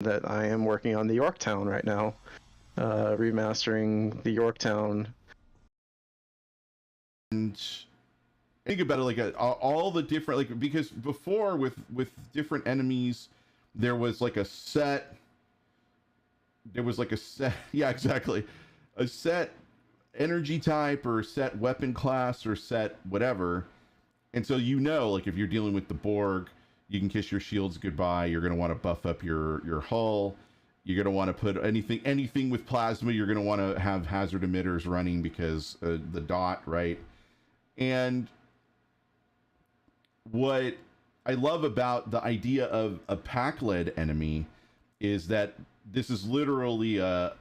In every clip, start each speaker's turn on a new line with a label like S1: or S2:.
S1: that I am working on the Yorktown right now, remastering the Yorktown.
S2: And think about it, like all the different, like, because before with different enemies, there was like a set. Yeah, exactly, a set energy type or set weapon class or set whatever. And so, like, if you're dealing with the Borg, you can kiss your shields goodbye. You're going to want to buff up your hull. You're going to want to put anything with plasma. You're going to want to have hazard emitters running because the dot, right? And what I love about the idea of a pack-led enemy is that this is literally a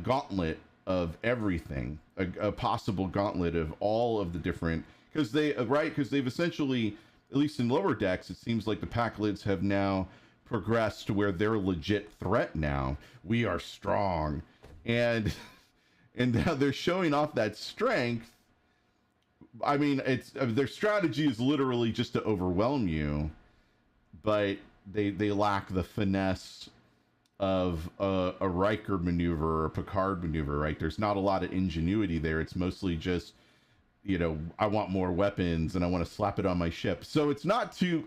S2: gauntlet of everything, a possible gauntlet of all of the different, because they've essentially, at least in lower decks, it seems like the pack lids have now progressed to where they're a legit threat now. We are strong, and now they're showing off that strength. I mean, it's their strategy is literally just to overwhelm you, but they lack the finesse of a Riker maneuver or a Picard maneuver, right? There's not a lot of ingenuity there. It's mostly just, I want more weapons and I want to slap it on my ship. So it's not too,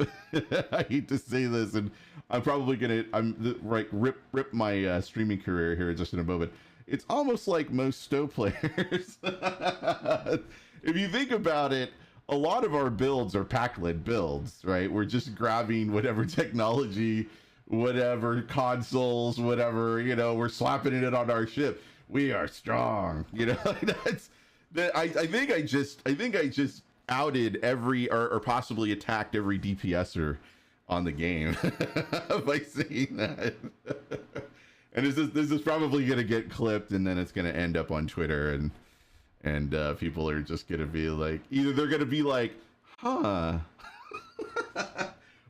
S2: I hate to say this, and I'm probably rip my streaming career here just in a moment. It's almost like most Stowe players. If you think about it, a lot of our builds are pack-led builds, right? We're just grabbing whatever technology, whatever consoles, whatever, we're slapping it on our ship. We are strong, I think I just outed every or possibly attacked every DPSer on the game by saying that. And this is probably gonna get clipped, and then it's gonna end up on Twitter, and people are just gonna be like, either they're gonna be like, huh,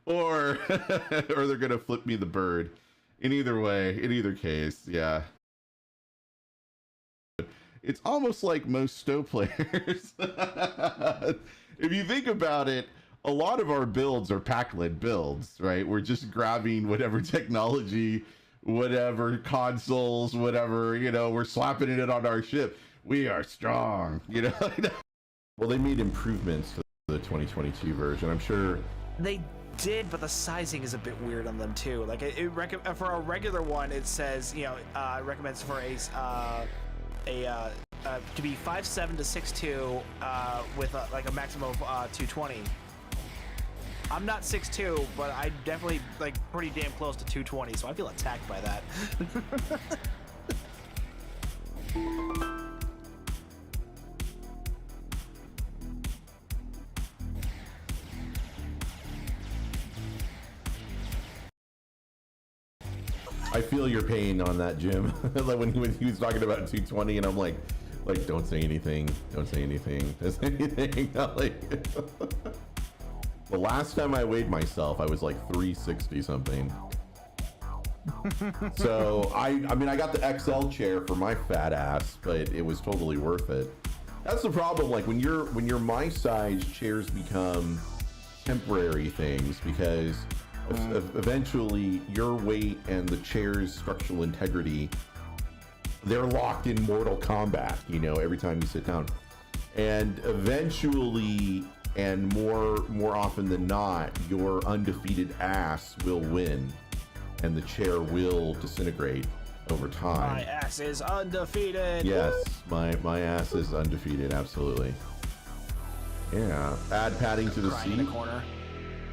S2: or they're gonna flip me the bird. In either case, yeah. It's almost like most Stowe players. If you think about it, a lot of our builds are pack-led builds, right? We're just grabbing whatever technology, whatever consoles, whatever, we're slapping it on our ship. We are strong, Well, they made improvements to the 2022 version. I'm sure
S3: they did, but the sizing is a bit weird on them too. Like for a regular one, it says it recommends for to be 5'7" to 6'2", with like a maximum of 220. I'm not 6'2", but I'm definitely like pretty damn close to 220, so I feel attacked by that.
S2: I feel your pain on that, Jim. Like when he was talking about 220, and I'm like, don't say anything, don't say anything, don't say anything. The last time I weighed myself, I was like 360 something. So I mean, I got the XL chair for my fat ass, but it was totally worth it. That's the problem. Like when you're my size, chairs become temporary things because eventually your weight and the chair's structural integrity, they're locked in Mortal Kombat, every time you sit down. And eventually, and more often than not, your undefeated ass will win and the chair will disintegrate over time.
S3: My ass is undefeated.
S2: Yes, my ass is undefeated, absolutely. Yeah, add padding to the seat.
S3: In the corner.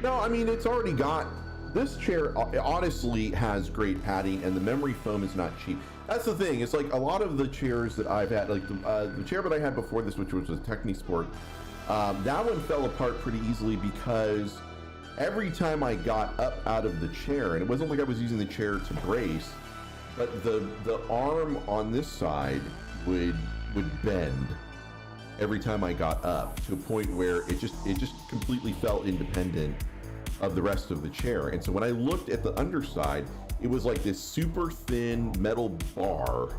S2: No, I mean, it's already got, this chair honestly has great padding, and the memory foam is not cheap. That's the thing. It's like a lot of the chairs that I've had, like the chair that I had before this, which was a Technisport, that one fell apart pretty easily because every time I got up out of the chair, and it wasn't like I was using the chair to brace, but the arm on this side would bend every time I got up to a point where it just completely felt independent of the rest of the chair. And so when I looked at the underside, it was like this super thin metal bar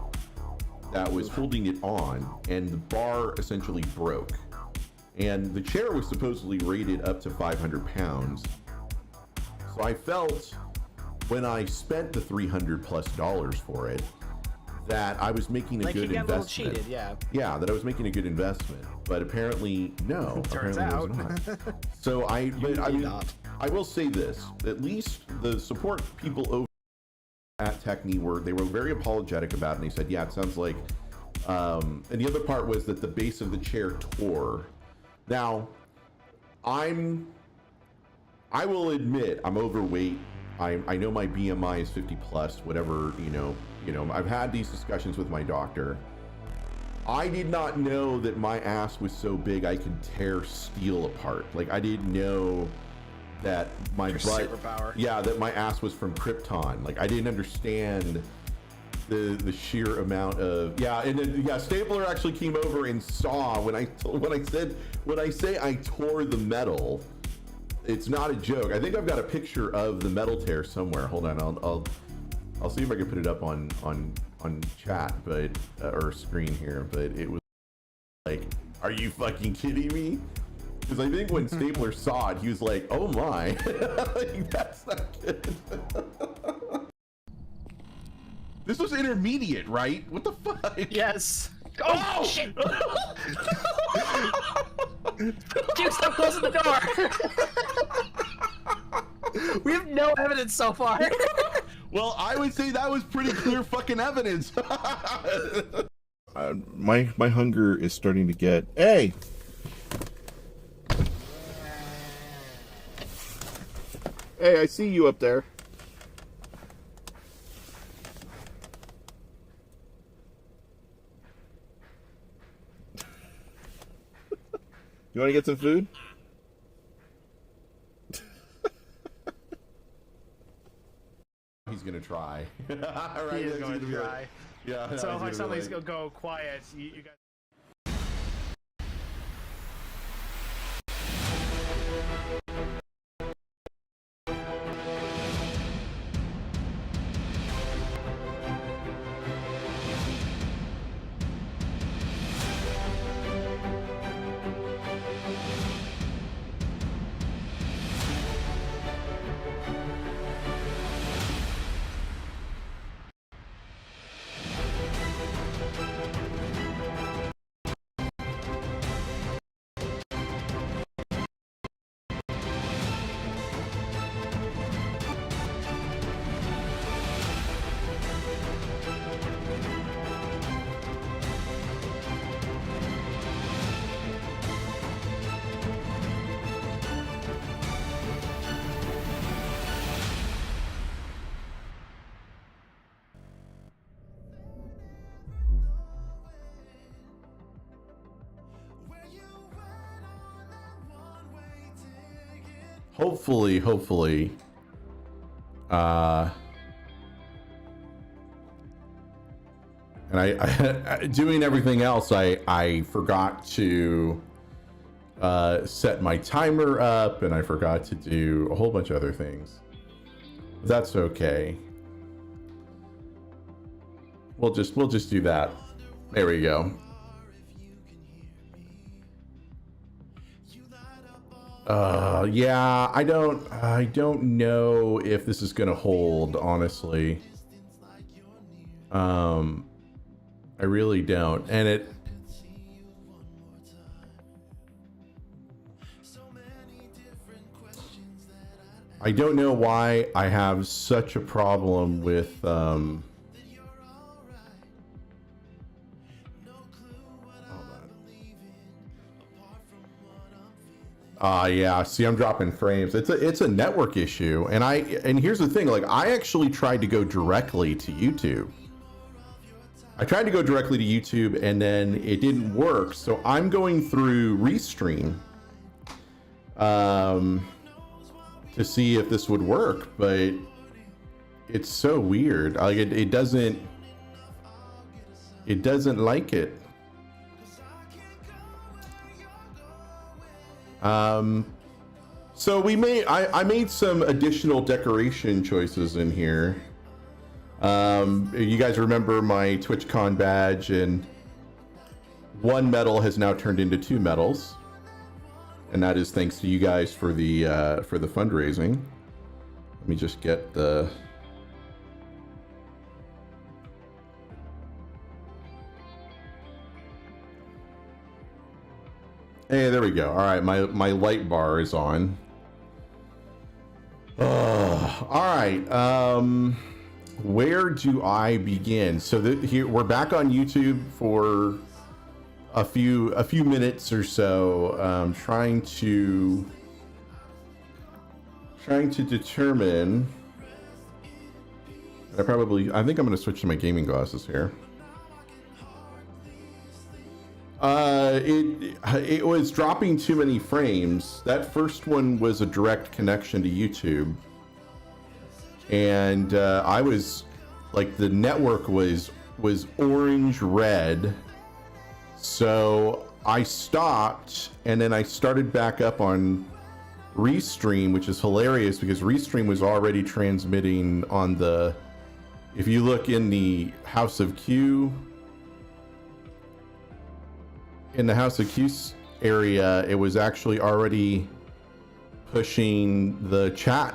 S2: that was holding it on, and the bar essentially broke. And the chair was supposedly rated up to 500 pounds. So I felt when I spent the $300+ for it, that I was making a good investment. A little cheated,
S3: yeah.
S2: Yeah, that I was making a good investment, but apparently no.
S3: Turns out.
S2: So I will say this: at least the support people over at Techni they were very apologetic about it, and they said, yeah, it sounds like. And the other part was that the base of the chair tore. Now, I will admit I'm overweight. I know my BMI is 50+, whatever, you know, I've had these discussions with my doctor. I did not know that my ass was so big I could tear steel apart. Like, I didn't know that my
S3: superpower.
S2: Yeah, that my ass was from Krypton. Like, I didn't understand the sheer amount of, yeah. And then, yeah, Stapler actually came over and saw when I say I tore the metal. It's not a joke. I think I've got a picture of the metal tear somewhere. Hold on, I'll see if I can put it up on chat, but or screen here. But it was like, are you fucking kidding me? Because I think when Stapler saw it, he was like, oh my, like, that's not good. This was intermediate, right? What the fuck?
S3: Yes. Oh, shit! Dude, stop closing the door! We have no evidence so far.
S2: Well, I would say that was pretty clear fucking evidence. My hunger is starting to get... Hey! Hey, I see you up there. You want to get some food? He's gonna try.
S3: Right, he is going to try.
S2: Yeah.
S3: So if I suddenly go quiet, you guys.
S2: Hopefully, and I doing everything else, I forgot to set my timer up, and I forgot to do a whole bunch of other things. That's okay. We'll just do that. There we go. Yeah, I don't know if this is gonna hold, honestly. I really don't. And I don't know why I have such a problem with, yeah, see, I'm dropping frames. It's a network issue. And here's the thing, like, I actually tried to go directly to YouTube. I tried to go directly to YouTube and then it didn't work. So I'm going through Restream to see if this would work, but it's so weird. Like, it doesn't like it. So I made some additional decoration choices in here. You guys remember my TwitchCon badge, and one medal has now turned into 2 medals, and that is thanks to you guys for the fundraising. Let me just get the Hey, there we go. All right, my light bar is on. All right. Where do I begin? So here we're back on YouTube for a few minutes or so, trying to determine. I think I'm going to switch to my gaming glasses here. It was dropping too many frames. That first one was a direct connection to YouTube, and I was like, the network was orange red, so I stopped, and then I started back up on Restream, which is hilarious because Restream was already transmitting on the, if you look in the House of Q, area, it was actually already pushing the chat.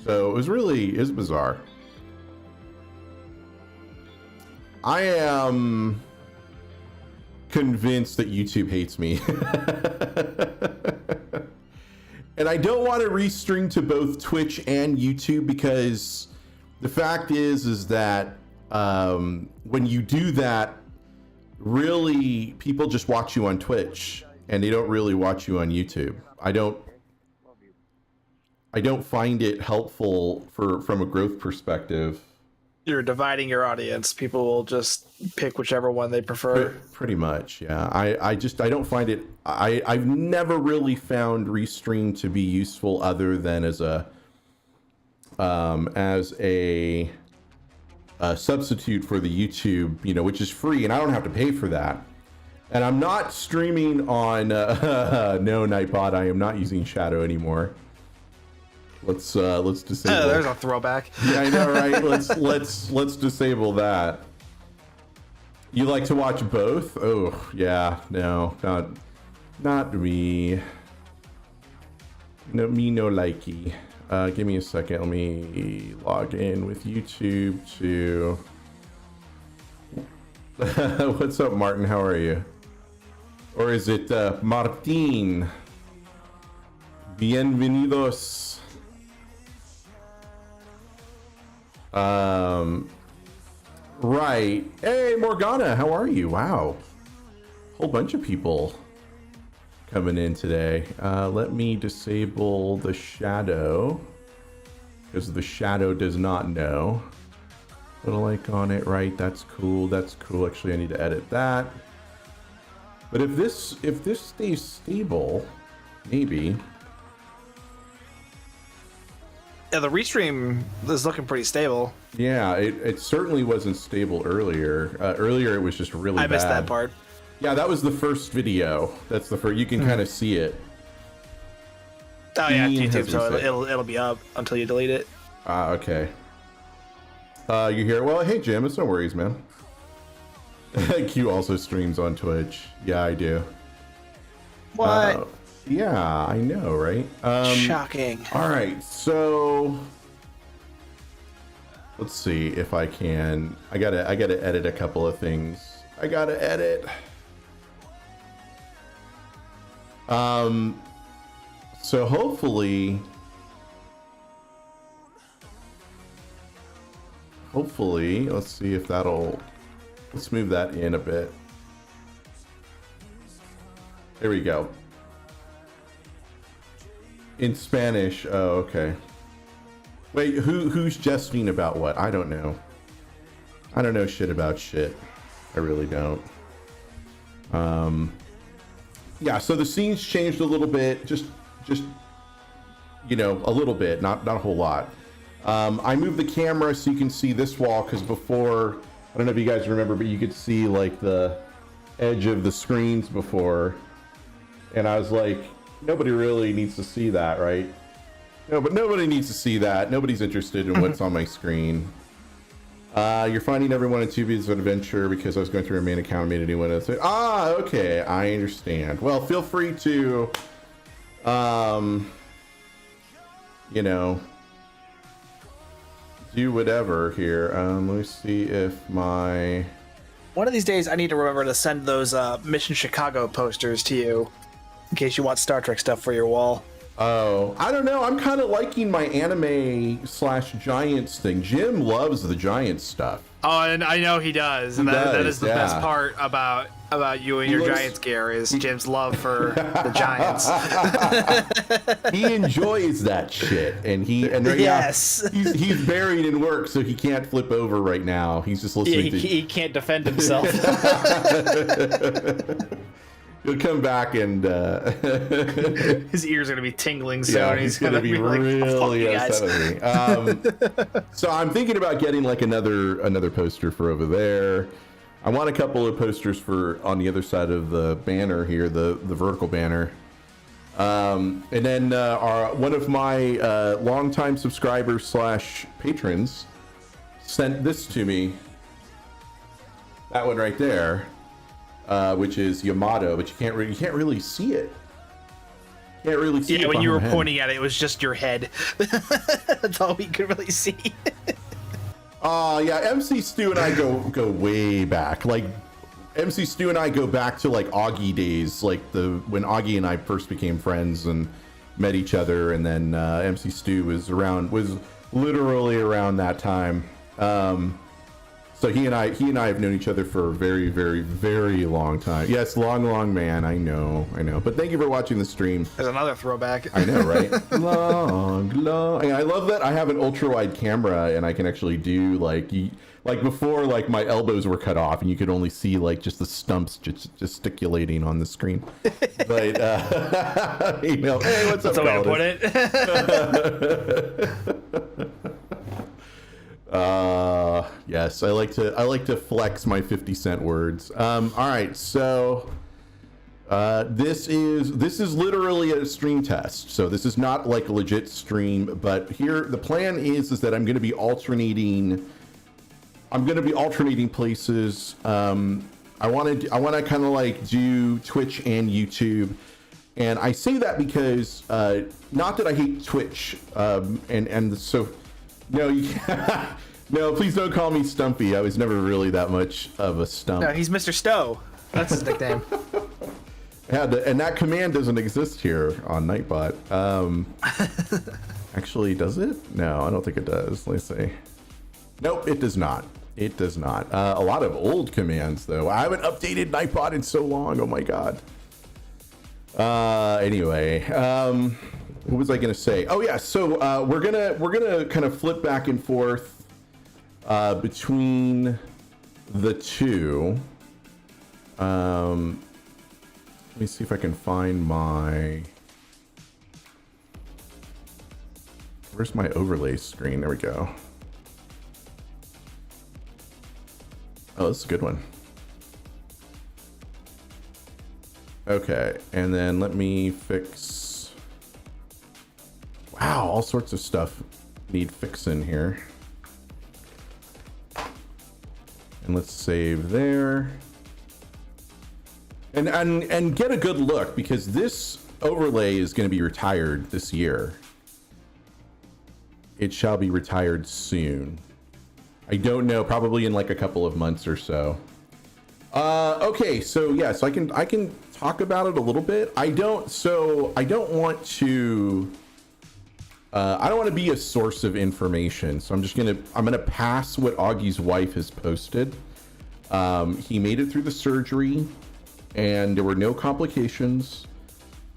S2: So it was bizarre. I am convinced that YouTube hates me. And I don't want to restream to both Twitch and YouTube, because the fact is that when you do that, really people just watch you on Twitch and they don't really watch you on YouTube. I don't find it helpful from a growth perspective.
S3: You're dividing your audience. People will just pick whichever one they prefer.
S2: Pretty much, yeah. I don't find it. I've never really found Restream to be useful other than as a substitute for the YouTube, which is free, and I don't have to pay for that. And I'm not streaming on no, Nightbot. I am not using Shadow anymore. Let's disable.
S3: There's a throwback.
S2: Yeah, I know, right? let's disable that. You like to watch both? Oh yeah, no, not me. No, me no likey. Give me a second. Let me log in with YouTube to. What's up, Martin? How are you? Or is it Martin? Bienvenidos. Right. Hey, Morgana, how are you? Wow. Whole bunch of people coming in today. Let me disable the shadow, because the shadow does not know. Put a like on it, right? That's cool. That's cool. Actually, I need to edit that. But if this stays stable, maybe.
S3: Yeah, the restream is looking pretty stable.
S2: Yeah, it certainly wasn't stable earlier. Earlier it was just really bad.
S3: I missed that part.
S2: Yeah, that was the first video. That's the first. You can kind of see it.
S3: Oh yeah, YouTube. So it'll be up until you delete it.
S2: Okay. You hear? Well, hey Jim, it's no worries, man. Q also streams on Twitch. Yeah, I do.
S3: What?
S2: Yeah, I know, right?
S3: Shocking.
S2: All right, so let's see if I can. I gotta edit a couple of things. I gotta edit. So hopefully, let's see if let's move that in a bit. There we go. In Spanish. Oh, okay. Wait, who's jesting about what? I don't know. I don't know shit about shit. I really don't. Yeah, so the scene's changed a little bit, just a little bit, not a whole lot. I moved the camera so you can see this wall, because before, I don't know if you guys remember, but you could see like the edge of the screens before, and I was like, nobody really needs to see that, right? No, but nobody needs to see that. Nobody's interested in what's on my screen. You're finding everyone in 2B's adventure because I was going through a main account and made a new one. Okay, I understand. Well, feel free to, do whatever here. Let me see if my
S3: One of these days, I need to remember to send those Mission Chicago posters to you, in case you want Star Trek stuff for your wall.
S2: Oh, I don't know. I'm kind of liking my anime / Giants thing. Jim loves the Giants stuff.
S3: Oh, and I know he does, and that is the best part about you and your Giants gear is Jim's love for the Giants.
S2: He enjoys that shit, and right
S3: yes,
S2: now, he's buried in work, so he can't flip over right now. He's just listening.
S3: He can't defend himself.
S2: He'll come back and
S3: his ears are gonna be tingling soon.
S2: Yeah, he's gonna be
S3: like,
S2: really upset with me. So I'm thinking about getting like another poster for over there. I want a couple of posters for on the other side of the banner here, the vertical banner. And then one of my longtime subscribers / patrons sent this to me. That one right there. Which is Yamato, but you can't really see it. Can't really see it.
S3: Yeah, when you were pointing at it, it was just your head. That's all we could really see.
S2: Yeah, MC Stu and I go way back. Like MC Stu and I go back to like Augie days, like when Augie and I first became friends and met each other, and then MC Stu was literally around that time. So he and I have known each other for a very, very, very long time. Yes, long man. I know. But thank you for watching the stream.
S3: There's another throwback.
S2: I know, right? long. And I love that I have an ultra wide camera and I can actually do like before, like my elbows were cut off and you could only see like just the stumps gesticulating on the screen. But hey, what's up,
S3: that's the way to put it.
S2: Yes, I like to flex my 50-cent words. All right, so this is literally a stream test. So this is not like a legit stream, but here the plan is that I'm going to be alternating places. I want to kind of like do Twitch and YouTube. And I say that because not that I hate Twitch and so no, you can't. No, please don't call me Stumpy. I was never really that much of a stump.
S3: No, he's Mr. Stowe. That's his nickname.
S2: And that command doesn't exist here on Nightbot. Actually, does it? No, I don't think it does. Let's see. Nope, it does not. It does not. A lot of old commands, though. I haven't updated Nightbot in so long. Oh my god. Anyway, what was I gonna say? Oh yeah, so we're gonna kind of flip back and forth between the two. Let me see if I can find where's my overlay screen? There we go. Oh, this is a good one. Okay, and then let me fix. Wow, all sorts of stuff need fixing here. And let's save there. And get a good look, because this overlay is going to be retired this year. It shall be retired soon. I don't know, probably in like a couple of months or so. Okay, so yeah, so I can talk about it a little bit. I don't want to be a source of information, so I'm gonna pass what Augie's wife has posted. He made it through the surgery and there were no complications,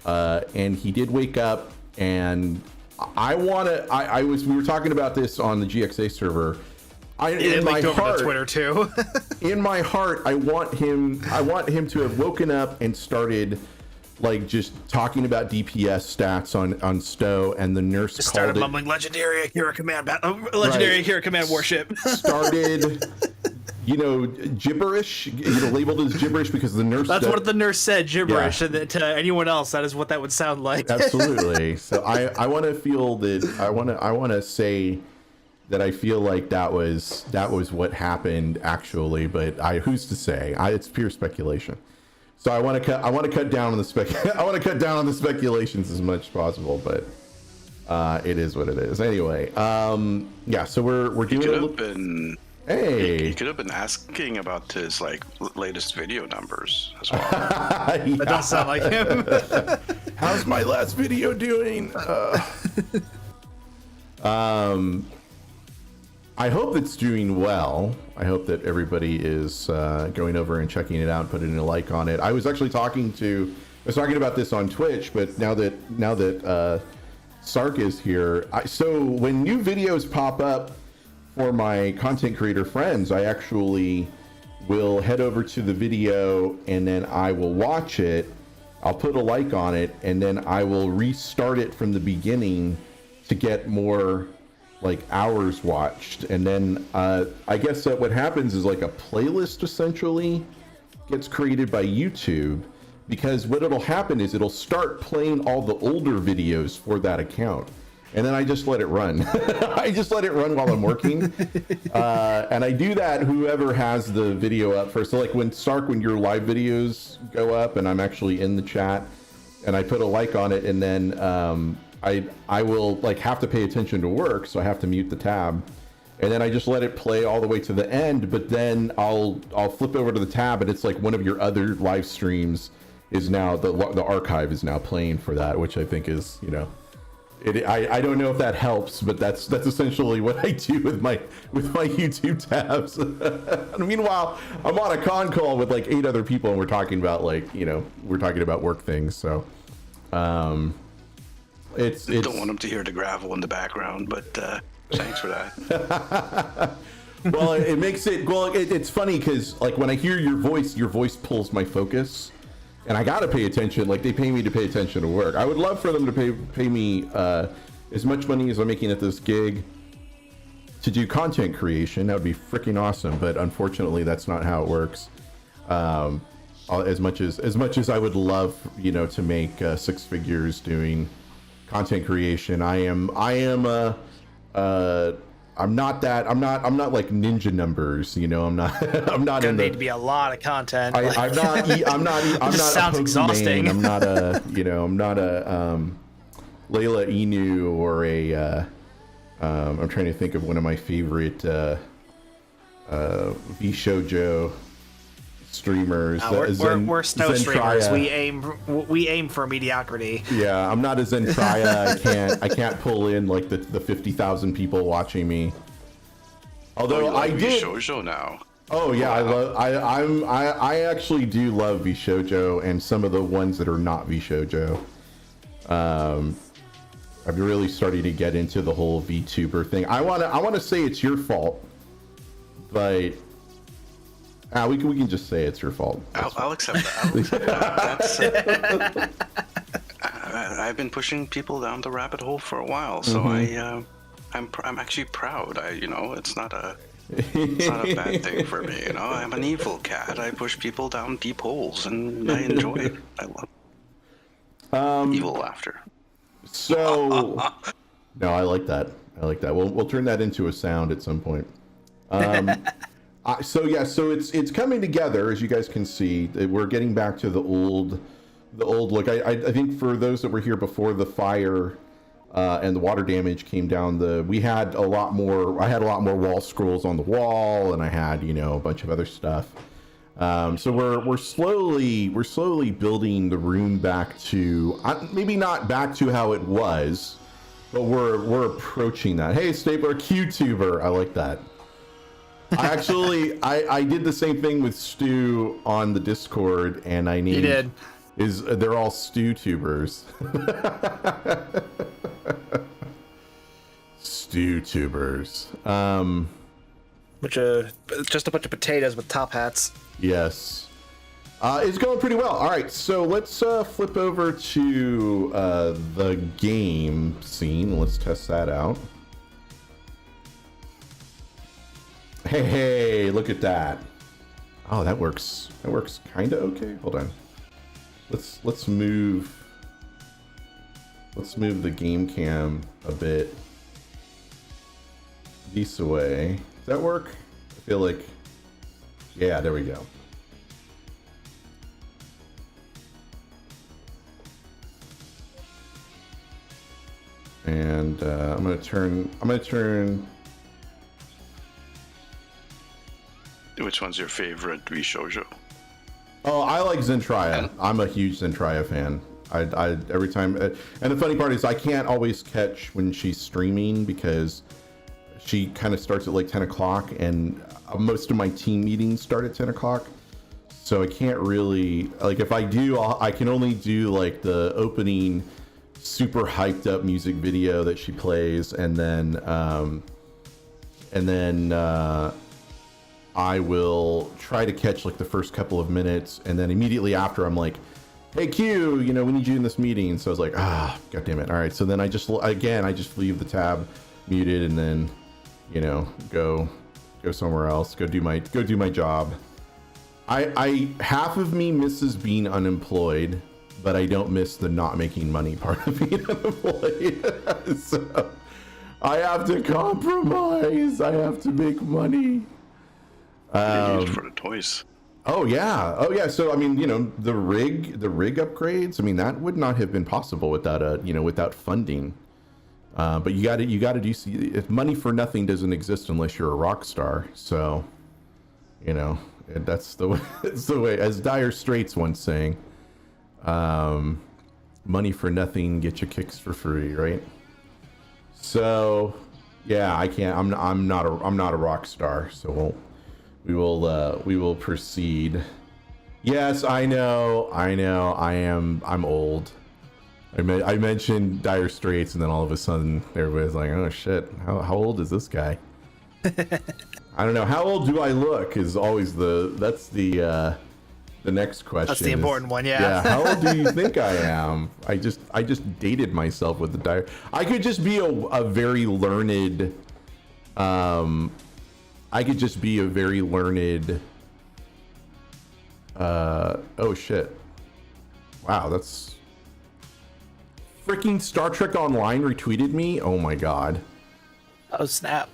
S2: and he did wake up, and we were talking about this on the GXA server. In my heart,
S3: Twitter too.
S2: In my heart, I want him to have woken up and started like just talking about DPS stats on Stowe, and the nurse
S3: just started mumbling legendary Akira command warship.
S2: Started gibberish, labeled as gibberish because the nurse.
S3: That's what the nurse said, gibberish, yeah. And to anyone else, that is what that would sound like.
S2: Absolutely. So I want to feel that. I want to say that I feel like that was what happened actually, but who's to say? It's pure speculation. So I want to cut down on the speculations as much as possible, but it is what it is. Anyway, yeah. So we're doing.
S4: It could have been
S2: Hey.
S4: He could have been asking about his like latest video numbers as well.
S2: Yeah.
S3: That does sound like him.
S2: How's my last video doing? I hope it's doing well. I hope that everybody is going over and checking it out, putting a like on it. I was actually talking about this on Twitch, but now that Sark is here, so when new videos pop up for my content creator friends, I actually will head over to the video and then I will watch it. I'll put a like on it and then I will restart it from the beginning to get more like hours watched. And then I guess that what happens is like a playlist essentially gets created by YouTube, because what it'll happen is it'll start playing all the older videos for that account. And then I just let it run. I just let it run while I'm working. And I do that whoever has the video up first. So like when your live videos go up and I'm actually in the chat and I put a like on it, and then I will like have to pay attention to work, so I have to mute the tab. And then I just let it play all the way to the end, but then I'll flip over to the tab and it's like one of your other live streams is now, the archive is now playing for that, which I think is, you know, I don't know if that helps, but that's essentially what I do with my YouTube tabs. And meanwhile, I'm on a con call with like 8 other people and we're talking about work things. So it's
S4: don't want them to hear the gravel in the background, but thanks for that.
S2: Well, it makes it, well, it's funny because like when I hear your voice pulls my focus. And I gotta pay attention. Like they pay me to pay attention to work. I would love for them to pay me as much money as I'm making at this gig to do content creation. That would be freaking awesome. But unfortunately, that's not how it works. As much as I would love, you know, to make 6 figures doing content creation, I'm not like ninja numbers, you know. I'm not
S3: Gonna need to be a lot of content.
S2: I'm not
S3: sounds exhausting.
S2: I'm not a Layla Inu or a I'm trying to think of one of my favorite VShojo streamers.
S3: We're snow streamers. We aim for mediocrity.
S2: Yeah, I'm not a Zentraya. I can't pull in like the 50,000 people watching me. Although I did
S4: Shoujo now.
S2: Oh yeah, wow. I actually do love VShojo and some of the ones that are not VShojo. I've really started to get into the whole VTuber thing. I wanna say it's your fault, but we can just say it's your fault.
S4: I'll accept that. I've been pushing people down the rabbit hole for a while, so I'm actually proud. It's not a bad thing for me. I'm an evil cat. I push people down deep holes, and I enjoy it. I love evil laughter.
S2: So, no, I like that. We'll turn that into a sound at some point. So it's coming together, as you guys can see. We're getting back to the old look. I think for those that were here before the fire and the water damage came down, I had a lot more wall scrolls on the wall, and I had a bunch of other stuff. So we're slowly building the room back to maybe not back to how it was, but we're approaching that. Hey, Stapler QTuber, I like that. I did the same thing with Stu on the Discord, and I need they're all Stu tubers. Stu tubers.
S3: Just a bunch of potatoes with top hats.
S2: Yes. It's going pretty well. All right, so let's flip over to the game scene. Let's test that out. Hey, look at that. Oh, that works kind of okay. Hold on. Let's move the game cam a bit this way. Does that work? I feel like, yeah, there we go. And I'm gonna turn
S4: Which one's your favorite Rishoujo?
S2: Oh, I like Zentraya. I'm a huge Zentraya fan. I every time, and the funny part is I can't always catch when she's streaming because she kind of starts at like 10 o'clock, and most of my team meetings start at 10 o'clock. So I can't really, like, if I do, I can only do like the opening super hyped up music video that she plays, and then I will try to catch like the first couple of minutes, and then immediately after I'm like, hey Q, you know, we need you in this meeting. So I was like, god damn it. All right. So then I just leave the tab muted, and then, you know, go somewhere else, go do my job. I half of me misses being unemployed, but I don't miss the not making money part of being unemployed. So I have to compromise. I have to make money.
S4: You need it for the toys.
S2: Oh yeah. So I mean, you know, the rig upgrades. I mean, that would not have been possible without funding. But you got to do. If money for nothing doesn't exist unless you're a rock star. So, you know. And that's the way, as Dire Straits once sang, money for nothing, get your kicks for free, right? So yeah, I can't, I'm not a rock star, so we will proceed. Yes, I'm old. I mentioned Dire Straits, and then all of a sudden everybody's like, oh shit, how old is this guy? I don't know. How old do I look is always the next question.
S3: That's the important one, yeah.
S2: Yeah. How old do you think I am? I just dated myself with the Dire. I could just be a very learned. I could just be a very learned. Oh shit! Wow, that's freaking Star Trek Online retweeted me. Oh my god.
S3: Oh snap.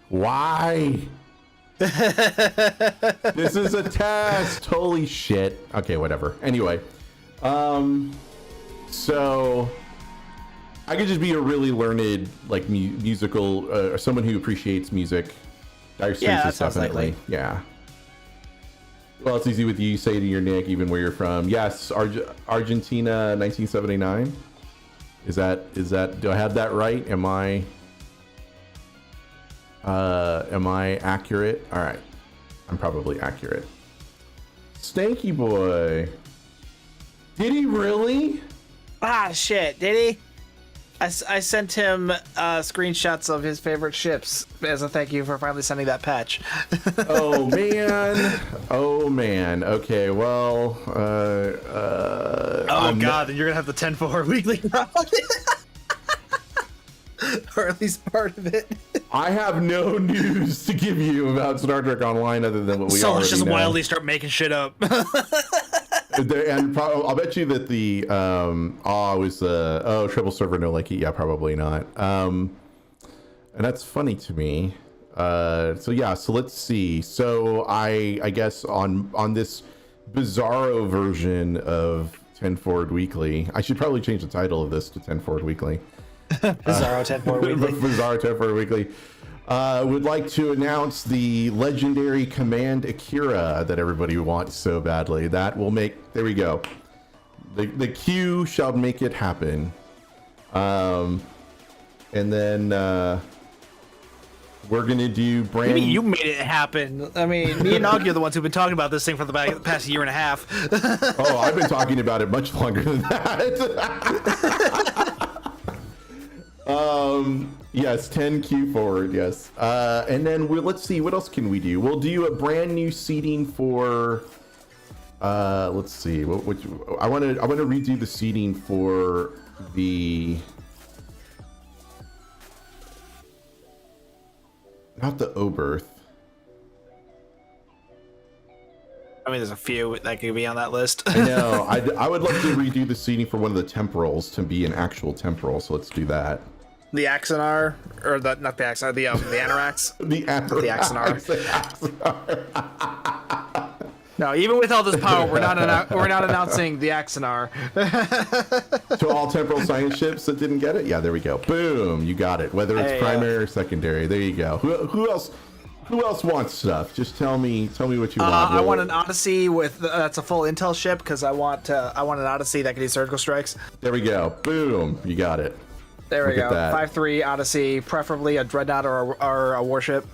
S2: Why? This is a test. Holy shit. Okay, whatever. Anyway, so I could just be a really learned, like, musical, someone who appreciates music. Dire Straits is definitely, yeah. Well, it's easy with you. Say to your nick, even where you're from. Yes, Argentina, 1979. Is that? Do I have that right? Am I accurate? All right, I'm probably accurate. Stanky boy, did he really?
S3: Ah shit, did he? I sent him screenshots of his favorite ships as a thank you for finally sending that patch.
S2: Oh man. Okay, well,
S3: god, then you're gonna have the 10-4 weekly or at least part of it.
S2: I have no news to give you about Star Trek Online other than what we already know. So let's
S3: just wildly start making shit up.
S2: And I'll bet you that the triple server no like it. Yeah, probably not. And that's funny to me. So yeah, so let's see. So I guess on this bizarro version of 10 Forward Weekly, I should probably change the title of this to 10 Forward Weekly.
S3: Bizarro 10 Forward Weekly.
S2: Bizarro 10 Forward Weekly. Would like to announce the legendary Command Akira that everybody wants so badly. That will make, there we go. The Q shall make it happen. And then we're gonna do brand.
S3: I mean, you made it happen. I mean, me and Augie are the ones who've been talking about this thing for the past year and a half.
S2: Oh, I've been talking about it much longer than that. Yes, 10Q forward, yes. And then let's see, what else can we do? We'll do a brand new seating for, let's see, I want to redo the seating for the, not the Oberth.
S3: I mean, there's a few that could be on that list.
S2: I know, I would love to redo the seating for one of the temporals to be an actual temporal, so let's do that.
S3: The Axonar, or not the Axonar, the Anorax.
S2: The
S3: Axonar. No, even with all this power, we're not announcing the Axonar.
S2: To all temporal science ships that didn't get it, yeah, there we go. Boom, you got it. Whether it's primary or secondary, there you go. Who Who else wants stuff? Just tell me what you want.
S3: I want an Odyssey with that's a full Intel ship because I want an Odyssey that can do surgical strikes.
S2: There we go. Boom. You got it.
S3: There we
S2: Look
S3: go.
S2: at that.
S3: 5.3 Odyssey, preferably a dreadnought or a warship.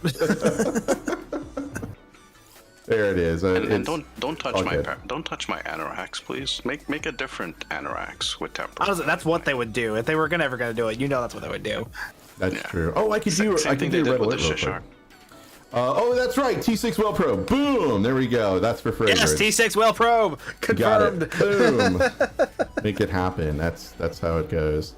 S2: There it is.
S4: And don't touch
S2: okay.
S4: don't touch my anoraks, please. Make a different anoraks with temper.
S3: Honestly, that's what they would do if they were ever gonna do it. You know, that's what they would do.
S2: That's true. Oh, I could do
S4: Same thing they
S2: Red
S4: did with
S2: Alert
S4: the
S2: real quick.
S4: Shishak.
S2: Oh, that's right. T6 Well Probe. Boom. There we go. That's for fragrance.
S3: Yes, T6 well probe
S2: Got
S3: confirmed.
S2: it. Boom. Make it happen. That's how it goes.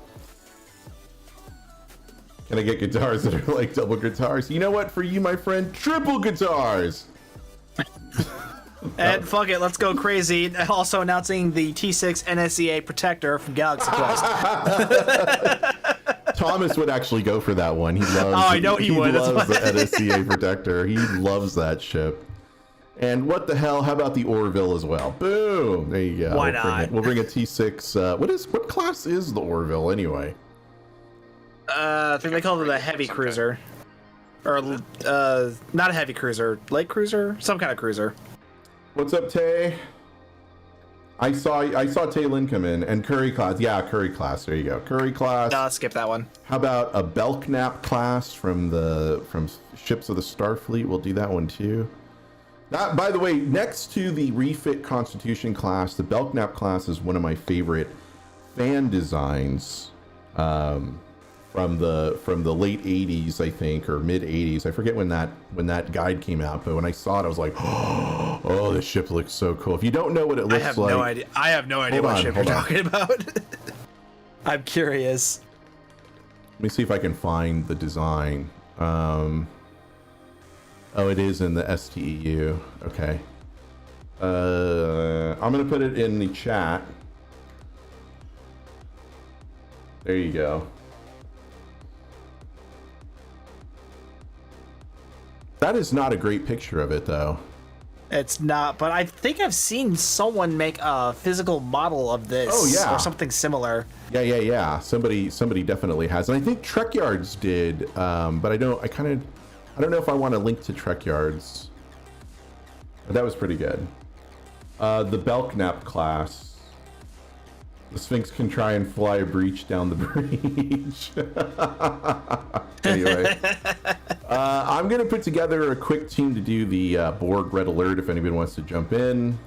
S2: Can I get guitars that are like double guitars? You know what? For you, my friend, triple guitars.
S3: And fuck it, let's go crazy. Also announcing the T6 NSEA protector from Galaxy Quest.
S2: Thomas would actually go for that one. He loves.
S3: Oh, I know he would.
S2: Loves the NSCA protector. He loves that ship. And what the hell? How about the Orville as well? Boom! There you go.
S3: Why not?
S2: We'll bring a T6. What class is the Orville anyway?
S3: I think they call it a heavy cruiser, or not a heavy cruiser, light cruiser, some kind of cruiser.
S2: What's up, Tay? I saw Tay Lin come in and Curry class. Yeah, Curry class. There you go. Curry class.
S3: No, skip that one.
S2: How about a Belknap class from ships of the Starfleet? We'll do that one too. By the way, next to the refit Constitution class, the Belknap class is one of my favorite fan designs from the late 80s, I think, or mid 80s. I forget when that guide came out, but when I saw it, I was like, oh, this ship looks so cool. If you don't know what it looks like,
S3: No idea. I have no idea what ship you're talking about. I'm curious.
S2: Let me see if I can find the design. Oh, it is in the STEU. Okay. I'm gonna put it in the chat. There you go. That is not a great picture of it, though.
S3: It's not, but I think I've seen someone make a physical model of this.
S2: Oh, yeah.
S3: Or something similar.
S2: Yeah. Somebody definitely has, and I think Trek Yards did, but I don't know if I want to link to Trek Yards. But that was pretty good. The Belknap class. The Sphinx can try and fly a breach down the breach. Anyway, I'm going to put together a quick team to do the Borg Red Alert if anybody wants to jump in.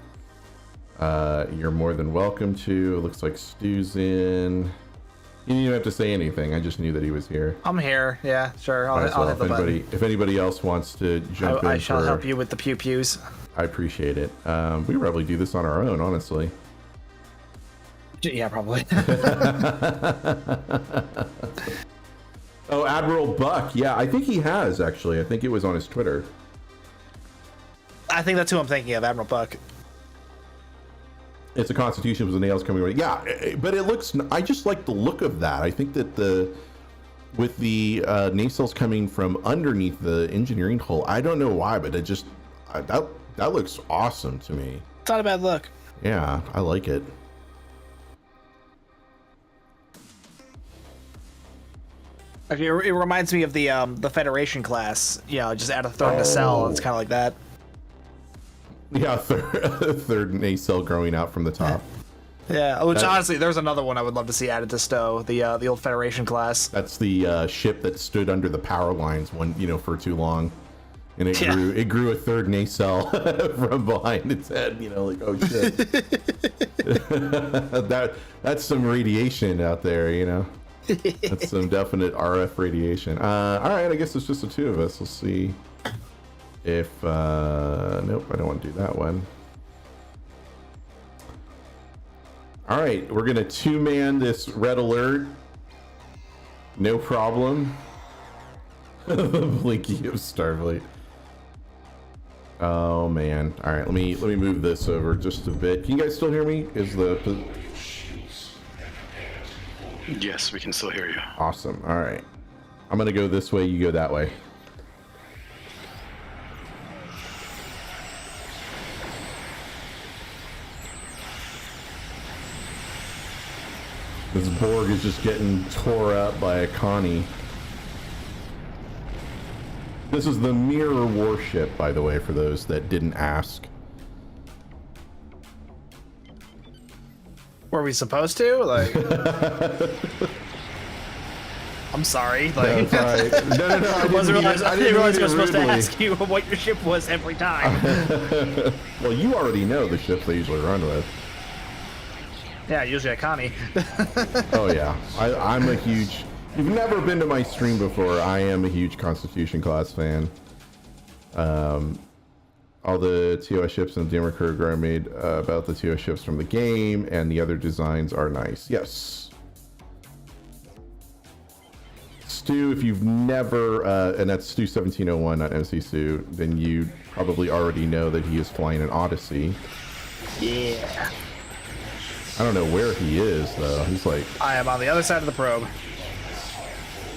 S2: You're more than welcome to. It looks like Stu's in. You didn't even have to say anything. I just knew that he was here.
S3: I'm here. Yeah, sure. I'll hit the button.
S2: If anybody else wants to jump in,
S3: I shall help you with the pew-pews.
S2: I appreciate it. We probably do this on our own, honestly.
S3: Yeah, probably.
S2: Oh, Admiral Buck. Yeah, I think he has, actually. I think it was on his Twitter.
S3: I think that's who I'm thinking of, Admiral Buck.
S2: It's a Constitution with the nails coming away. Yeah, but it looks... I just like the look of that. I think that with the nacelles coming from underneath the engineering hull, I don't know why, but it just... that looks awesome to me.
S3: It's not a bad look.
S2: Yeah, I like it.
S3: It reminds me of the Federation class. You know, just add a third nacelle. It's kind of like that.
S2: Yeah, third nacelle growing out from the top.
S3: Yeah, which honestly, there's another one I would love to see added to STO, the old Federation class.
S2: That's the ship that stood under the power lines for too long, and it grew a third nacelle from behind its head. Like, oh shit, that's some radiation out there. That's some definite RF radiation. All right, I guess it's just the two of us. We'll see if nope, I don't want to do that one. All right, we're gonna two-man this Red Alert. No problem. The Blinky of Starfleet. Oh man. All right, let me move this over just a bit. Can you guys still hear me?
S4: Yes, we can still hear you.
S2: Awesome. All right. I'm going to go this way. You go that way. This Borg is just getting tore up by a Connie. This is the mirror warship, by the way, for those that didn't ask.
S3: Were we supposed to? Like, I'm sorry. Like,
S2: No, it's all right. No.
S3: I didn't realize I was supposed to
S2: rudely.
S3: ask you what your ship was every time.
S2: Well, you already know the ships they usually run with.
S3: Yeah, usually a Connie.
S2: Oh yeah, I'm a huge. You've never been to my stream before. I am a huge Constitution class fan. All the TOS ships and the Democrat are made about the TOS ships from the game, and the other designs are nice. Yes. Stu, if you've never, and that's Stu 1701, not MC Stu, then you probably already know that he is flying an Odyssey.
S3: Yeah.
S2: I don't know where he is though. He's like,
S3: I am on the other side of the probe.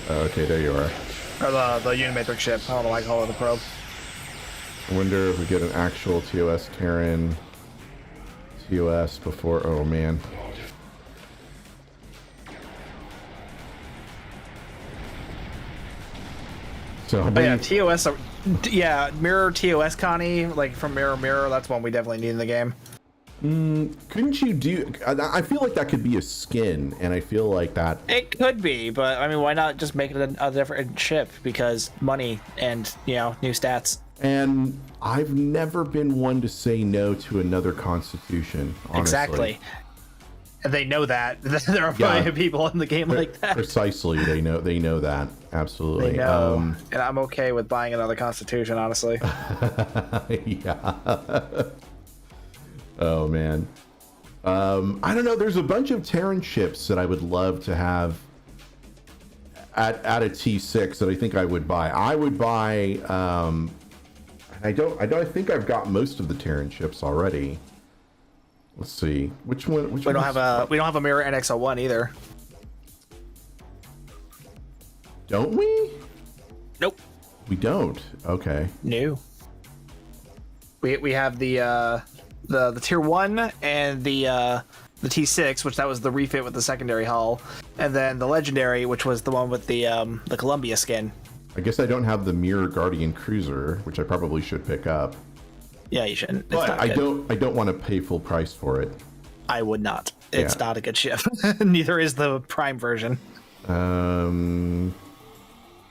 S2: Okay, there you are.
S3: Or the Unimatrix ship. I don't know why I call it the probe.
S2: I wonder if we get an actual TOS Terran TOS before. Oh man. So
S3: Oh yeah, TOS. Yeah, Mirror TOS Connie, like from Mirror. That's one we definitely need in the game.
S2: couldn't you do? I feel like that could be a skin, and I feel like that.
S3: It could be, but I mean, why not just make it a different ship? Because money and, you know, new stats.
S2: And I've never been one to say no to another Constitution. Honestly.
S3: Exactly. And they know that. There are plenty of people in the game like that.
S2: Precisely, they know that. Absolutely.
S3: They know. And I'm okay with buying another Constitution, honestly.
S2: Yeah. Oh man. I don't know. There's a bunch of Terran ships that I would love to have at a T6 that I think I would buy. I would buy. I think I've got most of the Terran ships already. Let's see. Which one?
S3: We don't have a Mirror NX-01 either.
S2: Don't we?
S3: Nope.
S2: We don't. Okay.
S3: No. We have the tier 1 and the T6, which that was the refit with the secondary hull, and then the legendary, which was the one with the Columbia skin.
S2: I guess I don't have the Mirror Guardian Cruiser, which I probably should pick up.
S3: Yeah, you shouldn't. It's
S2: But
S3: not
S2: I
S3: good.
S2: don't want to pay full price for it.
S3: I would not. It's
S2: Yeah.
S3: not a good ship. Neither is the Prime version.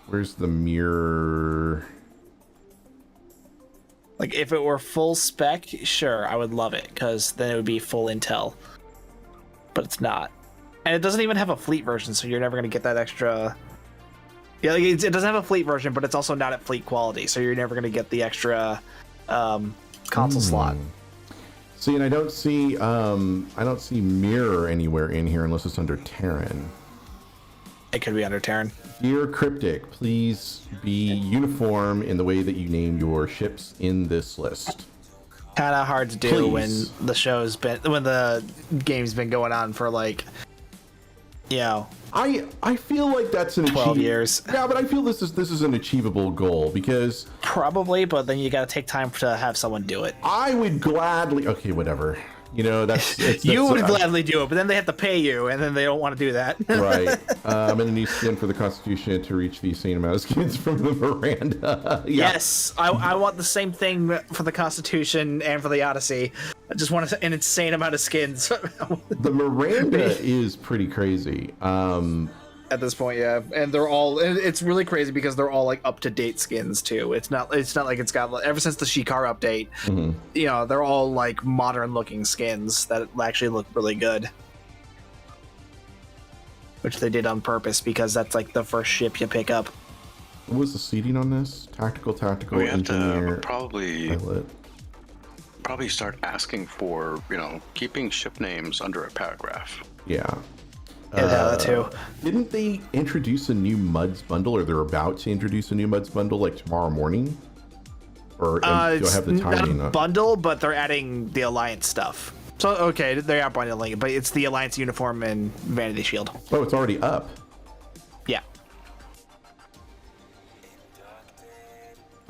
S2: Where's the Mirror?
S3: Like, if it were full spec, sure, I would love it, because then it would be full intel. But it's not. And it doesn't even have a fleet version, so you're never going to get that extra... Yeah, like, it doesn't have a fleet version, but it's also not at fleet quality, so you're never going to get the extra console slot.
S2: See, and I don't see Mirror anywhere in here unless it's under Terran.
S3: It could be under Terran.
S2: Dear Cryptic, please be uniform in the way that you name your ships in this list.
S3: Kind of hard to do
S2: Please.
S3: when the game's been going on for, like, you know,
S2: I feel like that's an
S3: 12 years.
S2: Yeah, but I feel this is an achievable goal because
S3: probably, but then you got to take time to have someone do it.
S2: I would gladly. Okay, whatever. You know,
S3: You would gladly do it, but then they have to pay you, and then they don't want to do that.
S2: Right. I'm in a new skin for the Constitution to reach the same amount of skins from the Miranda. Yeah.
S3: Yes, I want the same thing for the Constitution and for the Odyssey. I just want an insane amount of skins.
S2: The Miranda is pretty crazy.
S3: At this point, yeah, and they're all. And it's really crazy because they're all like up to date skins too. It's not like it's got ever since the Shikar update. You know, they're all like modern looking skins that actually look really good. Which they did on purpose because that's like the first ship you pick up.
S2: What was the seating on this? Tactical,
S4: We have
S2: engineer,
S4: to
S2: pilot.
S4: probably start asking for, keeping ship names under a paragraph.
S2: Yeah.
S3: Yeah, that too.
S2: Didn't they introduce a new MUDs bundle, or they're about to introduce a new MUDs bundle like tomorrow morning? Or do I have the timing?
S3: Not a bundle, but they're adding the Alliance stuff. So, okay, they are bundling it, but it's the Alliance uniform and Vanity Shield.
S2: Oh, it's already up.
S3: Yeah.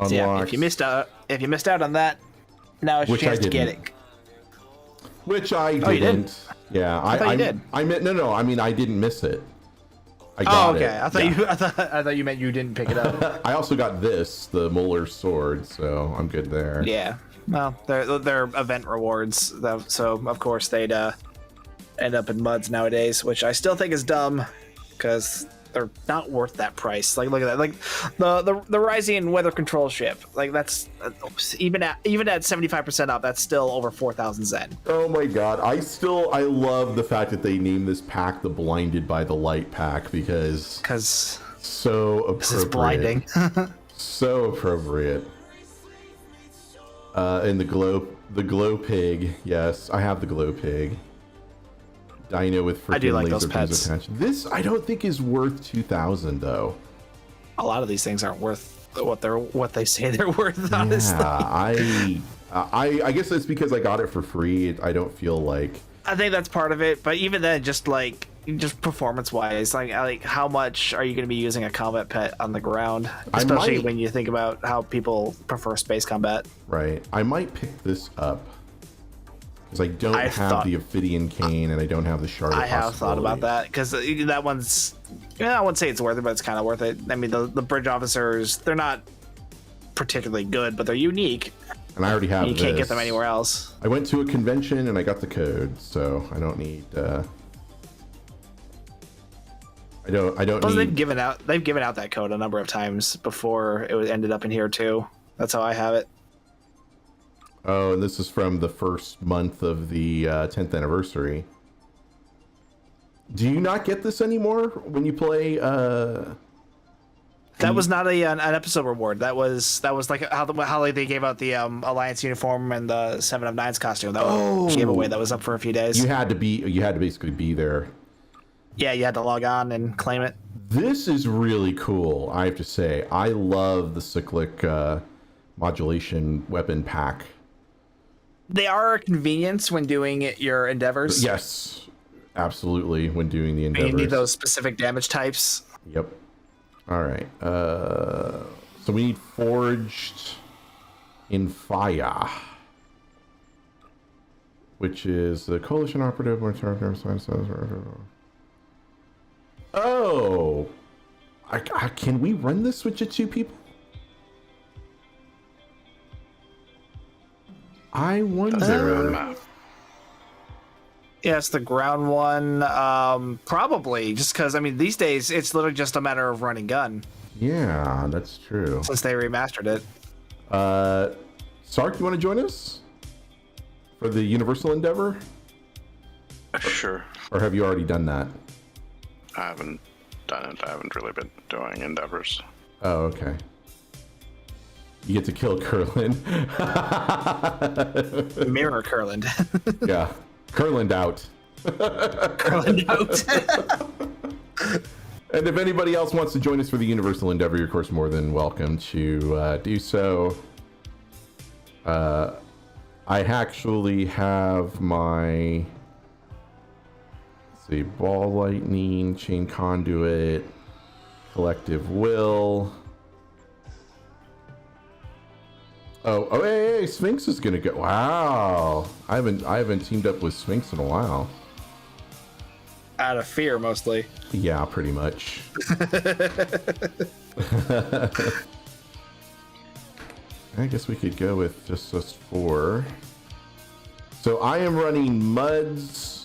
S3: So yeah, if you missed out on that, now it's your chance to get it.
S2: Which I didn't.
S3: Oh, you didn't?
S2: Yeah,
S3: I thought you did.
S2: I meant no. I mean, I didn't miss it. I got
S3: okay.
S2: it.
S3: I thought
S2: Yeah.
S3: I thought you meant you didn't pick it up.
S2: I also got this, the Molar Sword, so I'm good there.
S3: Yeah. Well, they're event rewards, so of course they'd end up in muds nowadays, which I still think is dumb because they're not worth that price. Like, look at that. Like the Ryzian weather control ship. Like that's even at 75% off. That's still over 4,000 Zen.
S2: Oh my god, I love the fact that they named this pack the Blinded by the Light pack because so appropriate.
S3: This is blinding.
S2: So appropriate. And the glow pig. Yes, I have the glow pig. Dino with freaking
S3: I do like
S2: laser
S3: those
S2: beams
S3: pets.
S2: attached. This I don't think is worth 2,000 though.
S3: A lot of these things aren't worth what they say they're worth. Honestly,
S2: Yeah, I guess it's because I got it for free. I don't feel like.
S3: I think that's part of it. But even then, just performance wise, like how much are you going to be using a combat pet on the ground, especially when you think about how people prefer space combat.
S2: Right, I might pick this up. Because I don't have the Ophidian Cane and I don't have the Shard of
S3: I have thought about that because that one's, I wouldn't say it's worth it, but it's kind of worth it. I mean, the bridge officers, they're not particularly good, but they're unique.
S2: And I already have
S3: You can't get them anywhere else.
S2: I went to a convention and I got the code, so I don't need. I don't
S3: Plus,
S2: need.
S3: they've given out that code a number of times before it ended up in here too. That's how I have it.
S2: Oh, and this is from the first month of the 10th anniversary. Do you not get this anymore when you play?
S3: That was not an episode reward. That was like how they gave out the Alliance uniform and the 7 of 9's costume. That was a giveaway that was up for a few days.
S2: You had to basically be there.
S3: Yeah, you had to log on and claim it.
S2: This is really cool, I have to say. I love the cyclic modulation weapon pack.
S3: They are a convenience when doing your endeavors.
S2: Yes, absolutely. When doing the endeavors,
S3: You need those specific damage types.
S2: Yep. All right. So we need forged in fire, which is the coalition operative. Oh, can we run this with just 2 people? I wonder.
S3: Yeah, it's the ground one. Probably, just because, I mean, these days, it's literally just a matter of running gun.
S2: Yeah, that's true.
S3: Since they remastered it.
S2: Sark, you want to join us for the Universal Endeavor?
S4: Sure.
S2: Or have you already done that?
S4: I haven't done it. I haven't really been doing endeavors.
S2: Oh, okay. You get to kill Curland.
S3: Mirror Curland.
S2: Yeah. Curland out.
S3: Curland out.
S2: And if anybody else wants to join us for the Universal Endeavor, you're of course more than welcome to do so. I actually have my, let's see, Ball Lightning, Chain Conduit, Collective Will. Oh, hey, Sphinx is gonna go. Wow, I haven't teamed up with Sphinx in a while.
S3: Out of fear, mostly.
S2: Yeah, pretty much. I guess we could go with just us 4. So I am running Mud's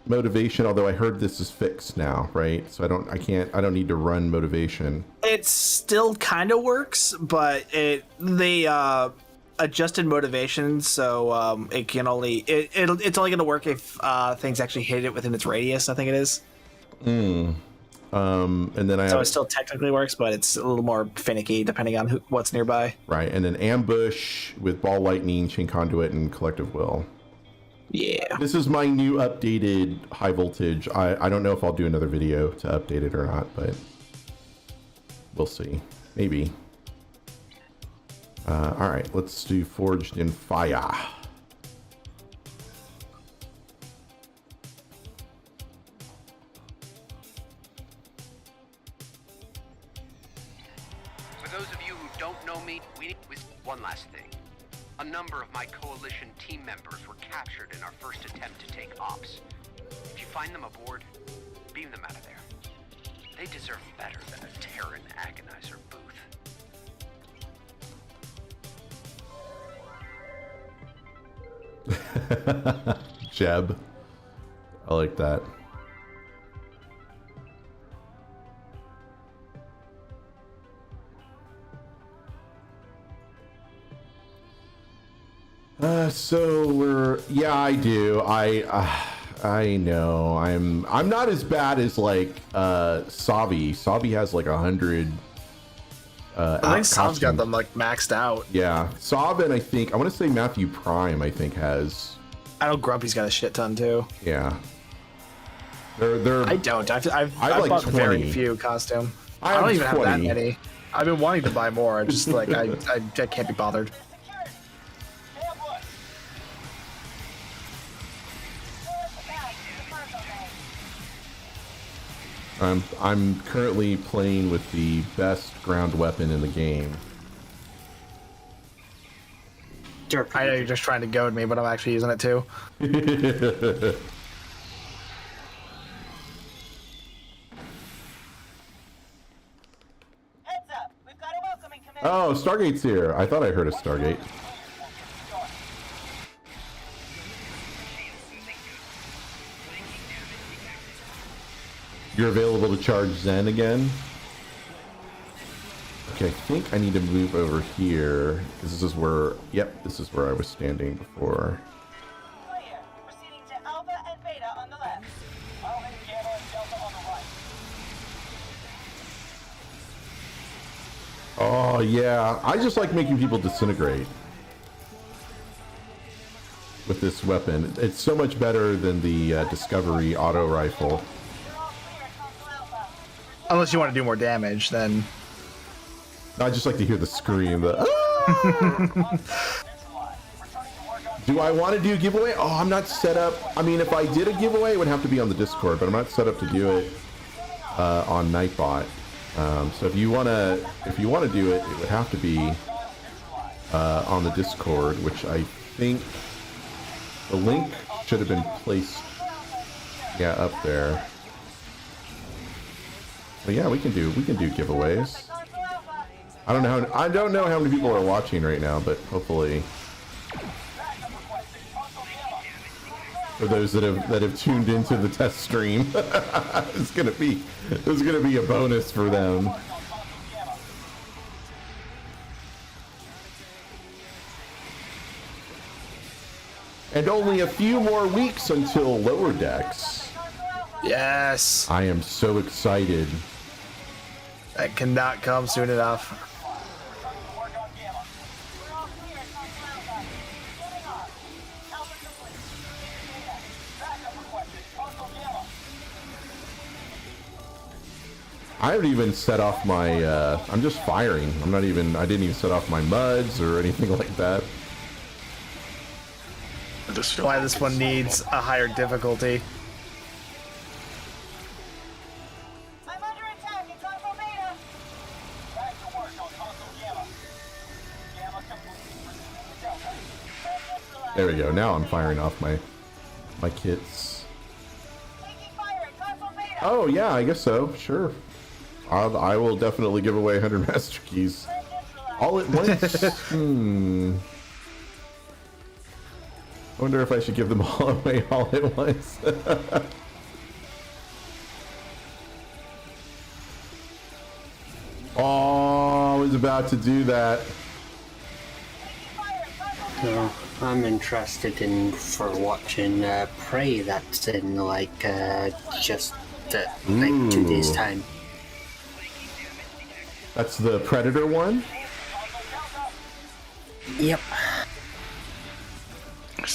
S2: motivation, although I heard this is fixed now, right? So I don't need to run motivation.
S3: It still kind of works, but they adjusted motivation, so it can only it's only going to work if things actually hit it within its radius. I think it is.
S2: And then
S3: it still technically works, but it's a little more finicky depending on what's nearby.
S2: Right, and then ambush with Ball Lightning, Chain Conduit, and Collective Will.
S3: Yeah.
S2: This is my new updated high voltage. I don't know if I'll do another video to update it or not, but we'll see. Maybe. All right, let's do Forged in Fire.
S5: For those of you who don't know me, we need one last thing. A number of my coalition team members were captured in our first attempt to take ops. If you find them aboard, beam them out of there. They deserve better than a Terran agonizer booth.
S2: Jeb. I like that. So we're, yeah, I do. I know. I'm not as bad as like Savi. Savi has like 100.
S6: I think Sav's got them like maxed out.
S2: Yeah, Sav, and I want to say Matthew Prime, I think, has.
S6: I know Grumpy's got a shit ton too.
S2: Yeah. They're.
S6: I don't. I've
S2: like
S6: bought
S2: 20.
S6: very few costume.
S2: I
S6: don't
S2: have
S6: even
S2: 20.
S6: have that many. I've been wanting to buy more. I just like I can't be bothered.
S2: I'm currently playing with the best ground weapon in the game.
S6: I know you're just trying to goad me, but I'm actually using it too.
S2: Oh, Stargate's here. I thought I heard a Stargate. You're available to charge Zen again? Okay, I think I need to move over here, because this is where, yep, this is where I was standing before.
S7: Clear. Proceeding to Alpha and Beta on the left. Alpha and Gamma and Delta on the right.
S2: Oh, yeah. I just like making people disintegrate with this weapon. It's so much better than the Discovery auto rifle.
S6: Unless you want to do more damage, then.
S2: I just like to hear the scream. Ah! Do I want to do a giveaway? Oh, I'm not set up. I mean, if I did a giveaway, it would have to be on the Discord, but I'm not set up to do it on Nightbot. So if you wanna do it, it would have to be on the Discord, which I think the link should have been placed, yeah, up there. But yeah, we can do giveaways. I don't know how many people are watching right now, but hopefully, for those that have tuned into the test stream, there's gonna be a bonus for them. And only a few more weeks until Lower Decks.
S6: Yes.
S2: I am so excited.
S6: That cannot come soon enough.
S2: I haven't even set off my, I'm just firing. I didn't even set off my MUDs or anything like that.
S6: Why this one needs a higher difficulty.
S7: I'm under attack in Console Beta. Back to work on Console Gamma. Gamma complete.
S2: There we go. Now I'm firing off my kits.
S7: Taking fire in Console Beta.
S2: Oh yeah, I guess so. Sure. I will definitely give away 100 master keys all at once. I wonder if I should give them all away all at once. Oh, I was about to do that.
S8: So I'm interested in for watching Prey. That's in like just like 2 days time.
S2: That's the Predator one?
S8: Yep.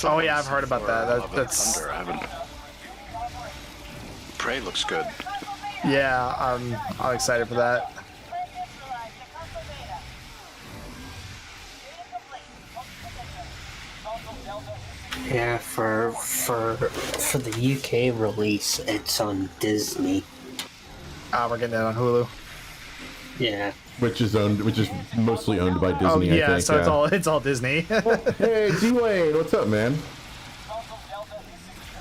S6: Oh yeah, I've heard about that. That's
S4: Thunder. I haven't. Prey looks good.
S6: yeah. I'm excited for that.
S8: Yeah, for the UK release, it's on Disney.
S6: We're getting it on Hulu.
S8: Yeah.
S2: Which is mostly owned by Disney,
S6: Oh
S2: I
S6: yeah,
S2: think.
S6: so it's all Disney.
S2: Hey, D-Wayne, what's up, man?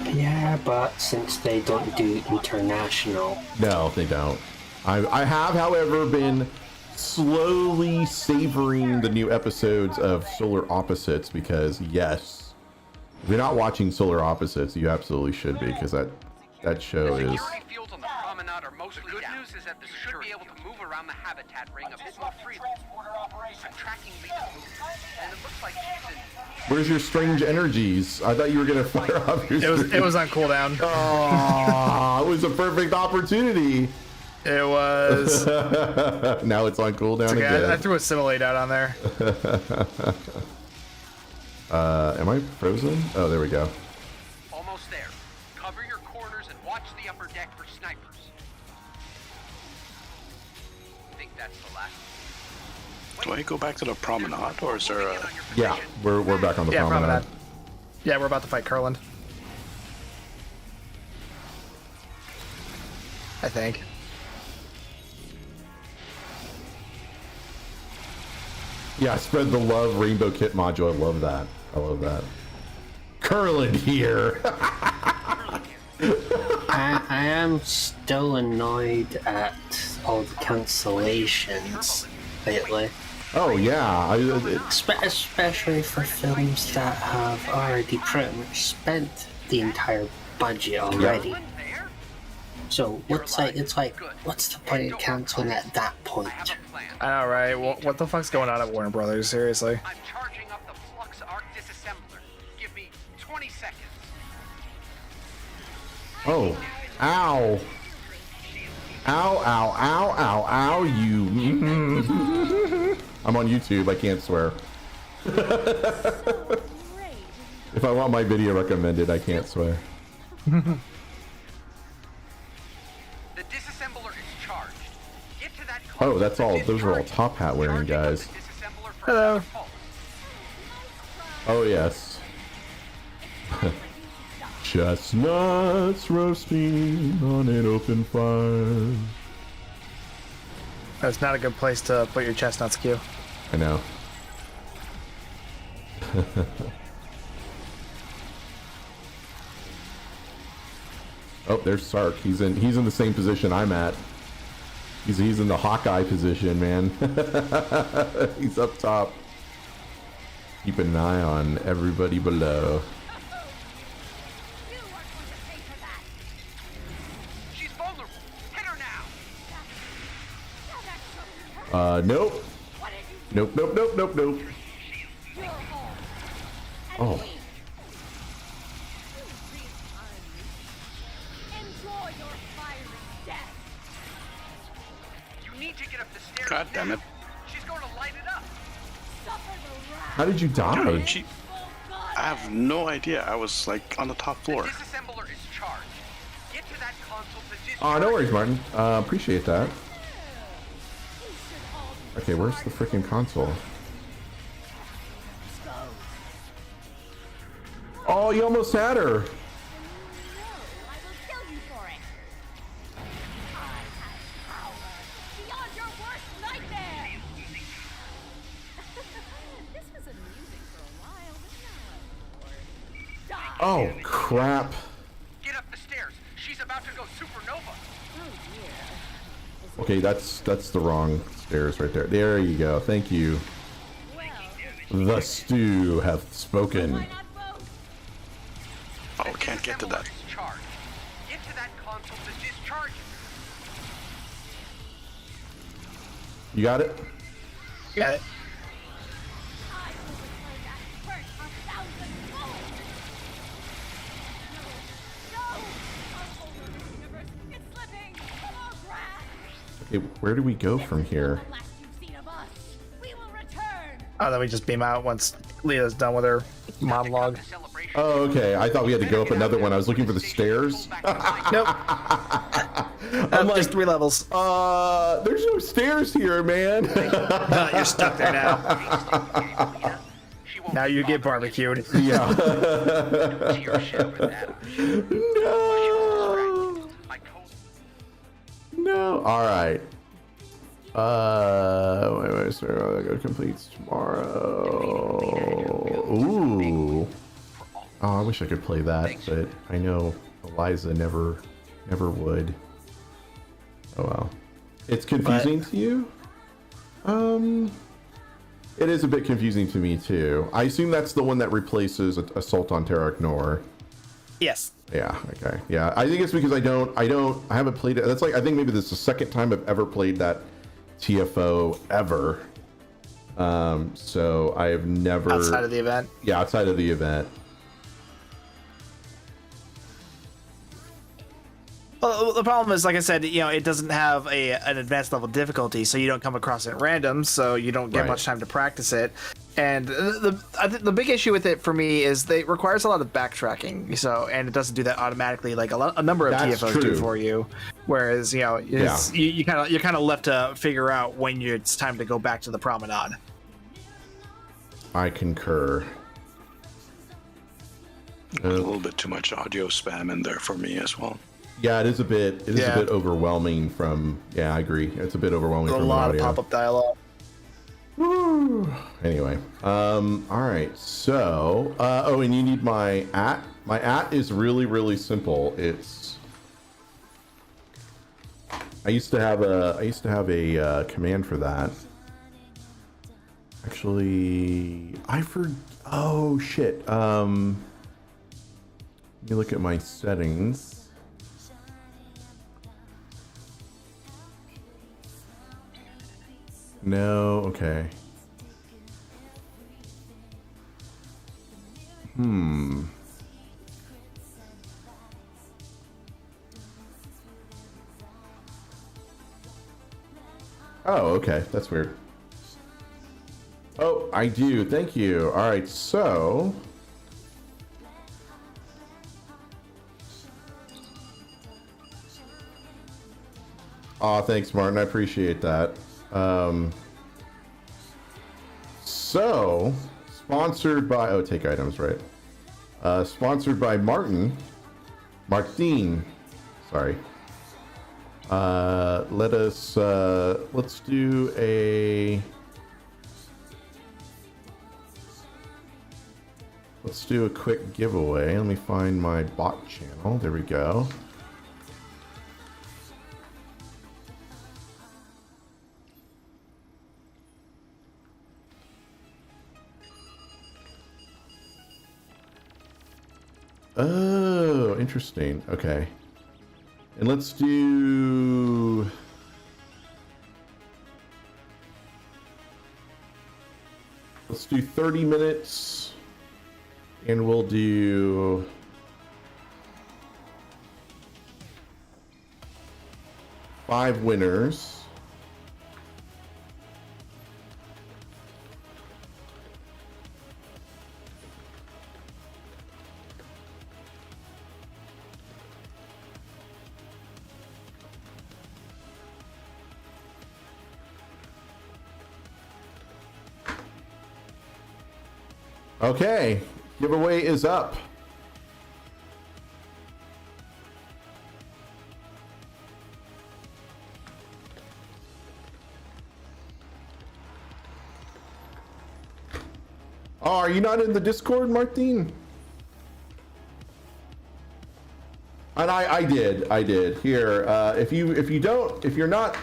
S8: Yeah, but since they don't do international,
S2: No, they don't. I have, however, been slowly savoring the new episodes of Solar Opposites because, yes, if you're not watching Solar Opposites, you absolutely should be, because that show is...
S5: Security fields on the promenade are mostly down. Good news is that you should be able to move around the habitat ring a bit more freely. I'm tracking Lee's movement, and it looks like she's in...
S2: Where's your strange energies? I thought you were gonna fire off your...
S6: It was on cooldown.
S2: Oh, it was a perfect opportunity.
S6: It was.
S2: Now it's on cooldown
S6: Okay,
S2: again.
S6: I threw a simulate out on there.
S2: Am I frozen? Oh, there we go.
S5: Almost there. Cover your corners and watch the upper deck for snipers. I think that's the last.
S4: Do I go back to the promenade, or is there a...
S2: Yeah, we're back on the promenade.
S6: Yeah, we're about to fight Curland. I think.
S2: Yeah, spread the love rainbow kit module. I love that. I love that. Curland here.
S8: I am still annoyed at all the cancellations lately.
S2: Oh yeah,
S8: Especially for films that have already pretty much spent the entire budget already. So what's the point of canceling at that point?
S6: I know, right? What the fuck's going on at Warner Brothers? Seriously.
S5: I'm charging up the Flux Arc disassembler. Give me 20 seconds.
S2: Oh, ow. Ow, ow, ow, ow, ow, you. I'm on YouTube, I can't swear. If I want my video recommended, I can't swear.
S5: The disassembler is charged. Get to that
S2: Oh, that's all. Those are all top hat wearing guys.
S6: Hello.
S2: Oh, yes. Chestnuts roasting on an open fire.
S6: That's not a good place to put your chestnuts, Q.
S2: I know. Oh, there's Sark. He's in the same position I'm at. He's in the Hawkeye position, man. He's up top. Keep an eye on everybody below.
S5: She's vulnerable. Hit her now.
S2: Nope. Nope, nope, nope, nope, nope. Oh.
S5: You need to get up the stairs.
S4: God damn it.
S5: She's going to light it up.
S2: How did you die?
S4: I have no idea. I was like on the top floor.
S5: Disassembler is charged. Get to that console to discharge.
S2: Oh, no worries, Martin. Appreciate that. Okay, where's the freaking console? Oh, you almost had her. Oh, crap.
S5: Get up the stairs. She's about to go supernova.
S2: Okay, that's the wrong stairs right there. There you go. Thank you. The stew hath spoken.
S4: Oh, can't get to that.
S5: Is charged. Get to that console to discharge it.
S2: You got it?
S6: Got it.
S2: Okay, where do we go from here?
S6: Oh, then we just beam out once Leah's done with her monologue.
S2: Oh, okay. I thought we had to go up another one. I was looking for the stairs.
S6: Nope.
S2: I'm like,
S6: just 3 levels.
S2: There's no stairs here, man.
S6: No, you're stuck there now. Now you get barbecued.
S2: Yeah. No. All right. Wait, sir. I gotta complete tomorrow. Ooh. Oh, I wish I could play that, but I know Eliza never would. Oh well. It's confusing to you? It is a bit confusing to me too. I assume that's the one that replaces Assault on Terra Ignore.
S3: Yes.
S2: Yeah, okay. Yeah, I think it's because I haven't played it. That's like, I think maybe this is the second time I've ever played that TFO ever. So I have never...
S3: Outside of the event?
S2: Yeah, outside of the event.
S3: Well, the problem is, like I said, you know, it doesn't have an advanced level difficulty, so you don't come across it at random, so you don't get much time to practice it. And I think the big issue with it for me is that it requires a lot of backtracking, and it doesn't do that automatically like a number of TFOs do for you. Whereas, you know, you're kind of left to figure out when it's time to go back to the promenade.
S2: I concur.
S4: A little bit too much audio spam in there for me as well.
S2: Yeah, it is a bit overwhelming from, yeah, I agree. It's a bit overwhelming from the audio.
S3: A lot of pop-up dialogue.
S2: Woo. Anyway, all right, so, oh, and you need my @. My @ is really, really simple. I used to have a command for that. Actually, oh shit. Let me look at my settings. No, okay. Oh, okay. That's weird. Oh, I do. Thank you. All right, so... Aw, thanks, Martin. I appreciate that. So, sponsored by... Oh, take items, right. Sponsored by Martin. Sorry. Let's do a... Let's do a quick giveaway. Let me find my bot channel. There we go. Oh, interesting. Okay. And let's do... Let's do 30 minutes. And we'll do... five winners. Okay, giveaway is up. Oh, are you not in the Discord, Martin? And I did. Here, if you're not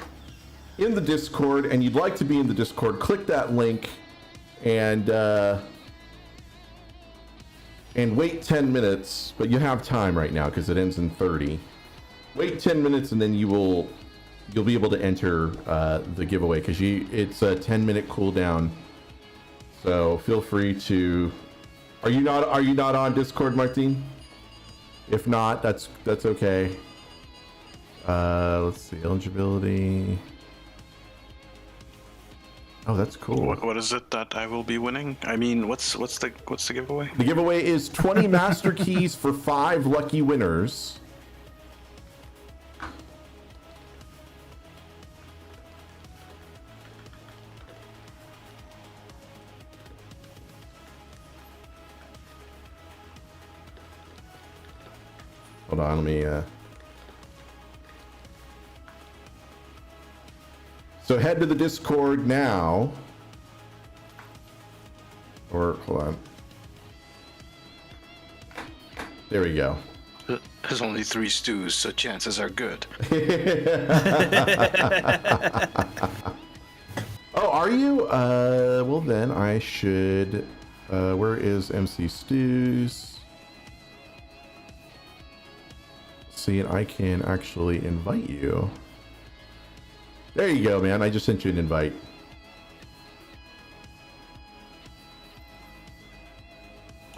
S2: in the Discord and you'd like to be in the Discord, click that link and wait 10 minutes, but you have time right now because it ends in 30. Wait 10 minutes and then you'll be able to enter the giveaway because it's a 10-minute cooldown. So feel free to. Are you not on Discord, Martin? If not, that's okay. Let's see, eligibility. Oh, that's cool.
S4: What is it that I will be winning? I mean, what's the giveaway?
S2: The giveaway is 20 master keys for 5 lucky winners. Hold on, let me So head to the Discord now. Or hold on. There we go.
S4: There's only 3 stews, so chances are good.
S2: Oh, are you? Well then I should. Where is MC Stews? See, and I can actually invite you. There you go, man. I just sent you an invite.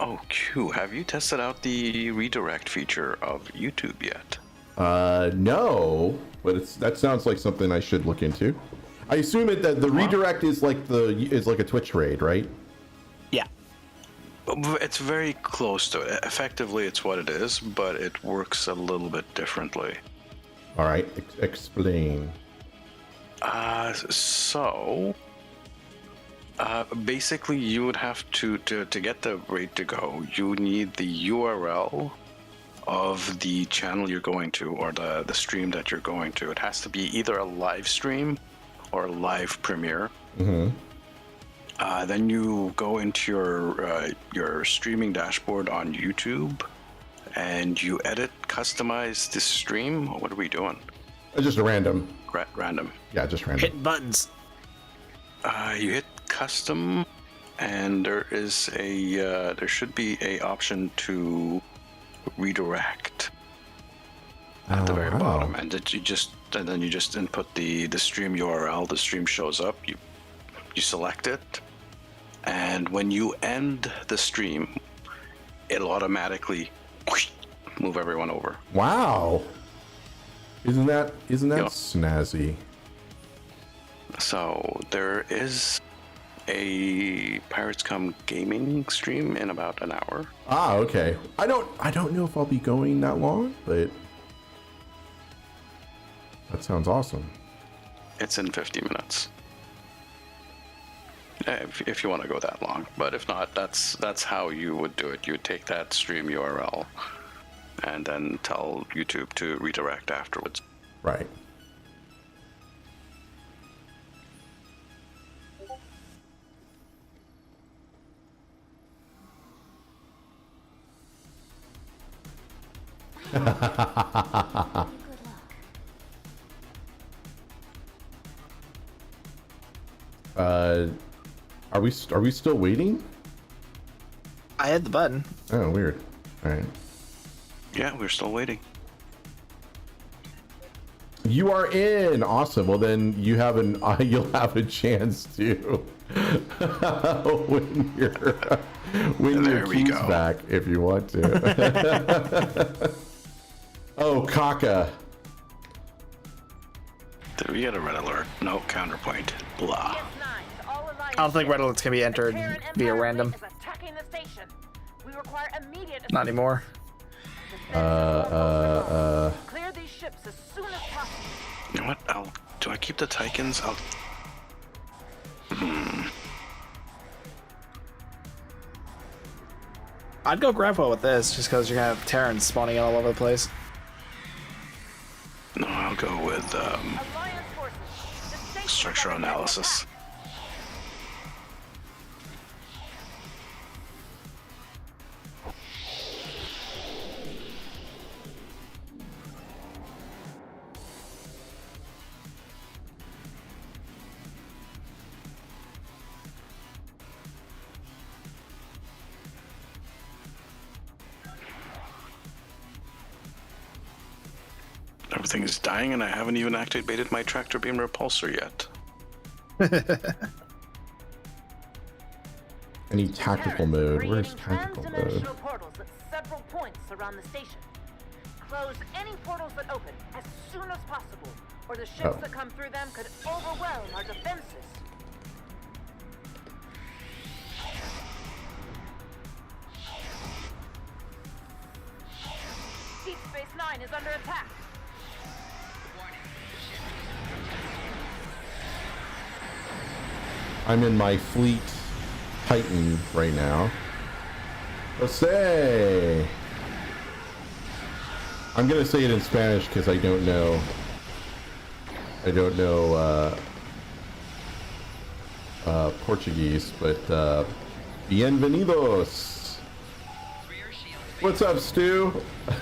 S4: Oh, Q, have you tested out the redirect feature of YouTube yet?
S2: No, but that sounds like something I should look into. I assume that the redirect is like a Twitch raid, right?
S3: Yeah.
S4: It's very close to it. Effectively, it's what it is, but it works a little bit differently.
S2: All right, explain.
S4: Basically, you would have to get the raid to go, you need the URL of the channel you're going to, or the stream that you're going to. It has to be either a live stream or a live premiere.
S2: Mm-hmm.
S4: Then you go into your streaming dashboard on YouTube, and you edit, customize the stream. What are we doing?
S2: Just a random.
S4: Random.
S2: Yeah, just random.
S3: Hitting buttons.
S4: You hit custom, and there should be a option to redirect at the very bottom, and then you just input the stream URL. The stream shows up. You select it, and when you end the stream, it'll automatically move everyone over.
S2: Wow. Isn't that
S4: Yep.
S2: snazzy?
S4: So there is a Pirates Come gaming stream in about an hour.
S2: Ah, okay. I don't know if I'll be going that long, but that sounds awesome.
S4: It's in 50 minutes. If you want to go that long, but if not, that's how you would do it. You would take that stream URL and then tell YouTube to redirect afterwards.
S2: Right. Are we still waiting?
S3: I hit the button.
S2: Oh, weird. All right.
S4: Yeah, we're still waiting.
S2: You are in. Awesome. Well, then you'll have a chance to win your keys back if you want to. Oh, Kaka.
S4: Did we get a red alert? No, counterpoint. Blah.
S3: I don't think red alerts can be entered via random. Not anymore.
S7: Clear these ships as soon as possible.
S4: You know what? Do I keep the Tychons?
S3: I'd go grandpa with this, just because you're gonna have Terrans spawning all over the place.
S4: No, I'll go with structural analysis. Everything is dying, and I haven't even activated my tractor beam repulsor yet.
S2: I need tactical mode. Where's tactical mode?
S7: Portals at several points around the station. Close any portals that open as soon as possible, or the ships that come through them could overwhelm our defenses. Deep Space Nine is under attack.
S2: I'm in my fleet Titan right now. Jose. I'm gonna say it in Spanish because I don't know. Portuguese, but bienvenidos.
S5: Rear shield
S2: What's up, Stu?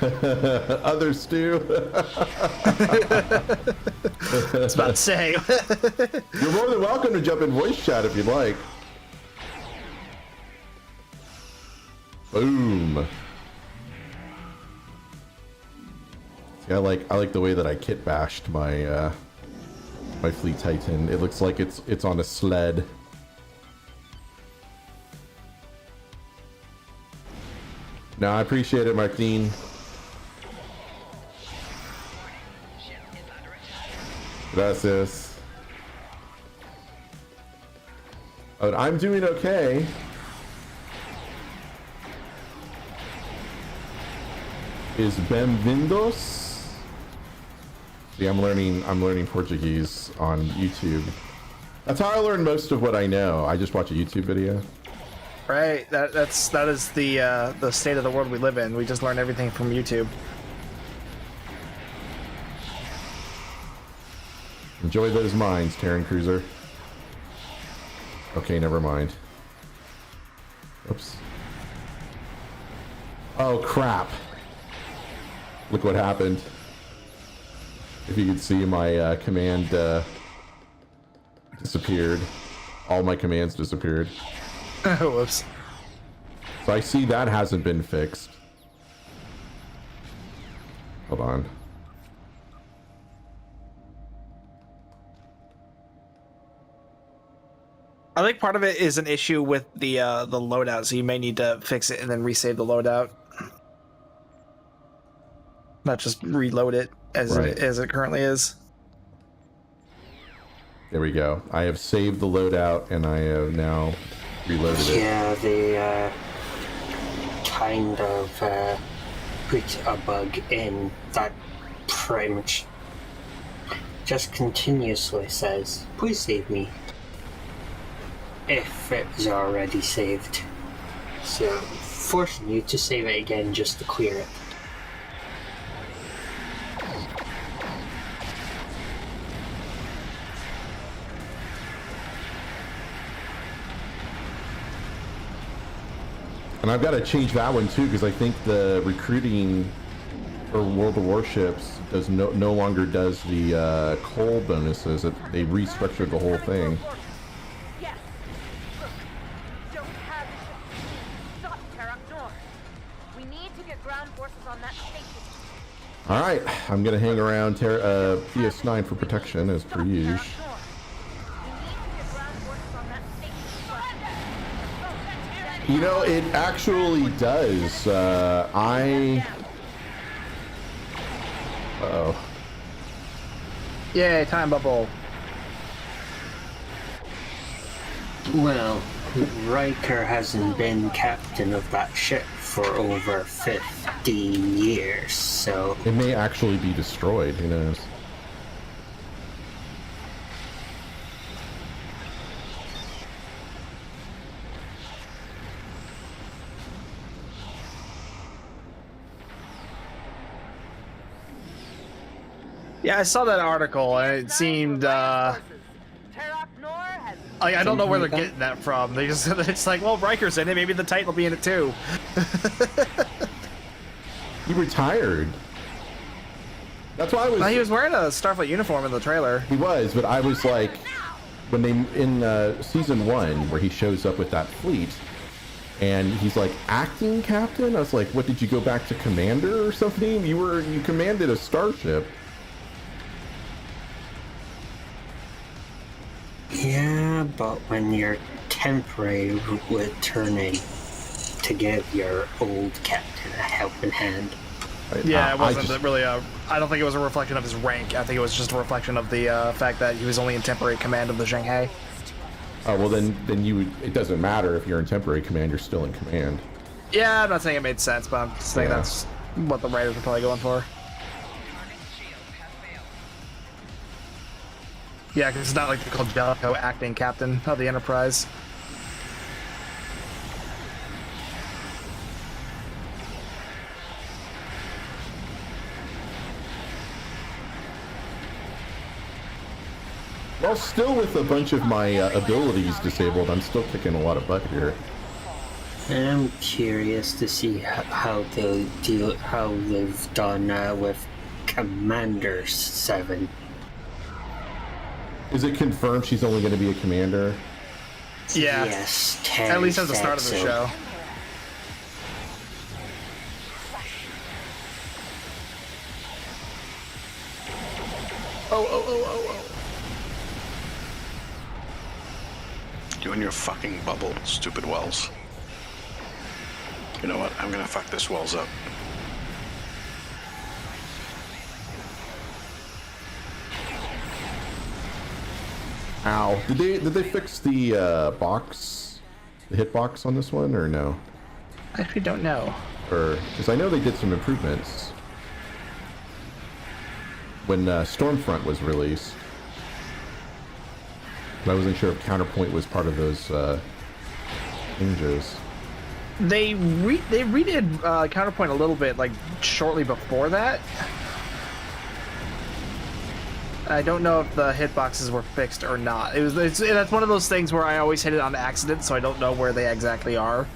S2: Other Stu?
S6: I was about to say.
S2: You're more than welcome to jump in voice chat if you'd like. Boom. See, I like the way that I kit bashed my my Fleet Titan. It looks like it's on a sled. No, I appreciate it, Martine. Gracias. Oh, I'm doing okay. Is bem-vindos? See, I'm learning Portuguese on YouTube. That's how I learn most of what I know. I just watch a YouTube video.
S6: Right. That is the state of the world we live in. We just learn everything from YouTube.
S2: Enjoy those mines, Terran Cruiser. Okay, never mind. Oops. Oh crap. Look what happened. If you could see, my command disappeared. All my commands disappeared.
S6: Whoops.
S2: So I see that hasn't been fixed. Hold on.
S6: I think part of it is an issue with the loadout, so you may need to fix it and then resave the loadout. Not just reload it as it currently is.
S2: There we go. I have saved the loadout and I have now reloaded it.
S8: Yeah, they kind of put a bug in that pretty much just continuously says, please save me, if it was already saved. So, forcing you to save it again just to clear it.
S2: And I've got to change that one too, because I think the recruiting for World of Warships does no longer does the coal bonuses. They restructured the whole thing.
S7: Yes. Look, don't have stop Terra North. We need to get ground forces on that station.
S2: All right, I'm gonna hang around PS9 for protection as per usual. You know, it actually does. Uh-oh.
S6: Yay, time bubble.
S8: Well, Riker hasn't been captain of that ship for over 15 years, so...
S2: It may actually be destroyed, who knows?
S6: Yeah, I saw that article and it seemed I don't know where they're getting that from. They just it's like, well, Riker's in it, maybe the Titan will be in it too.
S2: He retired. That's why I was.
S6: Well, he was wearing a Starfleet uniform in the trailer.
S2: He was, but I was like, when they in season 1 where he shows up with that fleet, and he's like acting captain. I was like, what, did you go back to commander or something? You commanded a starship.
S8: Yeah, but when you're temporary returning to give your old captain a helping hand.
S6: Yeah, it wasn't really a... I don't think it was a reflection of his rank. I think it was just a reflection of the fact that he was only in temporary command of the Shanghai.
S2: Oh, well then you would... It doesn't matter if you're in temporary command, you're still in command.
S6: Yeah, I'm not saying it made sense, but I'm just saying that's what the writers were probably going for. Yeah, because it's not like they called Jellicoe acting captain of the Enterprise.
S2: Well, still with a bunch of my abilities disabled, I'm still kicking a lot of butt here.
S8: I'm curious to see how they've done with Commander 7.
S2: Is it confirmed she's only going to be a commander?
S6: Yeah.
S8: Yes,
S6: At least at the start of the show. Oh.
S4: You and your fucking bubble, stupid Wells. You know what? I'm gonna fuck this Wells up.
S2: Ow. Did they fix the box, the hitbox on this one, or no?
S6: I actually don't know.
S2: Or because I know they did some improvements when Stormfront was released. But I wasn't sure if Counterpoint was part of those changes.
S6: They redid Counterpoint a little bit, like shortly before that. I don't know if the hitboxes were fixed or not. That's one of those things where I always hit it on accident, so I don't know where they exactly are.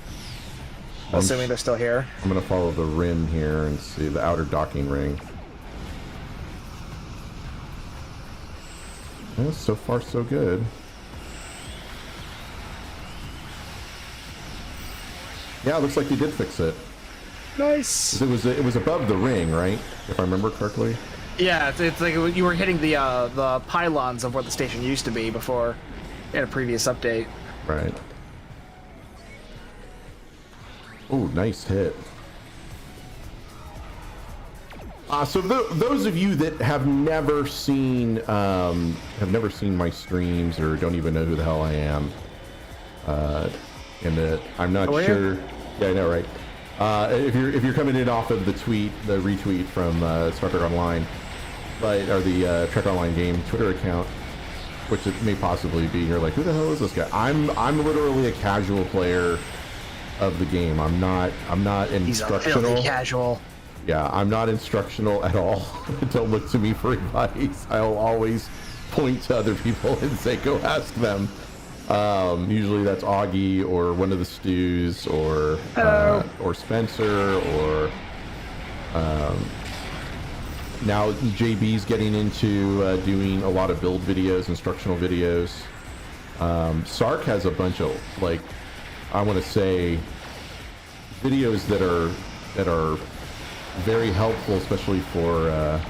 S6: Assuming they're still here.
S2: I'm gonna follow the rim here and see the outer docking ring. Well, so far so good. Yeah, it looks like they did fix it.
S6: Nice.
S2: It was above the ring, right? If I remember correctly.
S6: Yeah, it's like you were hitting the pylons of where the station used to be before in a previous update.
S2: Right. Oh, nice hit. So those of you that have never seen my streams or don't even know who the hell I am, and that I'm not sure. Yeah, I know, right? If you're coming in off of the retweet from Star Trek Online, right, or the Trek Online game Twitter account, which it may possibly be, you're like, who the hell is this guy? I'm literally a casual player of the game. I'm not instructional.
S6: He's a filthy casual.
S2: Yeah, I'm not instructional at all. Don't look to me for advice. I'll always point to other people and say, go ask them. Usually that's Augie or one of the stews or Spencer or now JB's getting into doing a lot of build videos, instructional videos. Sark has a bunch of, like, I want to say, videos that are very helpful, especially for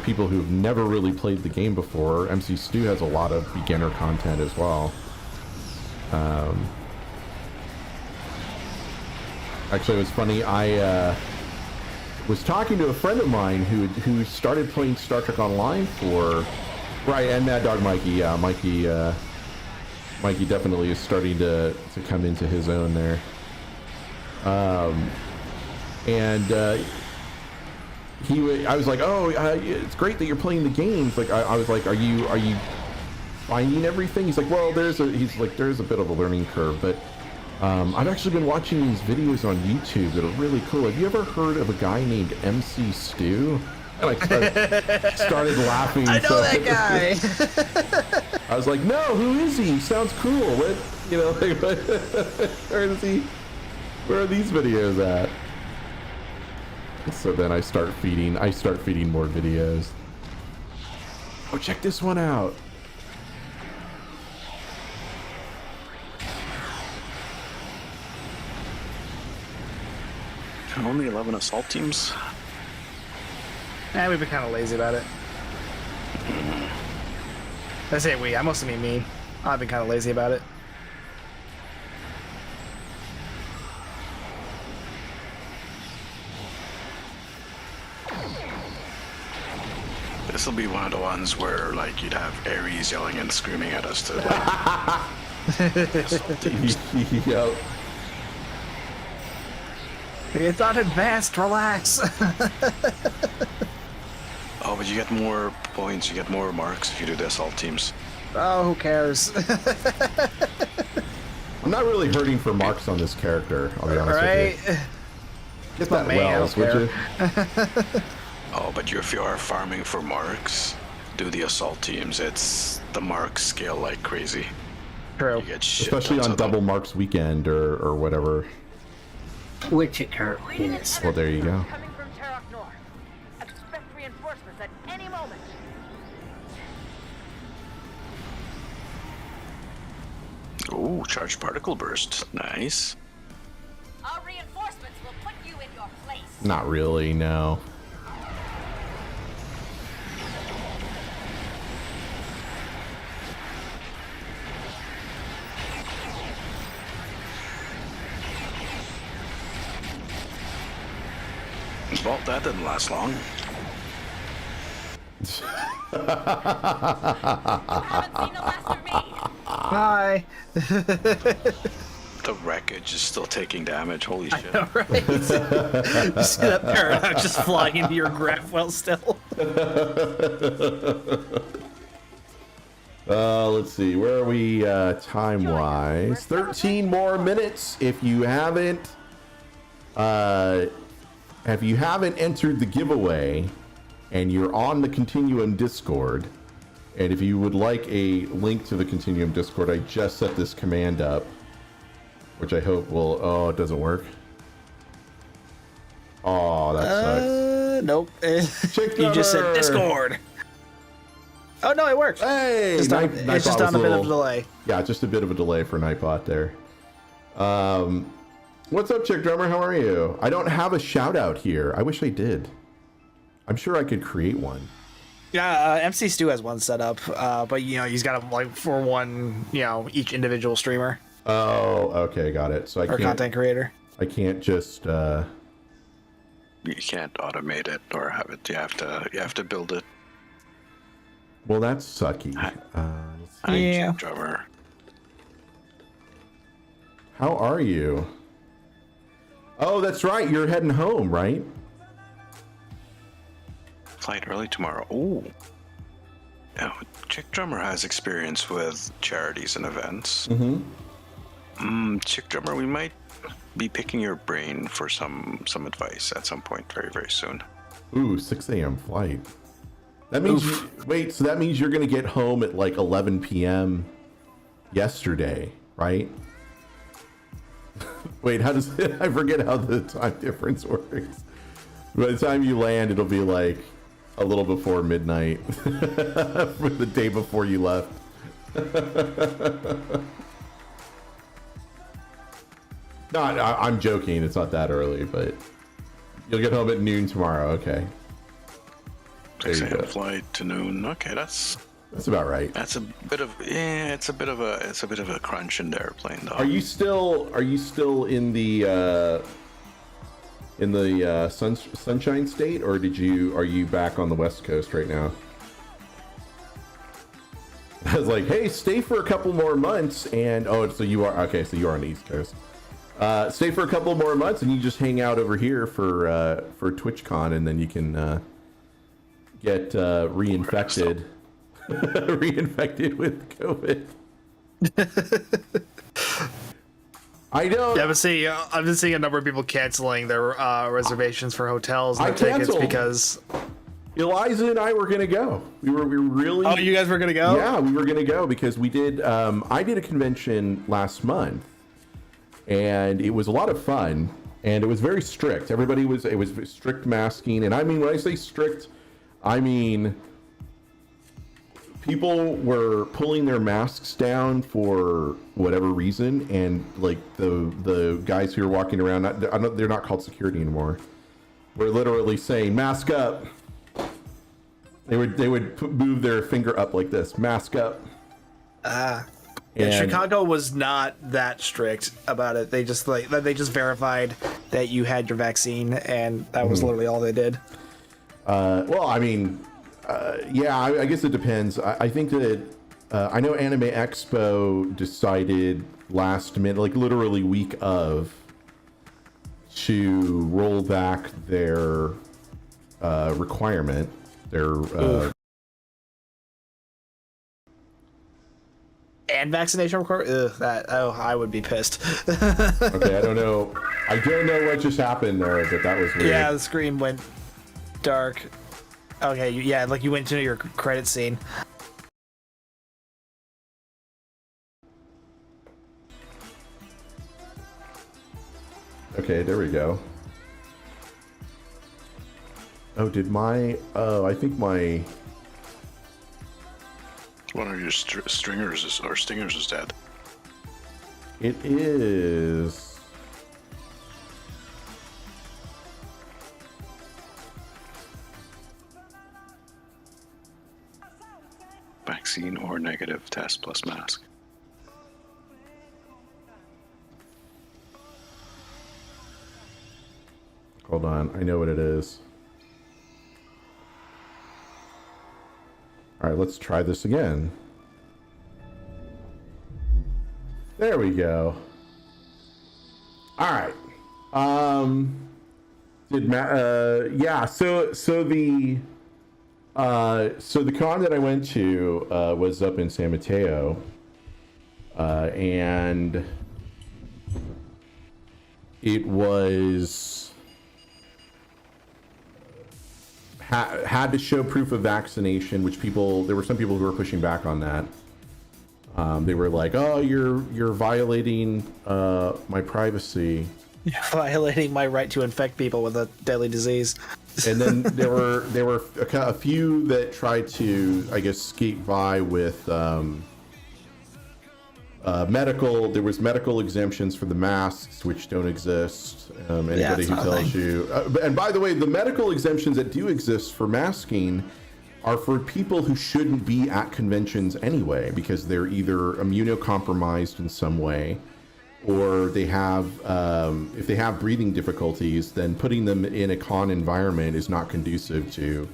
S2: people who've never really played the game before. MC Stu has a lot of beginner content as well. Actually, it was funny. I was talking to a friend of mine who started playing Star Trek Online and Mad Dog Mikey. Yeah, Mikey definitely is starting to come into his own there. I was like, oh, it's great that you're playing the games. Like, I was like, are you finding everything? He's like, well, there's a bit of a learning curve, but I've actually been watching these videos on YouTube that are really cool. Have you ever heard of a guy named MC Stu? And I started laughing.
S6: I know that guy.
S2: I was like, no, who is he? Sounds cool. What, where is he? Where are these videos at? So then I start feeding more videos. Oh, check this one out.
S4: Only 11 assault teams?
S6: We've been kind of lazy about it. I say we, I mostly mean me. I've been kind of lazy about it.
S4: This will be one of the ones where, like, you'd have Ares yelling and screaming at us to, like...
S2: Yep.
S6: It's not advanced, relax.
S4: Oh, but you get more points, you get more marks if you do the assault teams.
S6: Oh, who cares?
S2: I'm not really hurting for marks on this character, I'll be honest with you. Get that Wells, would you?
S4: Oh, but if you are farming for marks, do the assault teams. The marks scale like crazy.
S6: True.
S4: You get shit
S2: especially
S4: tons
S2: on
S4: of them.
S2: Double Marks weekend or whatever.
S8: Which it currently is.
S2: Well, there you go.
S7: Coming from Terok North. Expect reinforcements at any moment.
S4: Ooh, charged particle burst. Nice.
S7: Our reinforcements will put you in your place.
S2: Not really, no.
S4: Well, that didn't last long.
S7: You haven't seen the last of me.
S6: Hi.
S4: The wreckage is still taking damage. Holy shit.
S6: Right. You see that paradox just flying into your graph well still.
S2: Let's see. Where are we time-wise? 13 more minutes. If you haven't entered the giveaway and you're on the Continuum Discord, and if you would like a link to the Continuum Discord, I just set this command up, which I hope will... Oh, it doesn't work. Oh, that sucks.
S6: Nope.
S2: Chick
S6: You just said
S2: number.
S6: Discord. Oh no, it worked.
S2: Hey!
S6: It's just on a bit of a delay.
S2: Yeah, just a bit of a delay for Nightbot there. What's up, Chick Drummer? How are you? I don't have a shout out here. I wish I did. I'm sure I could create one.
S6: Yeah, MC Stu has one set up, but he's got them like for one, each individual streamer
S2: Oh, okay, got it. So I
S6: or
S2: can't.
S6: content creator.
S2: I can't just.
S4: You can't automate it or have it. You have to build it.
S2: Well, that's sucky.
S6: Yeah.
S4: Drummer.
S2: How are you? Oh, that's right. You're heading home, right?
S4: Flight early tomorrow. Ooh. Yeah, Chick Drummer has experience with charities and events. Chick Drummer, we might be picking your brain for some advice at some point very, very soon.
S2: Ooh, 6 a.m. flight. That means wait, so that means you're gonna get home at like 11 p.m. yesterday, right? Wait, how does it, I forget how the time difference works. By the time you land, it'll be like a little before midnight for the day before you left. No, I'm joking. It's not that early, but you'll get home at noon tomorrow. Okay.
S4: 6 a.m. flight to noon. Okay, that's
S2: about right.
S4: That's a bit of it's a bit of a crunch in the airplane though.
S2: Are you still in the Sunshine State, or are you back on the West Coast right now? I was like, hey, stay for a couple more months, and so you are okay. So you are on the East Coast. Stay for a couple more months, and you just hang out over here for TwitchCon, and then you can get reinfected. Reinfected with COVID. I don't.
S6: Yeah, I've been seeing a number of people canceling their reservations for hotels and
S2: I
S6: tickets
S2: canceled.
S6: because
S2: Eliza and I were gonna go. We were really.
S6: Oh, you guys were gonna go?
S2: Yeah, we were gonna go because we did. I did a convention last month, and it was a lot of fun, and it was very strict. It was strict masking, and I mean when I say strict, I mean people were pulling their masks down for whatever reason, and like the guys who were walking around, they're not called security anymore. We're literally saying mask up. They would move their finger up like this, mask up.
S6: Yeah,
S2: And-
S6: Chicago was not that strict about it. They just verified that you had your vaccine, and that was literally all they did.
S2: Well, I mean, yeah, I guess it depends. I think that I know Anime Expo decided last minute, like literally week of, to roll back their requirement. Their
S6: and vaccination requirement. I would be pissed.
S2: okay, I don't know what just happened there, but that was weird.
S6: Yeah, the screen went dark. Okay, yeah, like you went to your credit scene.
S2: Okay, there we go. Oh, I think my...
S9: One of your stingers is dead.
S2: It is...
S9: Vaccine or negative test plus mask.
S2: Hold on, I know what it is. All right, let's try this again. There we go. All right. Yeah. So the con that I went to was up in San Mateo, and it was had to show proof of vaccination, which there were some people who were pushing back on that. They were like, "Oh, you're violating my privacy."
S6: You're violating my right to infect people with a deadly disease.
S2: And then there were a few that tried to, I guess, skate by with medical. There was medical exemptions for the masks, which don't exist. Anybody who tells you, and by the way, the medical exemptions that do exist for masking are for people who shouldn't be at conventions anyway, because they're either immunocompromised in some way, or they have, if they have breathing difficulties, then putting them in a con environment is not conducive to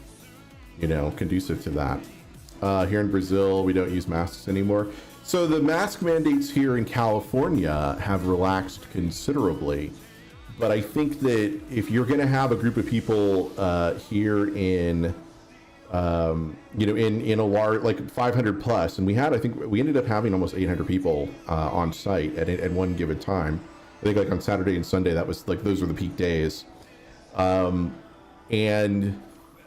S2: that. Here in Brazil, we don't use masks anymore. So the mask mandates here in California have relaxed considerably. But I think that if you're going to have a group of people here in, in a large, like 500 plus, and we ended up having almost 800 people on site at one given time. I think like on Saturday and Sunday, that was like, those were the peak days. And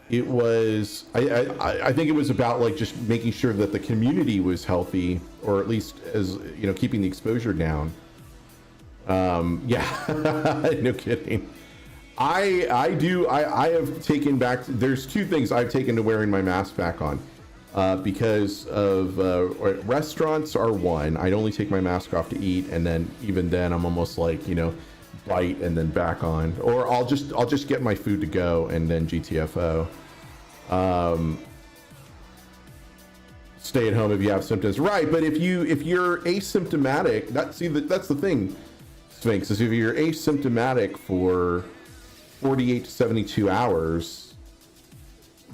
S2: it was, I think it was about like just making sure that the community was healthy, or at least as, keeping the exposure down. Yeah, no kidding. I have taken back, there's two things I've taken to wearing my mask back on, because of, restaurants are one. I'd only take my mask off to eat, and then even then I'm almost like, bite and then back on, or I'll just get my food to go and then GTFO. Stay at home if you have symptoms, right? But if you're asymptomatic, that's the thing, Sphinx, is if you're asymptomatic for 48 to 72 hours,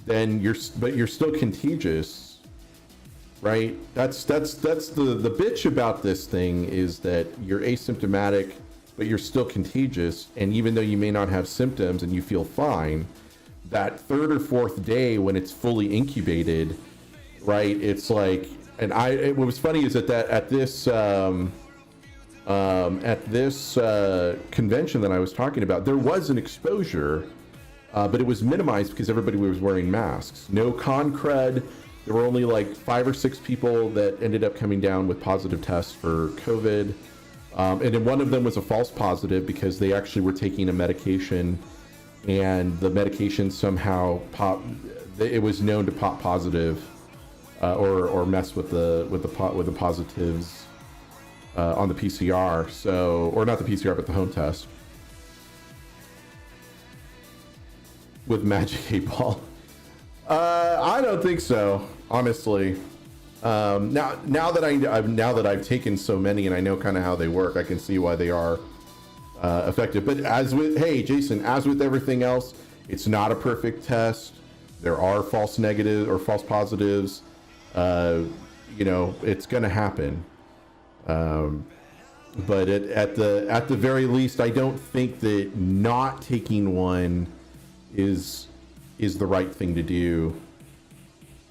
S2: then you're still contagious, right? That's the bitch about this thing, is that you're asymptomatic, but you're still contagious, and even though you may not have symptoms and you feel fine, that third or fourth day when it's fully incubated, right? It's like, and what was funny is that at this convention that I was talking about, there was an exposure, but it was minimized because everybody was wearing masks. No con crud. There were only like 5 or 6 people that ended up coming down with positive tests for COVID. And then one of them was a false positive because they actually were taking a medication, and the medication somehow it was known to pop positive, or mess with the positives on the PCR. So, or not the PCR, but the home test with Magic 8-Ball. I don't think so, honestly. Now that I've taken so many and I know kind of how they work, I can see why they are effective. But Jason, as with everything else, it's not a perfect test. There are false negatives or false positives. It's going to happen. But at the very least, I don't think that not taking one is the right thing to do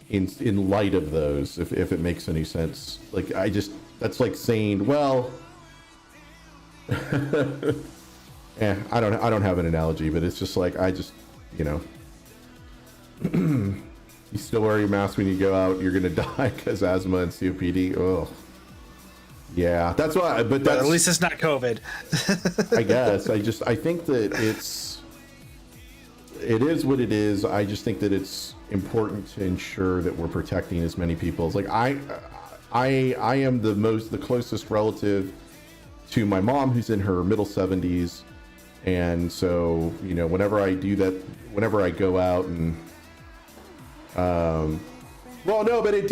S2: in light of those, if it makes any sense. Like, that's like saying, well, I don't have an analogy, but it's just like, you still wear your mask when you go out, you're gonna die because asthma and COPD. Oh, Yeah, that's why. But
S6: But at least it's not COVID.
S2: I guess. I think that it is what it is. I just think that it's important to ensure that we're protecting as many people. It's like I am the closest relative to my mom, who's in her middle 70s, and so whenever I do that, whenever I go out and well, no, but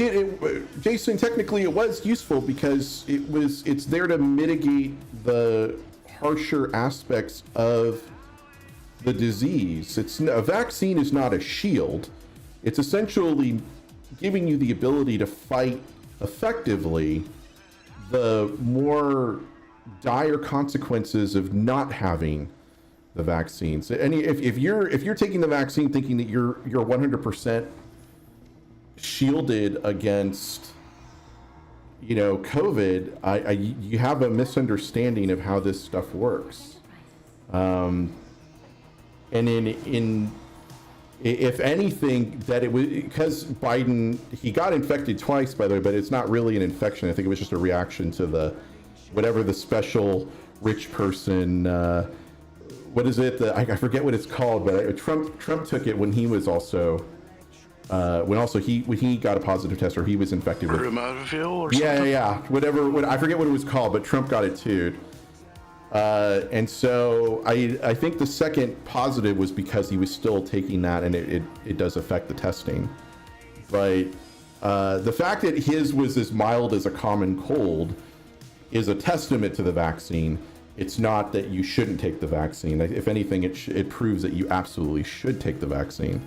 S2: Jason, technically it was useful because it's there to mitigate the harsher aspects of the disease. A vaccine is not a shield. It's essentially giving you the ability to fight effectively the more dire consequences of not having the vaccines. And if you're taking the vaccine thinking that you're 100% shielded against COVID, you have a misunderstanding of how this stuff works. And if anything, that it was because Biden, he got infected twice, by the way, but it's not really an infection. I think it was just a reaction to the special rich person. What is it? I forget what it's called, but Trump took it when he was also. When he got a positive test, or he was infected with
S4: Rimavill or something.
S2: Yeah. Whatever. I forget what it was called, but Trump got it too. And so I think the second positive was because he was still taking that, and it does affect the testing. But the fact that his was as mild as a common cold is a testament to the vaccine. It's not that you shouldn't take the vaccine. If anything, it proves that you absolutely should take the vaccine.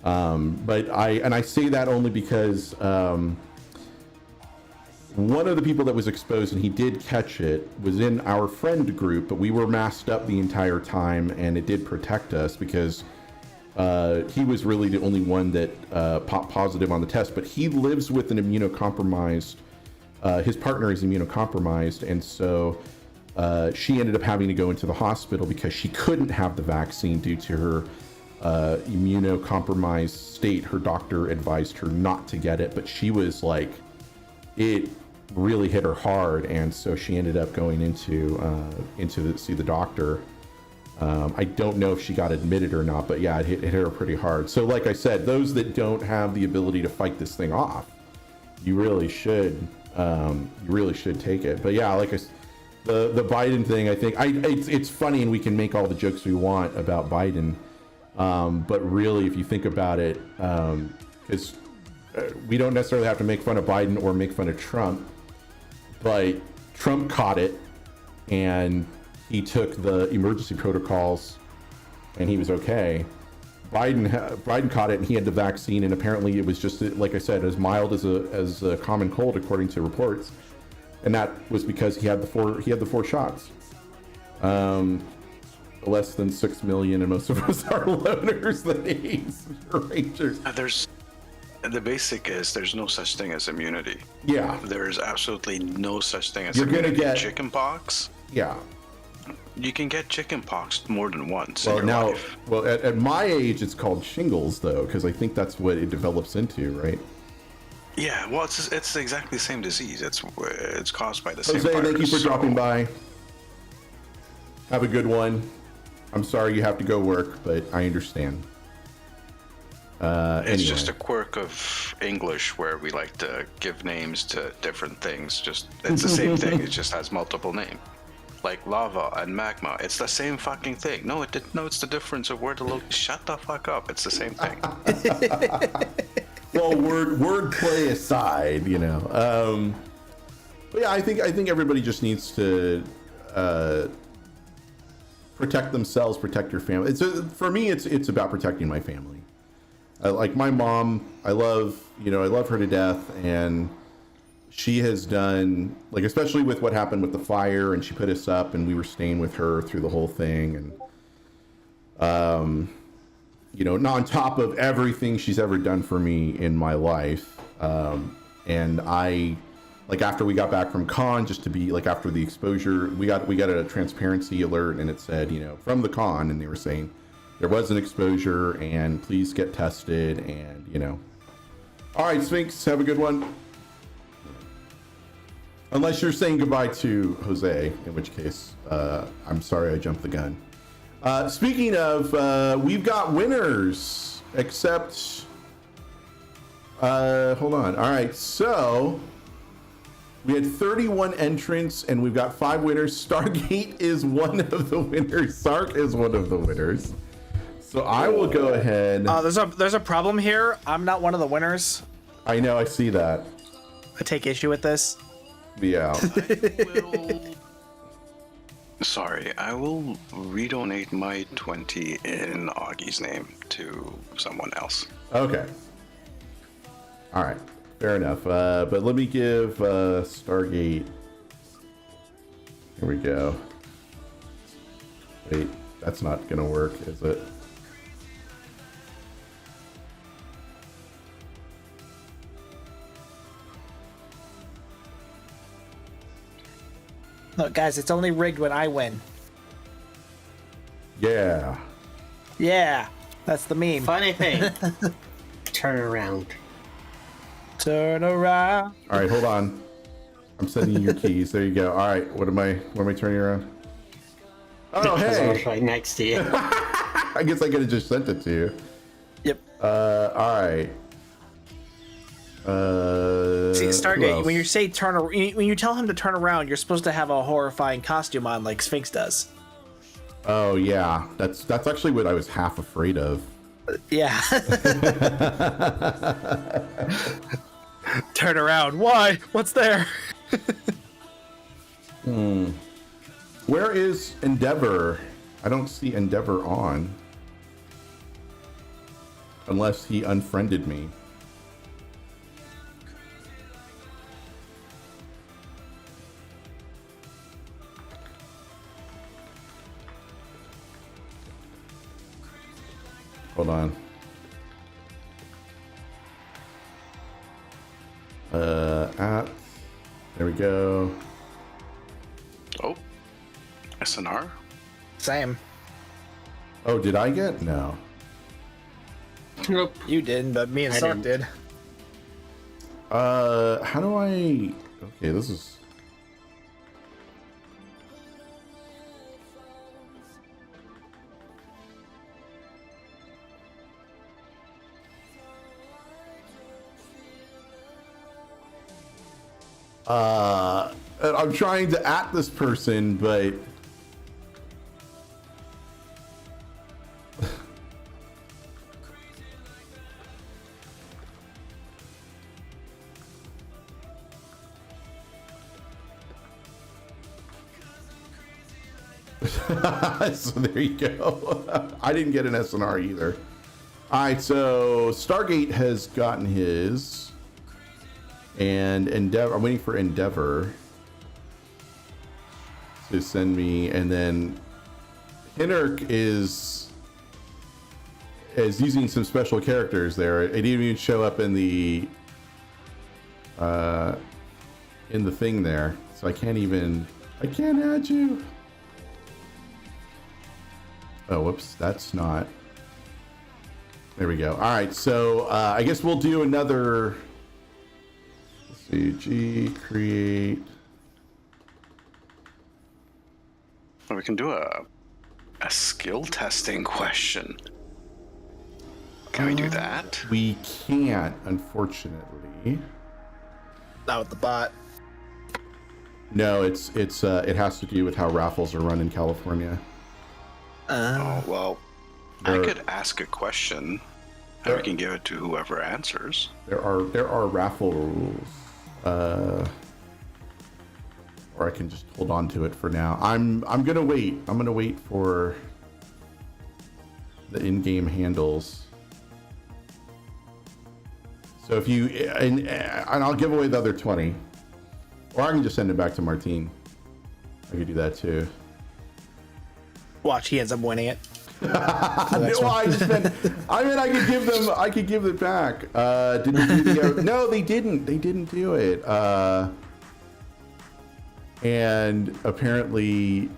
S2: But I say that only because one of the people that was exposed, and he did catch it, was in our friend group, but we were masked up the entire time, and it did protect us because he was really the only one that popped positive on the test. But he lives with an immunocompromised, his partner is immunocompromised, and so she ended up having to go into the hospital because she couldn't have the vaccine due to her immunocompromised state. Her doctor advised her not to get it, but she was like, it really hit her hard, and so she ended up going to see the doctor. I don't know if she got admitted or not, but yeah, it hit her pretty hard. So like I said, those that don't have the ability to fight this thing off, you really should take it. But yeah, like the Biden thing, I think it's funny, and we can make all the jokes we want about Biden. But really, if you think about it, because we don't necessarily have to make fun of Biden or make fun of Trump, but Trump caught it, and he took the emergency protocols, and he was okay. Biden caught it, and he had the vaccine, and apparently it was just, like I said, as mild as a common cold, according to reports, and that was because he had the four shots. Less than 6 million, and most of us are loners that AIDS rangers.
S4: The basic is there's no such thing as immunity.
S2: Yeah.
S4: There's absolutely no such thing as
S2: You're
S4: immunity.
S2: gonna get
S4: chickenpox.
S2: Yeah.
S4: You can get chickenpox more than once
S2: Well,
S4: in your life.
S2: Well, at my age, it's called shingles, though, because I think that's what it develops into, right?
S4: Yeah, well, it's exactly the same disease. It's caused by the same
S2: Jose,
S4: virus.
S2: thank you for dropping by. Have a good one. I'm sorry you have to go work, but I understand.
S4: It's
S2: Anyway.
S4: just a quirk of English where we like to give names to different things. It's the same thing. It just has multiple names, like lava and magma. It's the same fucking thing. No, it's the difference of where the Shut the fuck up. It's the same thing.
S2: Well, wordplay aside, but yeah, I think everybody just needs to protect themselves, protect your family. For me, it's about protecting my family. Like my mom, I love her to death, and she has done, like, especially with what happened with the fire, and she put us up, and we were staying with her through the whole thing, and on top of everything she's ever done for me in my life, and I, like, after we got back from con, just to be like, after the exposure, we got a transparency alert, and it said, from the con, and they were saying there was an exposure, and please get tested, and all right, Sphinx, have a good one. Unless you're saying goodbye to Jose, in which case, I'm sorry I jumped the gun. Speaking of, we've got winners, except, hold on. All right, so we had 31 entrants and we've got 5 winners. Stargate is one of the winners. Sark is one of the winners. So I will go ahead.
S6: There's a problem here. I'm not one of the winners.
S2: I know, I see that.
S6: I take issue with this.
S2: Yeah.
S4: Sorry, I will redonate my 20 in Augie's name to someone else.
S2: Okay. All right. Fair enough. But let me give Stargate. Here we go. Wait, that's not gonna work, is it?
S6: Look, guys, it's only rigged when I win.
S2: Yeah.
S6: Yeah, that's the meme.
S8: Funny thing. Turn around.
S6: Turn around.
S2: All right, hold on. I'm sending you your keys. There you go. All right, what am I turning around? Oh,
S8: Because I
S2: hey.
S8: was right next to you.
S2: I guess I could have just sent it to you.
S6: Yep.
S2: All right.
S6: See,
S2: who
S6: Stargate,
S2: else?
S6: when you say when you tell him to turn around, you're supposed to have a horrifying costume on like Sphinx does.
S2: Oh yeah, that's actually what I was half afraid of.
S6: Yeah. Turn around. Why? What's there?
S2: Where is Endeavor? I don't see Endeavor on. Unless he unfriended me. Hold on. There we go.
S4: Oh, SNR?
S6: Same.
S2: Oh, did I get? No.
S8: Nope.
S6: You didn't, but me and
S8: I
S6: Sark
S8: didn't.
S6: did.
S2: How do I... Okay, this is... I'm trying to at this person, but... So there you go. I didn't get an SNR either. All right, so Stargate has gotten his, and Endeavor. I'm waiting for Endeavor to send me, and then Hinnerk is using some special characters there. It didn't even show up in the thing there, so I can't add you. Oh, whoops, that's not. There we go. All right, so I guess we'll do another. Let's see, G create.
S4: Well, we can do a skill testing question. Can we do that?
S2: We can't, unfortunately.
S6: Not with the bot.
S2: No, it has to do with how raffles are run in California.
S4: Oh, well, I
S2: There-
S4: could ask a question and we can give it to whoever answers.
S2: There are raffle rules. Or I can just hold on to it for now. I'm gonna wait. I'm gonna wait for the in-game handles. So if you and I'll give away the other 20, or I can just send it back to Martine. I could do that too.
S6: Watch, he ends up winning it.
S2: No, I just meant. I mean, I could give it back. Did they do the? No, they didn't. They didn't do it. And apparently,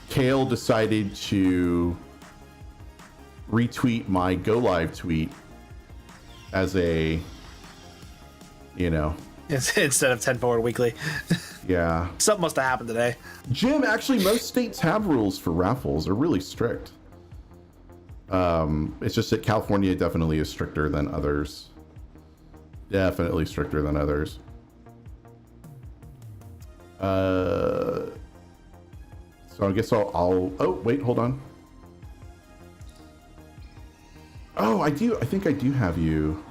S2: Kale decided to retweet my go live tweet as a,
S6: instead of 10 forward weekly.
S2: Yeah.
S6: Something must have happened today.
S2: Jim, actually, most states have rules for raffles. They're really strict. It's just that California definitely is stricter than others. Definitely stricter than others. So I guess I'll. Oh, wait, hold on. Oh, I think I do have you.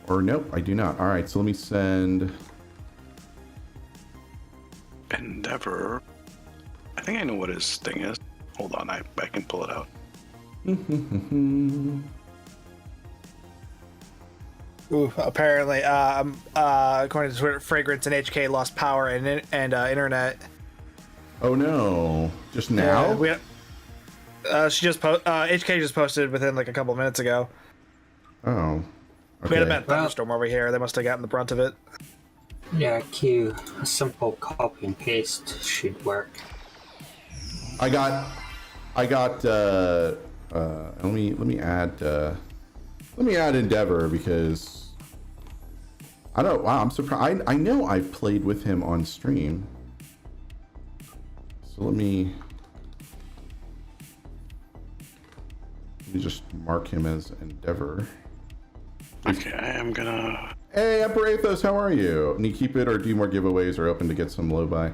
S2: Or nope, I do not. All right, so let me send
S4: Endeavor. I think I know what his thing is. Hold on, I can pull it out.
S6: Ooh, apparently, according to Twitter, Fragrance and HK lost power and internet.
S2: Oh no! Just now?
S6: HK just posted within like a couple minutes ago.
S2: Oh. Okay.
S6: We had a bad thunderstorm over here. They must have gotten the brunt of it.
S8: Yeah, Q. A simple copy and paste should work.
S2: I got. Let me add Endeavor because I don't. Wow, I'm surprised. I know I've played with him on stream. So let me just mark him as Endeavor.
S4: Okay, I am gonna.
S2: Hey, Emperor Athos, how are you? Need to keep it or do more giveaways or open to get some low buy?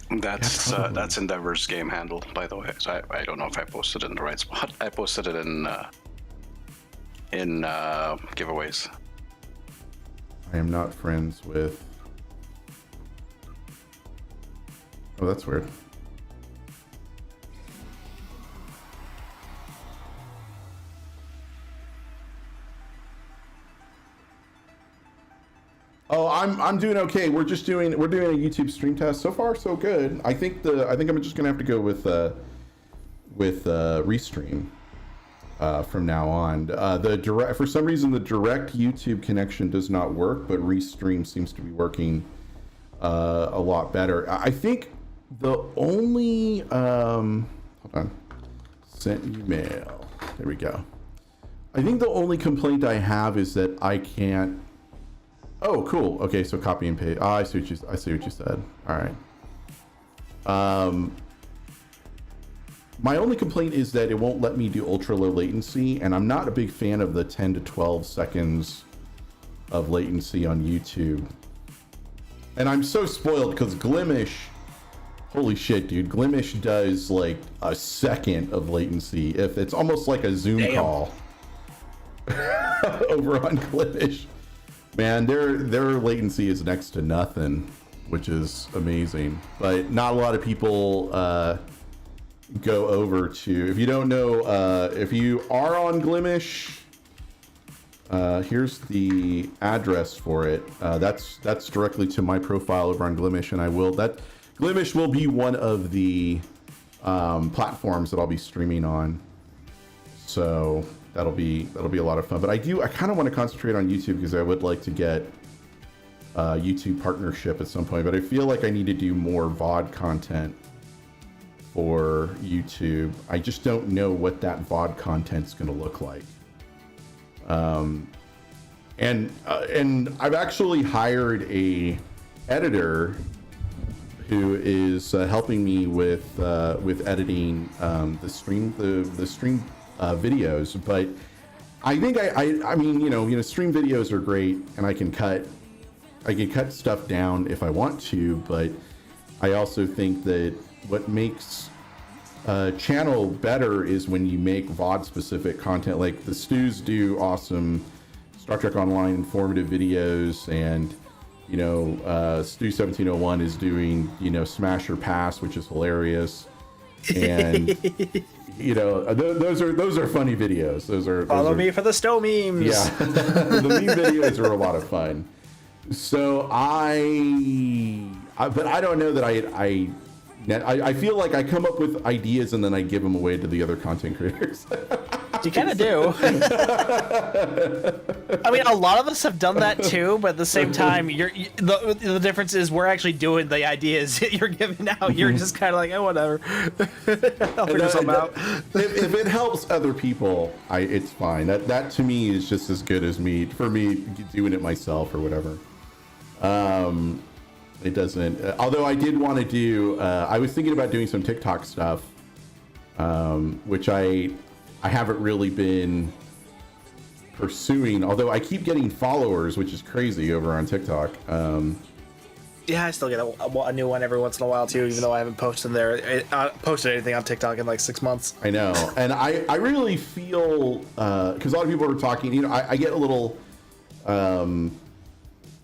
S4: That's Endeavor's game handle, by the way. So I don't know if I posted it in the right spot. I posted it in giveaways.
S2: I am not friends with. Oh, that's weird. Oh, I'm doing okay. We're doing a YouTube stream test. So far, so good. I think I'm just gonna have to go with Restream from now on. For some reason the direct YouTube connection does not work, but Restream seems to be working a lot better. I think the only hold on, sent email. There we go. I think the only complaint I have is that I can't. Oh, cool. Okay, so copy and paste. Oh, I see what you said. All right. My only complaint is that it won't let me do ultra low latency, and I'm not a big fan of the 10 to 12 seconds of latency on YouTube. And I'm so spoiled because Glimish, holy shit, dude, Glimish does like a second of latency. If it's almost like a Zoom call over on Glimish. Man, their latency is next to nothing, which is amazing. But not a lot of people go over to. If you don't know, if you are on Glimish, here's the address for it. That's directly to my profile over on Glimish, and Glimish will be one of the platforms that I'll be streaming on. So. That'll be a lot of fun. But I kind of want to concentrate on YouTube because I would like to get YouTube partnership at some point. But I feel like I need to do more VOD content for YouTube. I just don't know what that VOD content's going to look like. And I've actually hired a editor who is helping me with editing the stream videos, but I think I mean, stream videos are great, and I can cut stuff down if I want to, but I also think that what makes a channel better is when you make VOD specific content. Like the Stews do awesome Star Trek Online informative videos, and Stew 1701 is doing Smash or Pass, which is hilarious, and those are funny videos. Follow
S6: me for the Stow memes.
S2: Yeah, the meme videos are a lot of fun. So but I don't know that I feel like I come up with ideas and then I give them away to the other content creators.
S6: You kind of do. I mean, a lot of us have done that too, but at the same time, the difference is we're actually doing the ideas that you're giving out. You're just kind of like, oh, whatever. I'll figure something out.
S2: If it helps other people, it's fine. That to me is just as good as me doing it myself or whatever. It doesn't. Although I did want to do. I was thinking about doing some TikTok stuff, which I haven't really been pursuing. Although I keep getting followers, which is crazy over on TikTok.
S6: Yeah, I still get a new one every once in a while too, even though I haven't posted anything on TikTok in like 6 months.
S2: I know, and I really feel because a lot of people are talking. You know, I get a little.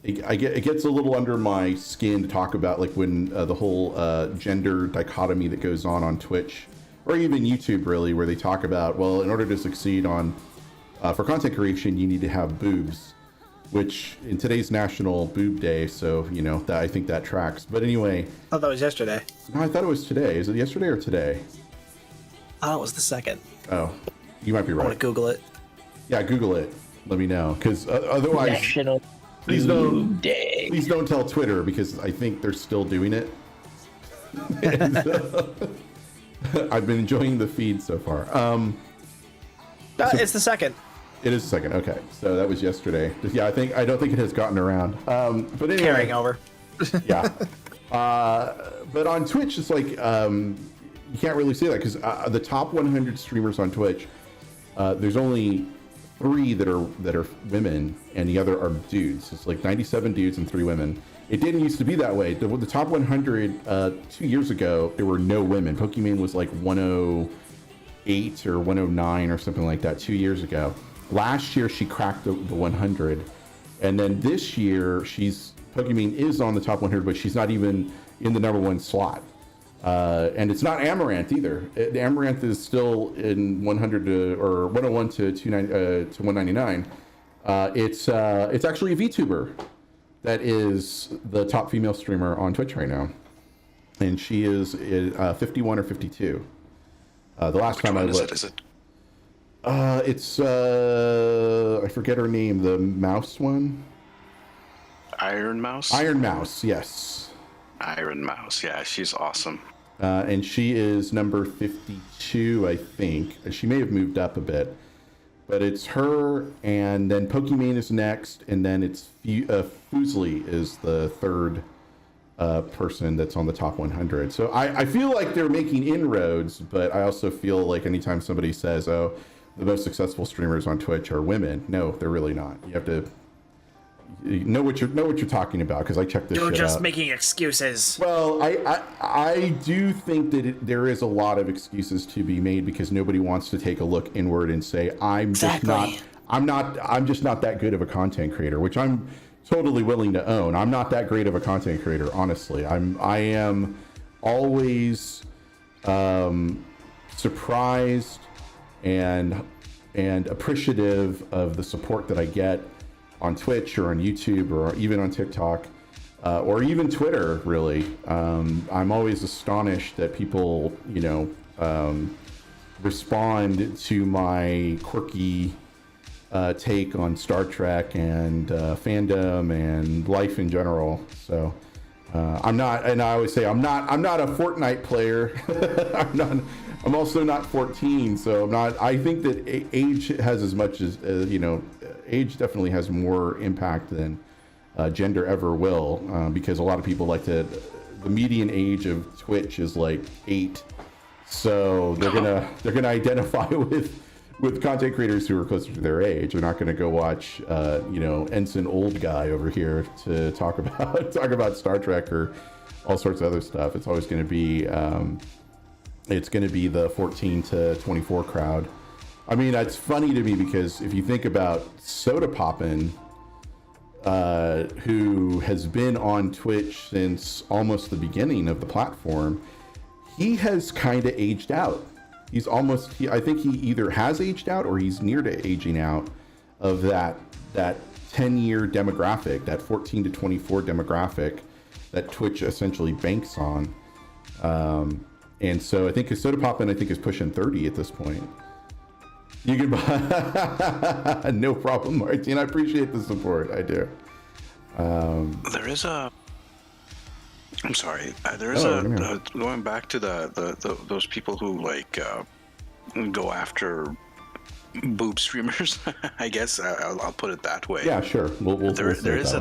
S2: It gets a little under my skin to talk about like when the whole gender dichotomy that goes on Twitch or even YouTube, really, where they talk about, well, in order to succeed for content creation, you need to have boobs, which in today's National Boob Day, so you know that I think that tracks. But anyway,
S6: I thought that was yesterday.
S2: No, I thought it was today. Is it yesterday or today?
S6: Oh, it was the 2nd.
S2: Oh, you might be right.
S6: I want to Google it.
S2: Yeah, Google it. Let me know, because otherwise.
S6: National
S2: Please don't tell Twitter, because I think they're still doing it. I've been enjoying the feed so far.
S6: It's the 2nd.
S2: It is the 2nd. Okay, so that was yesterday. Yeah, I don't think it has gotten around. But anyway,
S6: carrying over.
S2: Yeah. But on Twitch, it's like you can't really say that because the top 100 streamers on Twitch, there's only 3 that are women, and the other are dudes. It's like 97 dudes and 3 women. It didn't used to be that way. The top 100 2 years ago, there were no women. Pokimane was like 108 or 109 or something like that 2 years ago. Last year, she cracked the 100, and then this year, Pokimane is on the top 100, but she's not even in the #1 slot. And it's not Amaranth either. Amaranth is still in 100 or 101 to 199. It's actually a VTuber that is the top female streamer on Twitch right now, and she is 51 or 52. The last time I looked,
S9: is it?
S2: It's I forget her name. The mouse one.
S9: Iron Mouse.
S2: Iron Mouse. Yes.
S9: Iron Mouse. Yeah, she's awesome.
S2: And she is number 52, I think. She may have moved up a bit, but it's her, and then Pokimane is next, and then it's Fuslie is the third person that's on the top 100. So I feel like they're making inroads, but I also feel like anytime somebody says, "Oh, the most successful streamers on Twitch are women," no, they're really not. You have to know what you're talking about, because I checked this shit out.
S6: You're just making excuses.
S2: Well, I do think that there is a lot of excuses to be made, because nobody wants to take a look inward and say, I'm just not that good of a content creator, which I'm totally willing to own. I'm not that great of a content creator, honestly. I am always surprised and appreciative of the support that I get on Twitch or on YouTube or even on TikTok or even Twitter, really. I'm always astonished that people, respond to my quirky take on Star Trek and fandom and life in general. So I'm not, and I always say I'm not a Fortnite player. I'm also not 14, so I'm not. I think that age has as much as age definitely has more impact than gender ever will, because a lot of people the median age of Twitch is like 8, so they're gonna identify with content creators who are closer to their age. They're not gonna go watch Ensign Old Guy over here to talk about Star Trek or all sorts of other stuff. It's always gonna be the 14 to 24 crowd. I mean, it's funny to me because if you think about Soda Poppin', who has been on Twitch since almost the beginning of the platform, he has kind of aged out. I think he either has aged out or he's near to aging out of that 10-year demographic, that 14 to 24 demographic that Twitch essentially banks on. And so I think Soda Poppin', is pushing 30 at this point. You can buy. No problem, Martin. I appreciate the support. I do.
S4: There is a. I'm sorry. There is going back to those people who like go after boob streamers. I guess I'll put it that way.
S2: Yeah, sure.
S4: There's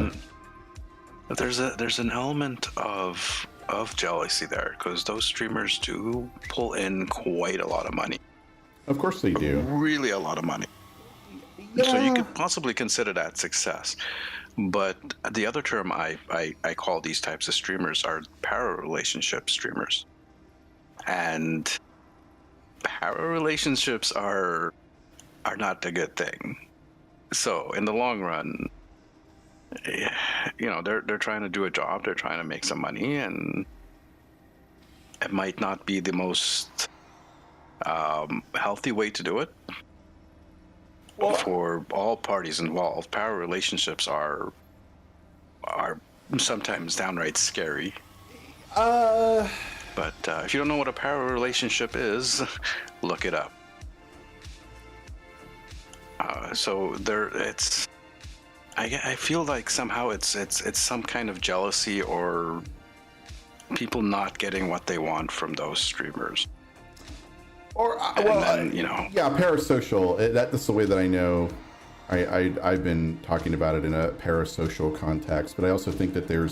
S4: an element of jealousy there, because those streamers do pull in quite a lot of money.
S2: Of course they do.
S4: Really a lot of money.
S2: Yeah.
S4: So you could possibly consider that success. But the other term I call these types of streamers are para-relationship streamers. And para-relationships are not a good thing. So in the long run, you know, they're trying to do a job, they're trying to make some money, and it might not be the most healthy way to do it. Well, for all parties involved, power relationships are sometimes downright scary. But if you don't know what a power relationship is, look it up. So it's. I feel like somehow it's some kind of jealousy or people not getting what they want from those streamers.
S2: Or
S4: you know,
S2: yeah, parasocial. That's the way that I know. I've been talking about it in a parasocial context, but I also think that I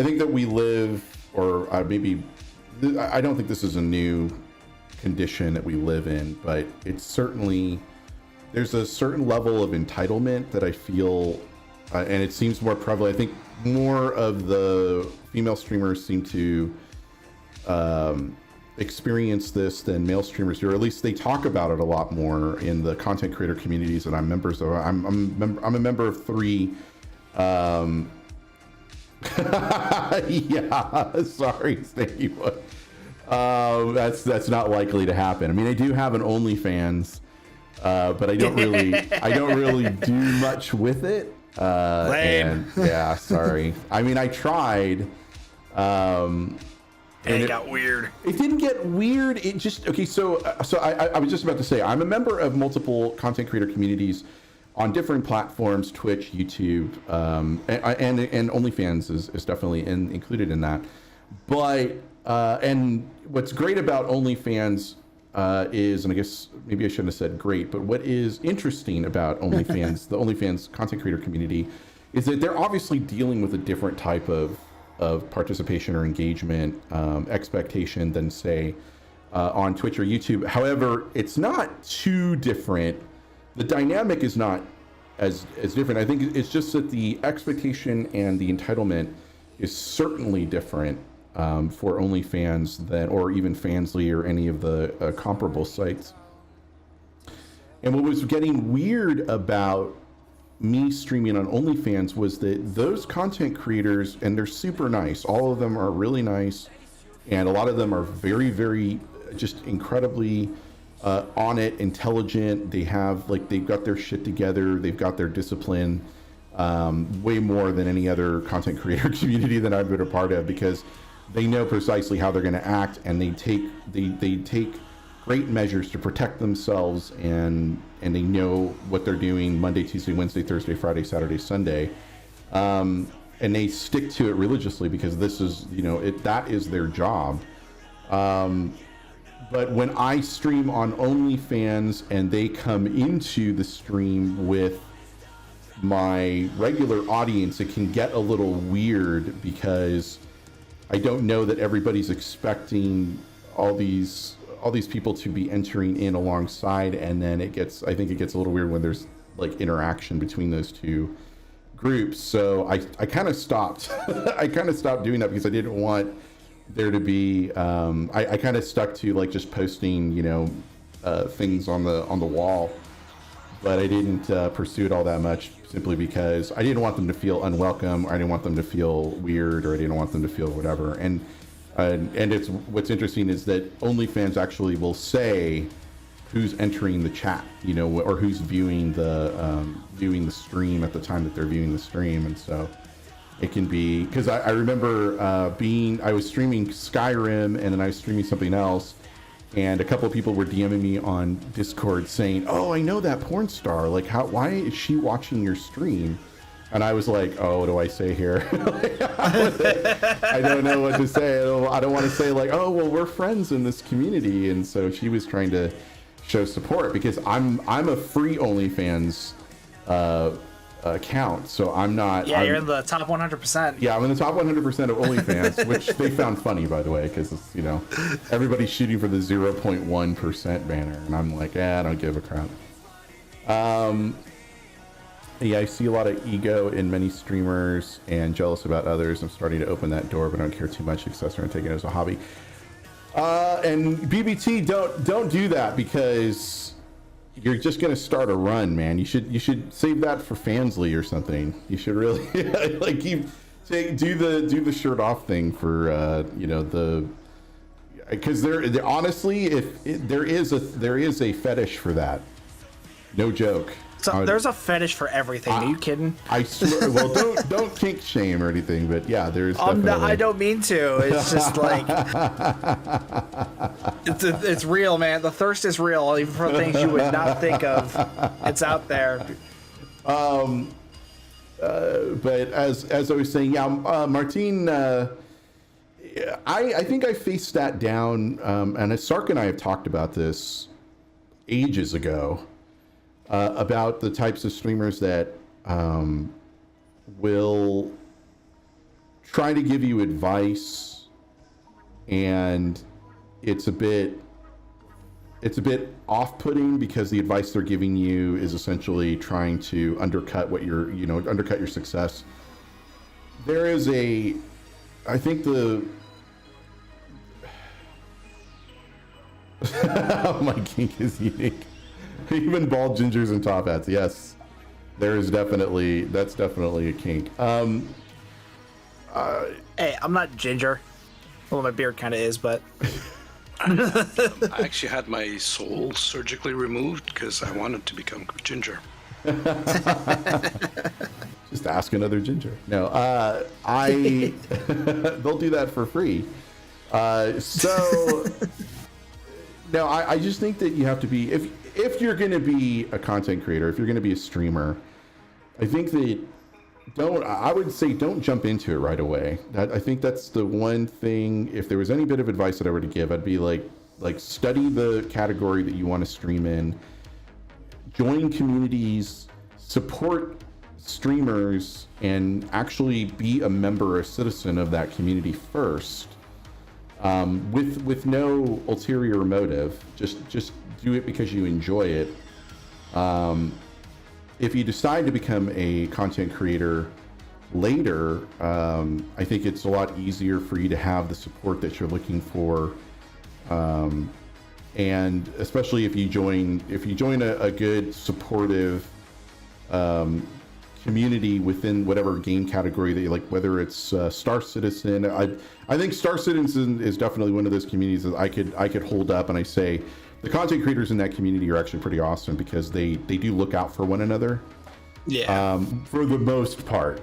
S2: think that we live, or maybe, I don't think this is a new condition that we live in, but it's certainly, there's a certain level of entitlement that I feel, and it seems more prevalent. I think more of the female streamers seem to experience this than male streamers do, or at least they talk about it a lot more in the content creator communities that I'm members of. I'm a member of 3. Yeah, sorry, Steve. That's not likely to happen. I mean, I do have an OnlyFans, but I don't really do much with it.
S3: Lame.
S2: And yeah, sorry. I mean, I tried.
S3: And it got weird.
S2: It didn't get weird. It just, okay, so I was just about to say, I'm a member of multiple content creator communities on different platforms, Twitch, YouTube, and OnlyFans is definitely included in that. But, and what's great about OnlyFans is, and I guess maybe I shouldn't have said great, but what is interesting about OnlyFans, the OnlyFans content creator community, is that they're obviously dealing with a different type of participation or engagement expectation than, say, on Twitch or YouTube. However, it's not too different. The dynamic is not as different. I think it's just that the expectation and the entitlement is certainly different for OnlyFans than, or even Fansly or any of the comparable sites. And what was getting weird about me streaming on OnlyFans was that those content creators, and they're super nice, all of them are really nice, and a lot of them are very, very just incredibly on it, intelligent. They have, like, they've got their shit together, they've got their discipline, way more than any other content creator community that I've been a part of, because they know precisely how they're going to act, and they take great measures to protect themselves, and they know what they're doing Monday, Tuesday, Wednesday, Thursday, Friday, Saturday, Sunday, and they stick to it religiously because this is, you know, that is their job. But when I stream on OnlyFans and they come into the stream with my regular audience, it can get a little weird because I don't know that everybody's expecting all these people to be entering in alongside, and then I think it gets a little weird when there's like interaction between those two groups. So I kind of stopped. I kind of stopped doing that because I didn't want there to be. I kind of stuck to like just posting, you know, things on the wall, but I didn't pursue it all that much, simply because I didn't want them to feel unwelcome, or I didn't want them to feel weird, or I didn't want them to feel whatever. And it's, what's interesting is that OnlyFans actually will say who's entering the chat, you know, or who's viewing the stream at the time that they're viewing the stream. And so it can be, because I remember I was streaming Skyrim, and then I was streaming something else, and a couple of people were DMing me on Discord saying, "Oh, I know that porn star. Like, why is she watching your stream?" And I was like, "Oh, what do I say here?" I don't know what to say. I don't want to say like, "Oh, well, we're friends in this community," and so she was trying to show support because I'm a free OnlyFans account, so I'm not.
S6: Yeah, you're in the top 100%.
S2: Yeah, I'm in the top 100% of OnlyFans, which they found funny, by the way, because you know everybody's shooting for the 0.1% banner, and I'm like, I don't give a crap. Yeah, I see a lot of ego in many streamers and jealous about others. I'm starting to open that door, but I don't care too much, accessory and taking it as a hobby. And BBT, don't do that because you're just gonna start a run, man. You should save that for Fansly or something. You should really like do the shirt off thing for you know, the, because there honestly, there is a fetish for that. No joke.
S6: So there's a fetish for everything. Are you kidding?
S2: I swear. Well, don't kink shame or anything, but yeah, there's.
S6: I don't mean to. It's just like it's real, man. The thirst is real, even for things you would not think of. It's out there.
S2: But as I was saying, yeah, Martine. I think I faced that down, and Sark and I have talked about this ages ago. About the types of streamers that will try to give you advice, and it's a bit off-putting because the advice they're giving you is essentially trying to undercut undercut your success. There is I think my kink is unique. Even bald gingers and top hats. Yes, that's definitely a kink.
S6: Hey, I'm not ginger. Well, my beard kind of is, but
S4: I actually had my soul surgically removed because I wanted to become ginger.
S2: Just ask another ginger. No, they'll do that for free. No, I just think that you have to be, if you're going to be a content creator, if you're going to be a streamer, I think that I would say don't jump into it right away. I think that's the one thing. If there was any bit of advice that I were to give, I'd be like study the category that you want to stream in, join communities, support streamers, and actually be a member or a citizen of that community first. With no ulterior motive, just do it because you enjoy it. If you decide to become a content creator later, I think it's a lot easier for you to have the support that you're looking for, and especially if you join a good supportive community within whatever game category that you like, whether it's Star Citizen. I think Star Citizen is definitely one of those communities that I could hold up and I say the content creators in that community are actually pretty awesome because they do look out for one another.
S6: Yeah.
S2: For the most part.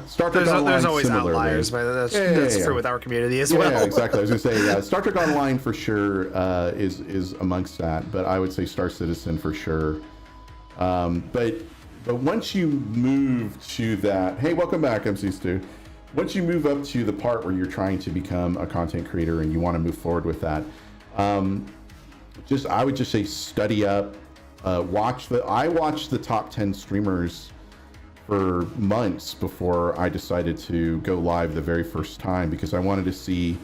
S2: Star Trek Online,
S6: there's always
S2: similarly.
S6: outliers, but that's true with our community as well.
S2: Yeah, exactly. I was gonna say, Star Trek Online for sure is amongst that, but I would say Star Citizen for sure. But once you move to that, hey, welcome back, MC Stu. Once you move up to the part where you're trying to become a content creator and you want to move forward with that, I would just say study up. I watched the top 10 streamers for months before I decided to go live the very first time because I wanted to see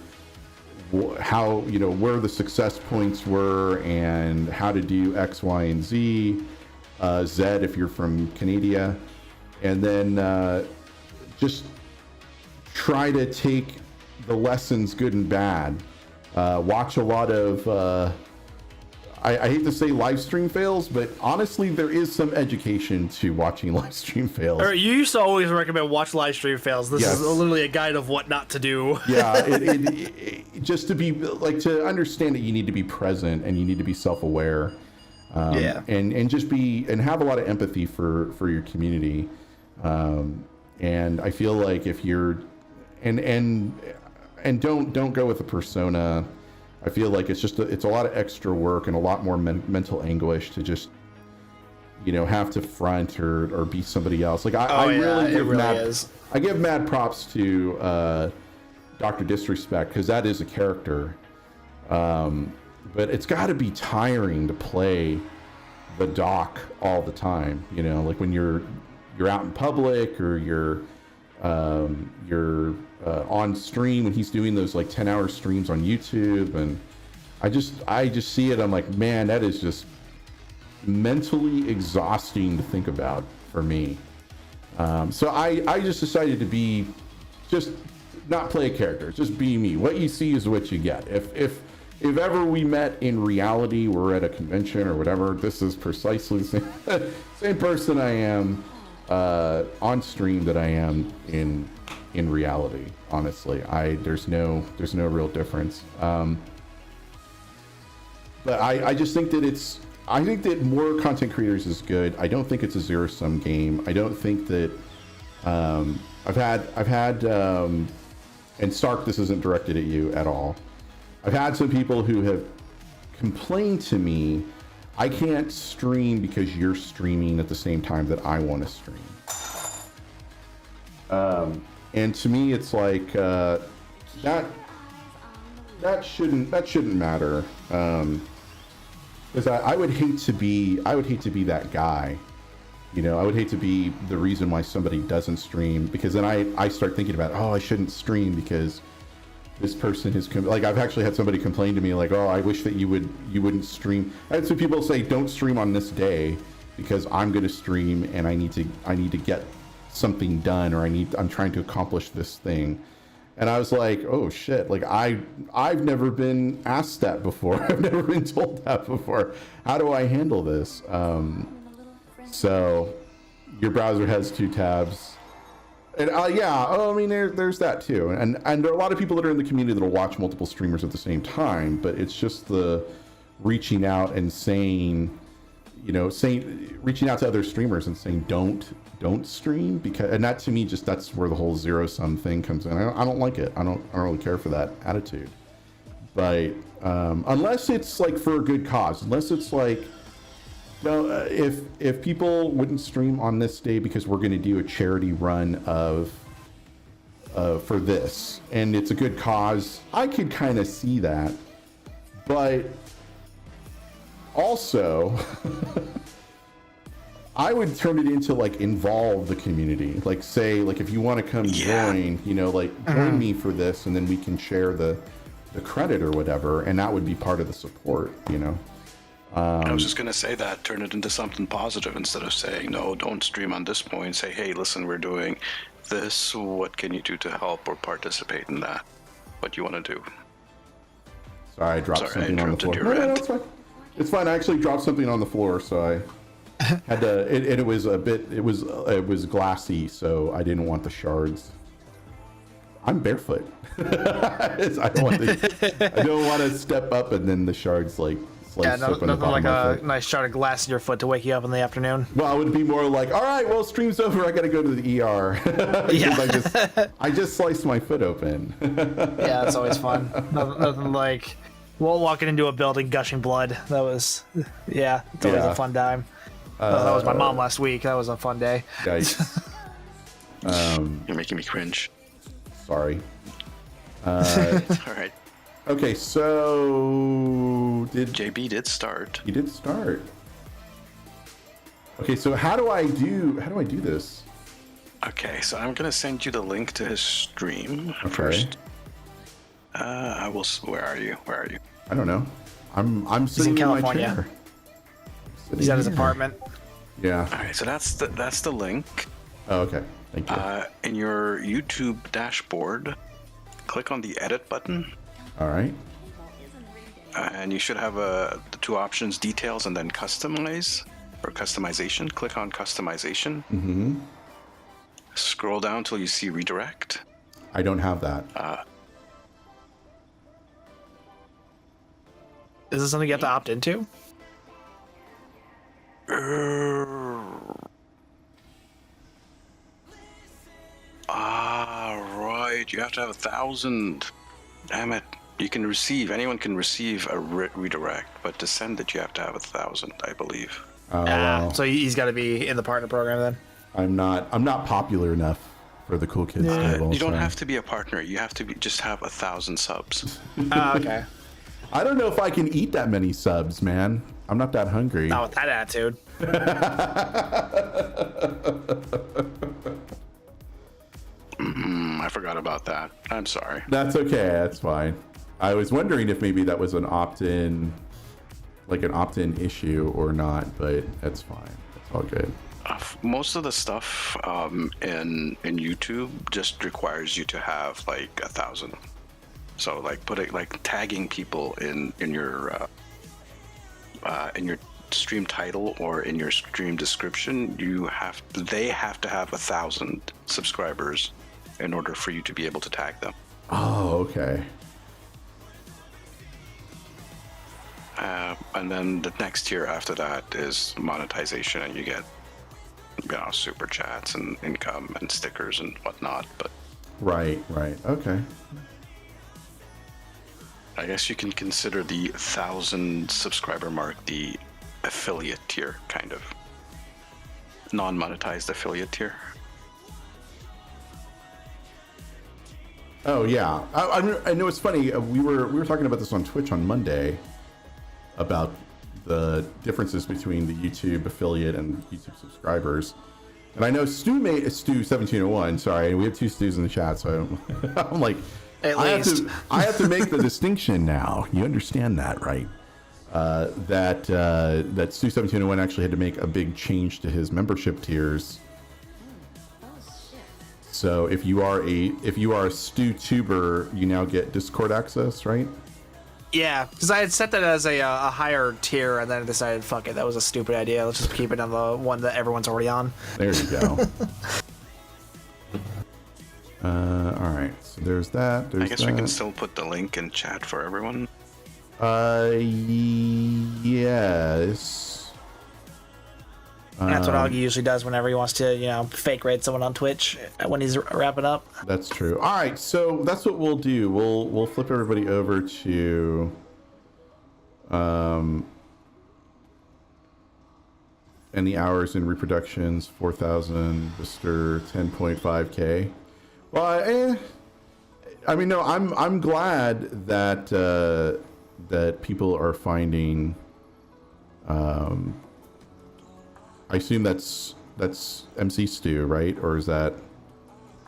S2: how, where the success points were and how to do X, Y, and Z. Z if you're from Canada, and then just try to take the lessons good and bad. Watch a lot of I hate to say live stream fails, but honestly there is some education to watching live stream fails.
S6: You used to always recommend watch live stream fails. This is literally a guide of what not to do.
S2: Yeah, it just to be to understand that you need to be present and you need to be self-aware. And just have a lot of empathy for your community, and I feel like if you're and don't go with a persona I feel like it's a lot of extra work and a lot more mental anguish to just, you know, have to front or be somebody else. Like I give mad props to Dr. Disrespect, because that is a character, but it's got to be tiring to play the doc all the time, you know, like when you're out in public, or you're on stream when he's doing those like 10-hour streams on YouTube. And I just see it, I'm like, man, that is just mentally exhausting to think about for me. So I just decided to be, just not play a character, just be me. What you see is what you get. If ever we met in reality, we're at a convention or whatever, this is precisely the same person I am on stream that I am in reality. Honestly, there's no real difference. But I just think that I think that more content creators is good. I don't think it's a zero-sum game. I don't think that I've had and Stark, this isn't directed at you at all. I've had some people who have complained to me, I can't stream because you're streaming at the same time that I want to stream. And to me, it's like that shouldn't matter. Because I would hate to be that guy. You know, I would hate to be the reason why somebody doesn't stream, because then I start thinking about, oh, I shouldn't stream because this person is like, I've actually had somebody complain to me like, oh, I wish that you wouldn't stream. I had some people say, don't stream on this day because I'm going to stream and I need to get something done, or I'm trying to accomplish this thing. And I was like, oh shit, like I've never been asked that before. I've never been told that before. How do I handle this? So your browser has 2 tabs. And yeah, I mean, there's that too. And there are a lot of people that are in the community that'll watch multiple streamers at the same time, but it's just the reaching out and saying, you know, reaching out to other streamers and saying, don't stream, because, and that to me, that's where the whole zero-sum thing comes in. I don't like it. I don't really care for that attitude. But unless it's like for a good cause, unless it's like, no, if people wouldn't stream on this day because we're going to do a charity run for this, and it's a good cause, I could kind of see that. But also, I would turn it into like involve the community. Like say, like if you want to come join, you know, like join me for this, and then we can share the credit or whatever, and that would be part of the support, you know.
S4: I was just going to say that, turn it into something positive instead of saying, no, don't stream on this point. Say, hey, listen, we're doing this. What can you do to help or participate in that? What you want to do?
S2: Sorry, I dropped something on the floor. No, it's fine. It's fine. I actually dropped something on the floor, so I had to, it was a bit, it was glassy, so I didn't want the shards. I'm barefoot. I don't want to step up and then the shards like,
S6: nothing like a nice shard of glass in your foot to wake you up in the afternoon.
S2: Well, it would be more like, all right, well, stream's over. I got to go to the ER. Yeah. I just sliced my foot open.
S6: Yeah, it's always fun. Nothing like walking into a building gushing blood. That was, yeah, it's always a fun time. That was my mom last week. That was a fun day.
S2: Yikes.
S4: You're making me cringe.
S2: Sorry.
S4: All right.
S2: Okay, so
S4: JB did start.
S2: He did start. Okay, so how do I do this?
S4: Okay, so I'm gonna send you the link to his stream first. I will. Where are you?
S2: I don't know. I'm sitting
S6: in
S2: my chair.
S6: He's at his apartment.
S2: Yeah.
S4: All right, so that's the link.
S2: Oh, okay. Thank you.
S4: In your YouTube dashboard, click on the edit button.
S2: All right.
S4: And you should have the 2 options, details and then customize or customization. Click on customization.
S2: Mm-hmm.
S4: Scroll down till you see redirect.
S2: I don't have that.
S6: Is this something you have to opt into?
S4: Right. You have to have 1,000. Damn it. You can receive, anyone can receive a redirect, but to send it, you have to have 1,000, I believe.
S2: Oh, well,
S6: So he's got to be in the partner program then.
S2: I'm not popular enough for the cool kids table.
S4: You don't
S2: so.
S4: have to be a partner. You have to just have 1,000 subs.
S6: Okay.
S2: I don't know if I can eat that many subs, man. I'm not that hungry.
S6: Not with that attitude.
S4: I forgot about that. I'm sorry.
S2: That's okay. That's fine. I was wondering if maybe that was an opt-in, like an opt-in issue or not, but that's fine. It's all good.
S4: Most of the stuff in YouTube just requires you to have like 1,000. So like tagging people in your stream title or in your stream description, they have to have 1,000 subscribers in order for you to be able to tag them.
S2: Oh, okay.
S4: And then the next tier after that is monetization, and you get, super chats and income and stickers and whatnot. But
S2: Right. Okay.
S4: I guess you can consider the 1,000 subscriber mark the affiliate tier, kind of non-monetized affiliate tier.
S2: Oh yeah, I know. It's funny. We were talking about this on Twitch on Monday about the differences between the YouTube affiliate and YouTube subscribers. And I know Stu 1701. Sorry, we have two Stu's in the chat, so I'm like, I have to make the distinction now. You understand that, right? That Stu 1701 actually had to make a big change to his membership tiers. So if you are a Stu tuber, you now get Discord access, right?
S6: Yeah, because I had set that as a higher tier, and then I decided, fuck it, that was a stupid idea. Let's just keep it on the one that everyone's already on.
S2: There you go. All right, so there's that.
S4: I guess we can still put the link in chat for everyone.
S2: Yes.
S6: That's what Augie usually does whenever he wants to, fake raid someone on Twitch when he's wrapping up.
S2: That's true. All right, so that's what we'll do. We'll flip everybody over to and the hours in reproductions 4,000, Mr. 10.5K. Well, I mean, no, I'm glad that that people are finding. I assume that's MC Stu, right? Or is that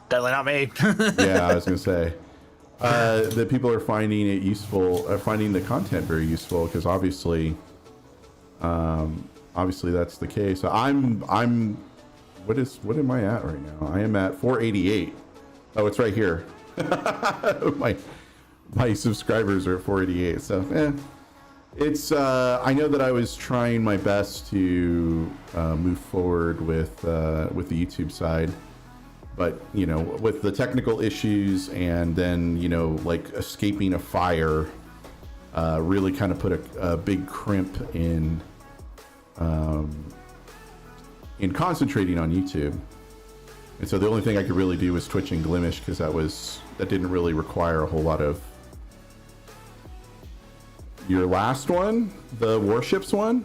S6: definitely not me?
S2: Yeah, I was gonna say that people are finding it useful, finding the content very useful, because obviously that's the case. I'm what am I at right now? I am at 488. Oh, it's right here. my subscribers are at 488. So it's I know that I was trying my best to move forward with the YouTube side, but with the technical issues and then like escaping a fire really kind of put a big crimp in concentrating on YouTube. And so the only thing I could really do was Twitch and Glimish, because that didn't really require a whole lot of. Your last one, the warships one?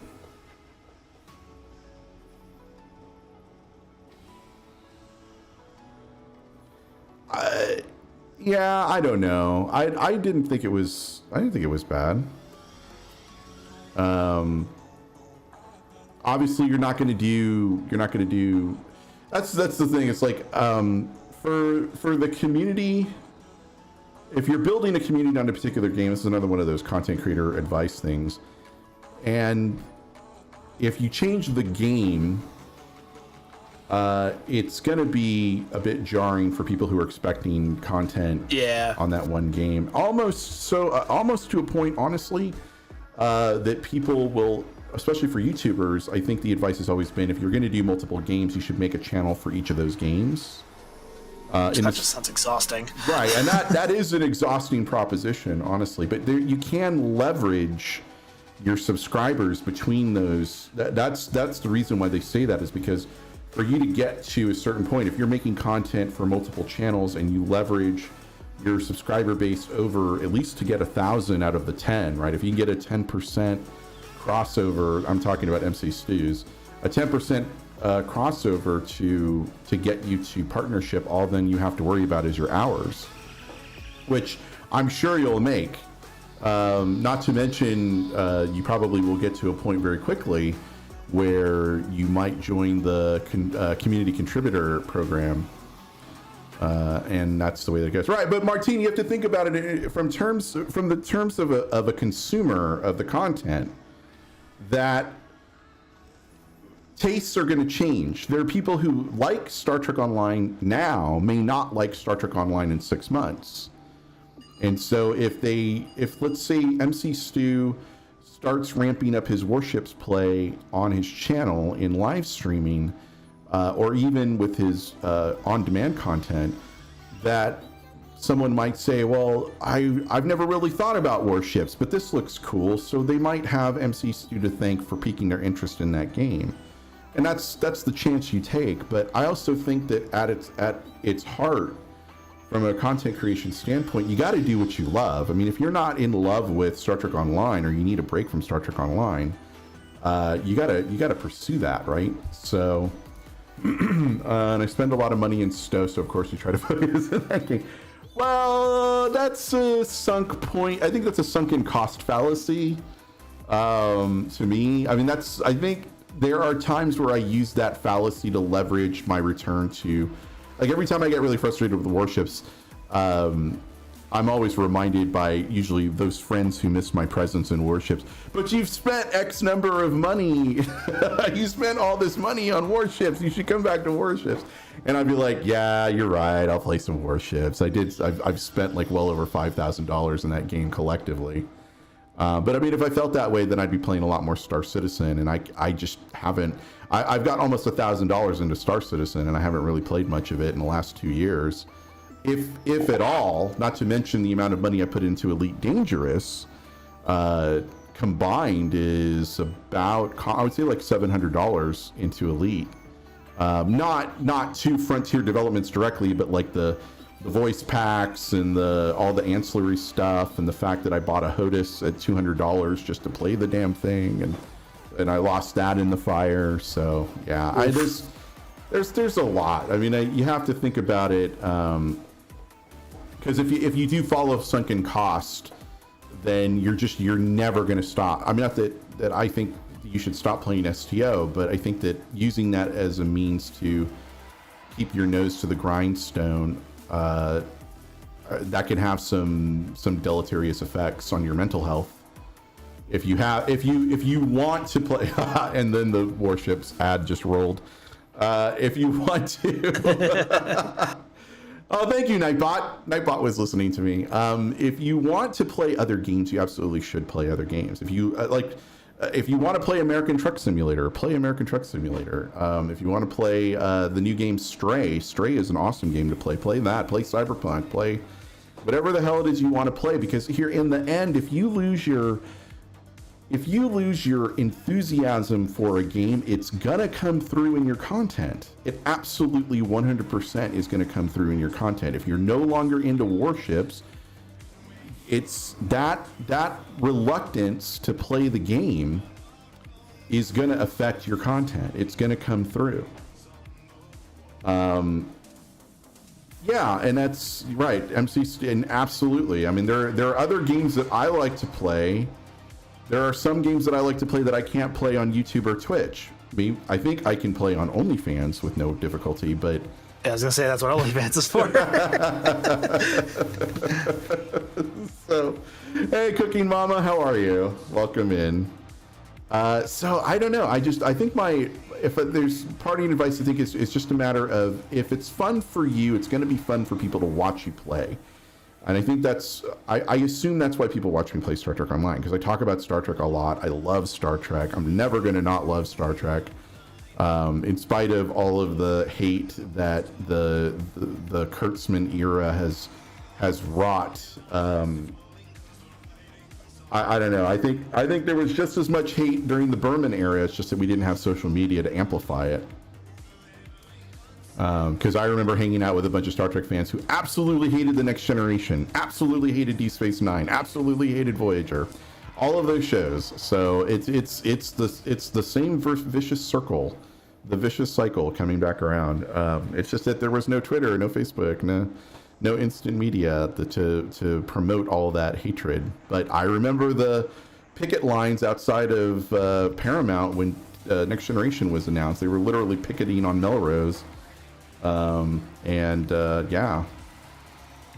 S2: Yeah, I don't know. I didn't think it was bad. Obviously you're not going to do that's the thing. It's like for the community. If you're building a community on a particular game, this is another one of those content creator advice things. And if you change the game, it's going to be a bit jarring for people who are expecting content on that one game. Almost to a point, honestly, that people will, especially for YouTubers, I think the advice has always been, if you're going to do multiple games, you should make a channel for each of those games.
S6: That just sounds exhausting.
S2: Right, and that is an exhausting proposition, honestly. But you can leverage your subscribers between those. That's the reason why they say that, is because for you to get to a certain point, if you're making content for multiple channels and you leverage your subscriber base over, at least to get 1,000 out of the 10, right? If you can get a 10% crossover, I'm talking about MC Stews, a 10% crossover to get you to partnership, all then you have to worry about is your hours, which I'm sure you'll make. Not to mention, you probably will get to a point very quickly where you might join the community contributor program, and that's the way that it goes. Right, but Martine, you have to think about it from the terms of a consumer of the content, that tastes are going to change. There are people who like Star Trek Online now may not like Star Trek Online in 6 months. And so if let's say MC Stu starts ramping up his Warships play on his channel in live streaming, or even with his on-demand content, that someone might say, well, I've never really thought about Warships, but this looks cool, so they might have MC Stu to thank for piquing their interest in that game. And that's the chance you take. But I also think that at its heart, from a content creation standpoint, you got to do what you love. I mean, if you're not in love with Star Trek Online, or you need a break from Star Trek Online, you gotta pursue that, right? So, and I spend a lot of money in STO, so of course you try to focus on that game. Well, that's a sunk point. I think that's a sunken cost fallacy. To me, I mean, I think there are times where I use that fallacy to leverage my return to, like, every time I get really frustrated with the Warships, I'm always reminded by usually those friends who miss my presence in Warships, but you've spent X number of money. You spent all this money on Warships. You should come back to Warships. And I'd be like, yeah, you're right. I'll play some Warships. I've spent like well over $5,000 in that game collectively. But I mean, if I felt that way, then I'd be playing a lot more Star Citizen, and I just haven't. I've got almost $1,000 into Star Citizen, and I haven't really played much of it in the last 2 years, if at all. Not to mention the amount of money I put into Elite Dangerous, combined is about, I would say, like $700 into Elite. Not to Frontier Developments directly, but like the voice packs and all the ancillary stuff, and the fact that I bought a HOTUS at $200 just to play the damn thing, and I lost that in the fire. So yeah, there's a lot. I mean, you have to think about it, because if you do follow sunken cost, then you're never going to stop. I mean, not that I think you should stop playing STO, but I think that using that as a means to keep your nose to the grindstone, that can have some deleterious effects on your mental health. If you want to play, and then the Warships ad just rolled. If you want to, oh, thank you, Nightbot. Nightbot was listening to me. If you want to play other games, you absolutely should play other games. If you if you want to play American Truck Simulator, play American Truck Simulator. If you want to play the new game Stray is an awesome game to play. Play that. Play Cyberpunk. Play whatever the hell it is you want to play. Because here in the end, if you lose your enthusiasm for a game, it's gonna come through in your content. It absolutely 100% is gonna come through in your content. If you're no longer into Warships, it's that reluctance to play the game is going to affect your content. It's going to come through. Yeah, and that's right. And absolutely. I mean, there are other games that I like to play. There are some games that I like to play that I can't play on YouTube or Twitch. I think I can play on OnlyFans with no difficulty, but
S6: I was gonna say that's what OnlyFans is for.
S2: So, hey, Cooking Mama, how are you? Welcome in. So I don't know. I think if there's parting advice, I think it's just a matter of, if it's fun for you, it's going to be fun for people to watch you play. And I think I assume that's why people watch me play Star Trek Online, because I talk about Star Trek a lot. I love Star Trek. I'm never going to not love Star Trek. In spite of all of the hate that the Kurtzman era has wrought, I don't know. I think there was just as much hate during the Berman era. It's just that we didn't have social media to amplify it. Because I remember hanging out with a bunch of Star Trek fans who absolutely hated The Next Generation, absolutely hated Deep Space Nine, absolutely hated Voyager, all of those shows. So it's the same vicious circle, the vicious cycle coming back around. It's just that there was no Twitter, no Facebook, no instant media to promote all that hatred. But I remember the picket lines outside of Paramount when Next Generation was announced. They were literally picketing on Melrose. Yeah,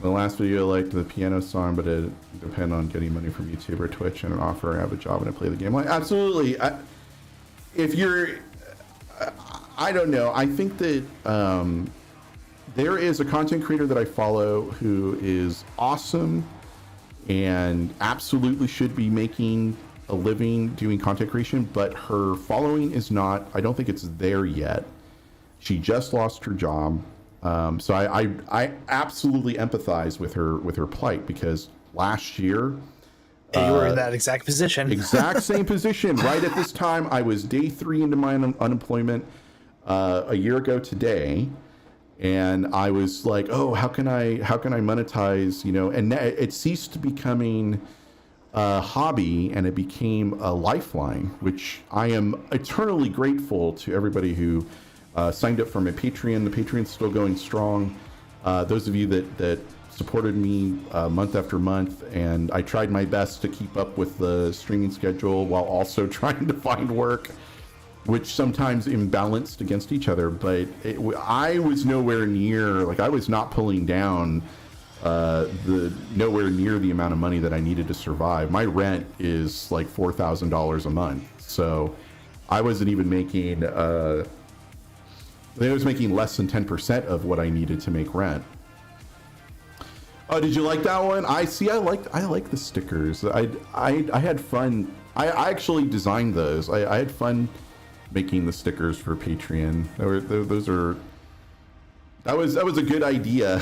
S2: the last video I liked the piano song, but it depend on getting money from YouTube or Twitch and an offer. I have a job and I play the game. Like, absolutely. If you're, I don't know. I think that there is a content creator that I follow who is awesome and absolutely should be making a living doing content creation, but her following is not, I don't think it's there yet. She just lost her job. So I absolutely empathize with her plight, because last year,
S6: you were in that exact position.
S2: Exact same position. Right at this time, I was day 3 into my unemployment a year ago today. And I was like, oh, how can I monetize, and it ceased becoming a hobby and it became a lifeline, which I am eternally grateful to everybody who signed up for my Patreon. The Patreon's still going strong. Those of you that supported me month after month, and I tried my best to keep up with the streaming schedule while also trying to find work, which sometimes imbalanced against each other. But I was nowhere near, I was not pulling down nowhere near the amount of money that I needed to survive. My rent is like $4,000 a month, so I wasn't even making. I was making less than 10% of what I needed to make rent. Oh, did you like that one? I like the stickers. I had fun. I actually designed those. I had fun making the stickers for Patreon. That was a good idea.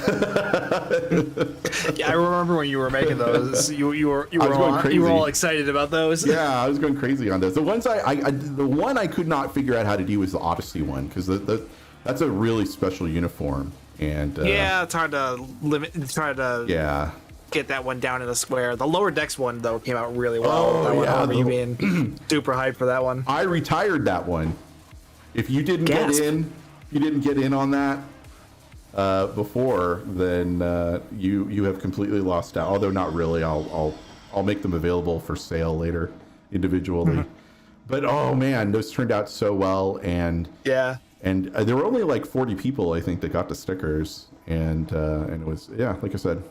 S6: Yeah, I remember when you were making those. You were all excited about those.
S2: Yeah, I was going crazy on those. The ones the one I could not figure out how to do was the Odyssey one, because that's a really special uniform. And
S6: yeah, it's hard to limit. It's hard to get that one down in a square. The lower decks one though came out really well.
S2: Oh yeah,
S6: you being super hyped for that one.
S2: I retired that one. If you didn't get in on that before, then you have completely lost out. Although not really. I'll make them available for sale later, individually. But oh man, those turned out so well, and there were only like 40 people, I think, that got the stickers, and it was, like I said,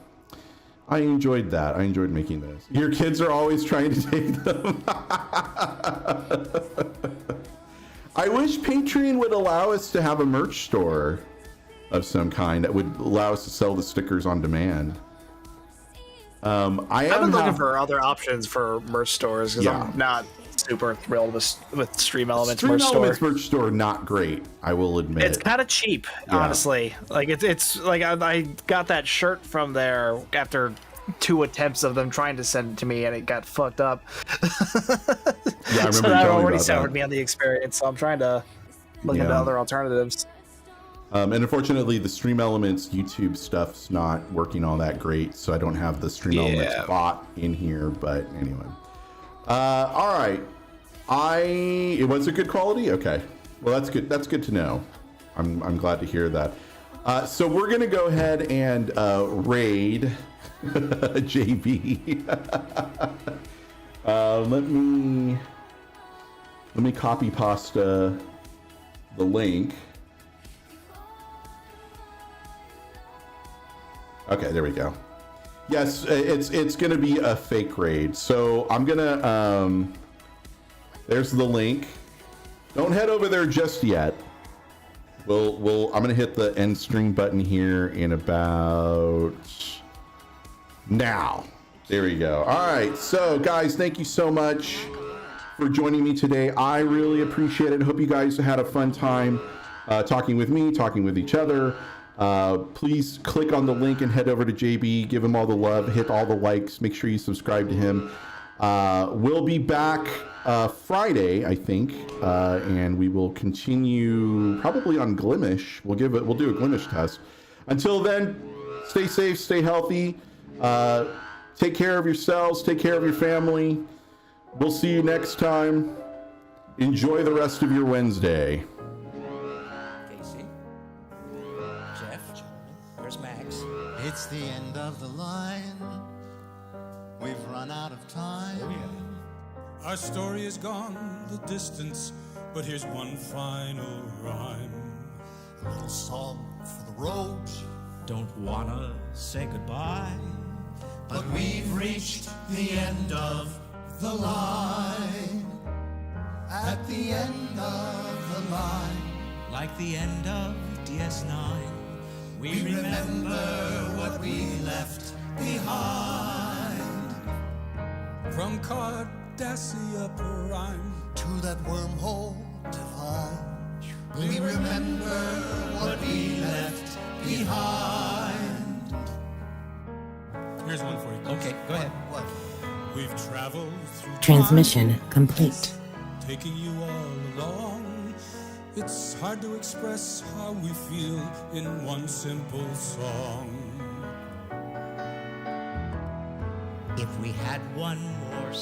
S2: I enjoyed that. I enjoyed making those. Your kids are always trying to take them. I wish Patreon would allow us to have a merch store of some kind that would allow us to sell the stickers on demand. I've
S6: been looking for other options for merch stores, because I'm not super thrilled with Stream Elements merch store. Stream Elements
S2: merch store, not great, I will admit.
S6: It's kind of cheap, honestly. Like it's like I got that shirt from there after 2 attempts of them trying to send it to me, and it got fucked up.
S2: Yeah, I remember.
S6: So that already soured me on the experience. So I'm trying to look into other alternatives.
S2: And unfortunately, the Stream Elements YouTube stuff's not working all that great, so I don't have the Stream Elements bot in here. But anyway, all right. It was a good quality. Okay, well that's good. That's good to know. I'm glad to hear that. So we're gonna go ahead and raid JB. Let me copy pasta the link. Okay, there we go. Yes, it's gonna be a fake raid. So I'm gonna there's the link. Don't head over there just yet. I'm gonna hit the end string button here in about now. There we go. All right, so guys, thank you so much for joining me today. I really appreciate it. Hope you guys had a fun time talking with me, talking with each other. Please click on the link and head over to JB, give him all the love, hit all the likes, make sure you subscribe to him. We'll be back Friday, I think, and we will continue probably on Glimish. We'll do a Glimish test. Until then, stay safe, stay healthy, take care of yourselves, take care of your family. We'll see you next time. Enjoy the rest of your Wednesday.
S10: Casey, Jeff, where's Max?
S11: It's the end of the line. We've run out of time.
S10: Oh, yeah.
S12: Our story has gone the distance, but here's one final rhyme.
S11: A little song for the road.
S10: Don't wanna say goodbye,
S11: But we've reached the end of the line. At the end of the line,
S10: like the end of DS9.
S11: we remember what we left behind.
S12: From Cardassia Prime
S11: To that wormhole divine, we remember what we left behind.
S12: Here's one for you.
S10: Okay, go ahead.
S11: What?
S12: We've traveled through
S13: Transmission
S12: time,
S13: complete.
S12: taking you all along. It's hard to express how we feel in one simple song.
S10: If we had one more